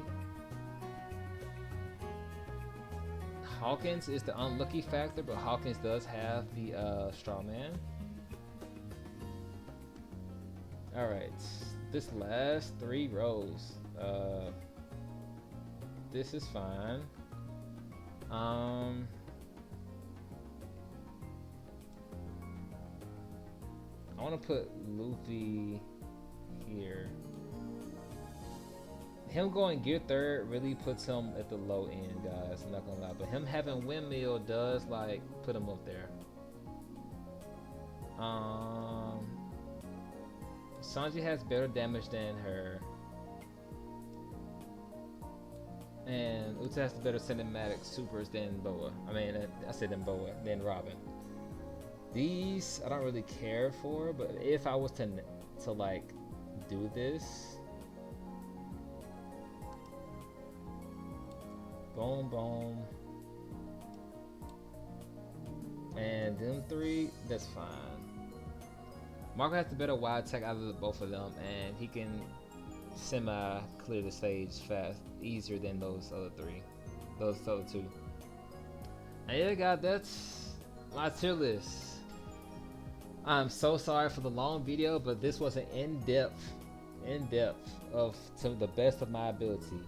Hawkins is the unlucky factor, but Hawkins does have the straw man. Alright, this last 3 rows. This is fine. I want to put Luffy here. Him going gear 3rd really puts him at the low end, guys. I'm not gonna lie, but him having windmill does like put him up there. Sanji has better damage than her, and Uta has the better cinematic supers than Boa. I mean, I said than Boa, than Robin. These I don't really care for, but if I was to like do this, boom, and them 3, that's fine. Marco has the better wide attack out of the both of them, and he can semi clear the stage fast, easier than those other 3, those other 2. And yeah, guys, that's my tier list. I'm so sorry for the long video, but this was an in-depth of to the best of my ability.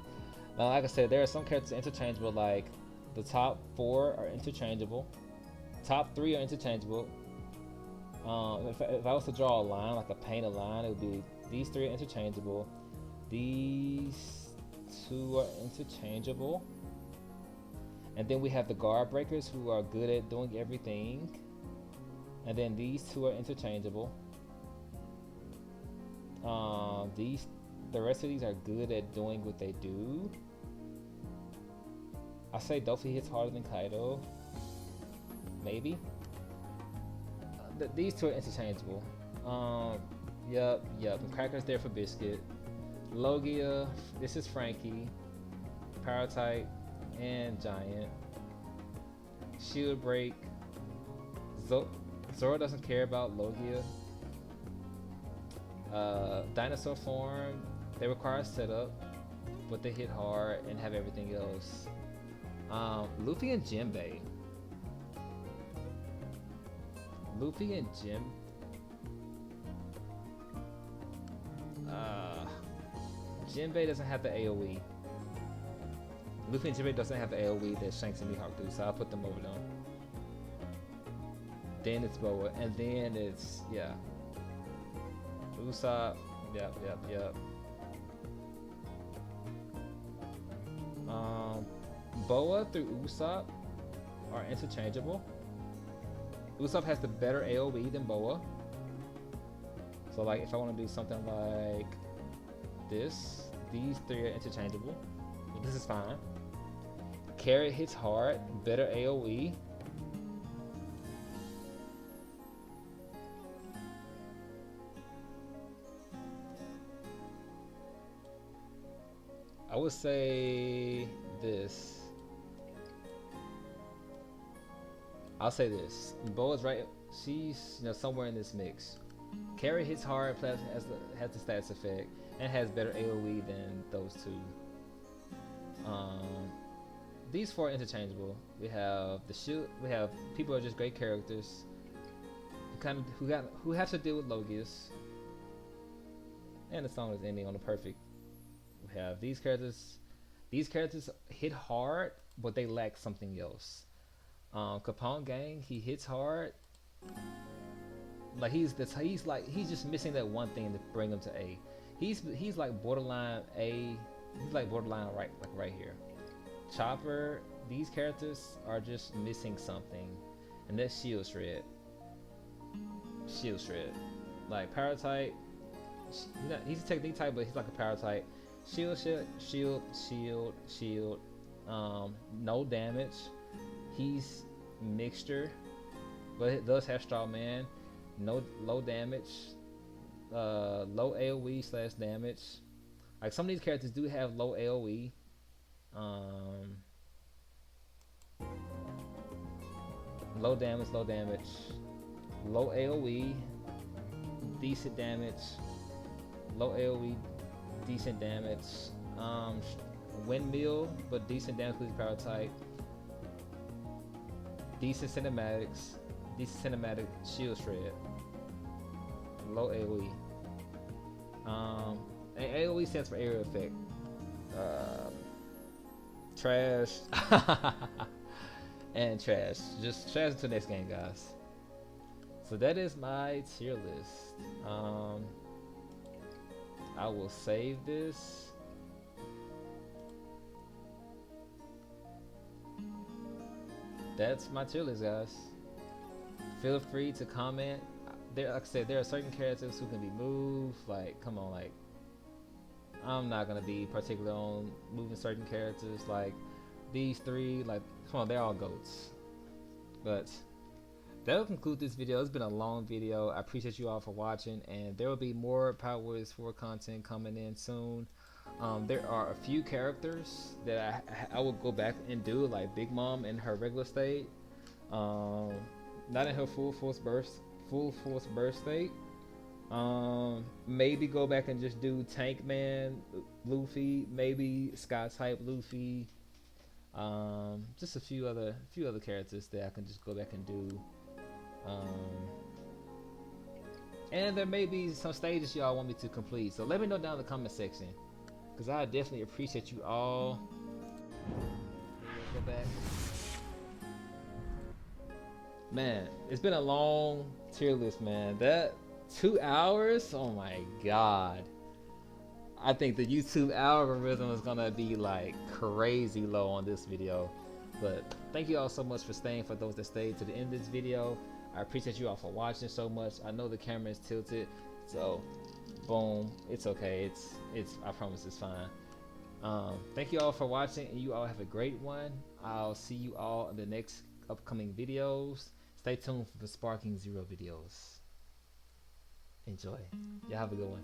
Now, like I said, there are some characters interchangeable, like the top 4 are interchangeable, top 3 are interchangeable. If I was to draw a line, like a paint a line, it would be these 3 are interchangeable, these 2 are interchangeable, and then we have the guard breakers who are good at doing everything, and then these 2 are interchangeable. The rest of these are good at doing what they do. I say Dofi hits harder than Kaido, maybe. These 2 are interchangeable. Yep. And Cracker's there for Biscuit. Logia, this is Frankie. Power type and Giant. Shield break. Zoro doesn't care about Logia. Dinosaur form, they require setup, but they hit hard and have everything else. Luffy and Jinbei. Jinbei doesn't have the AoE. Luffy and Jinbei doesn't have the AoE that Shanks and Mihawk do, so I'll put them over them. Then it's Boa, and then it's, yeah, Usopp, yep. Boa through Usopp are interchangeable. Usopp has the better AoE than Boa. So like if I want to do something like this, these 3 are interchangeable. This is fine. Carrot hits hard, better AoE. I would say this. I'll say this: Bo is right. She's somewhere in this mix. Carry hits hard, plus has the stats effect, and has better AOE than those two. Um, these four are interchangeable. We have the shield. We have people who are just great characters who have to deal with Logius, and the song is ending on a perfect. We have these characters. These characters hit hard, but they lack something else. Capone Gang, he hits hard. Like he's just missing that one thing to bring him to A. He's like borderline A. He's like borderline right here. Chopper, these characters are just missing something, and that's Shield Shred. Shield Shred, like Power type. He's a technique type, but he's like a power type. Shield. No damage. He's mixture, but it does have Straw Man. No low damage. Low AOE slash damage. Like some of these characters do have low AOE. Low damage. Low AOE. Decent damage. Low AOE. Decent damage. Windmill, but decent damage with his power type. Decent cinematics. Decent cinematic shield shred. Low AOE. And AOE stands for area effect. Trash. And trash. Just trash until next game, guys. So that is my tier list. I will save this. That's my tier list, guys. Feel free to comment. There, like I said, there are certain characters who can be moved. Like, come on, like, I'm not gonna be particular on moving certain characters. Like these three, like, come on, they're all goats. But that will conclude this video. It's been a long video. I appreciate you all for watching, and there will be more Power Wars 4 content coming in soon. There are a few characters that I will go back and do, like Big Mom in her regular state, not in her full force burst state. Maybe go back and just do Tank Man Luffy, maybe Sky type Luffy. Just a few other characters that I can just go back and do. And there may be some stages y'all want me to complete, so let me know down in the comment section, because I definitely appreciate you all. Go back. Man, it's been a long tier list, man. That 2 hours, oh my god. I think the YouTube algorithm is gonna be like crazy low on this video. But thank you all so much for staying. For those that stayed to the end of this video, I appreciate you all for watching so much. I know the camera is tilted, so boom, it's okay. It's I promise it's fine. Thank you all for watching, and you all have a great one. I'll see you all in the next upcoming videos. Stay tuned for the Sparking Zero videos. Enjoy. Y'all have a good one.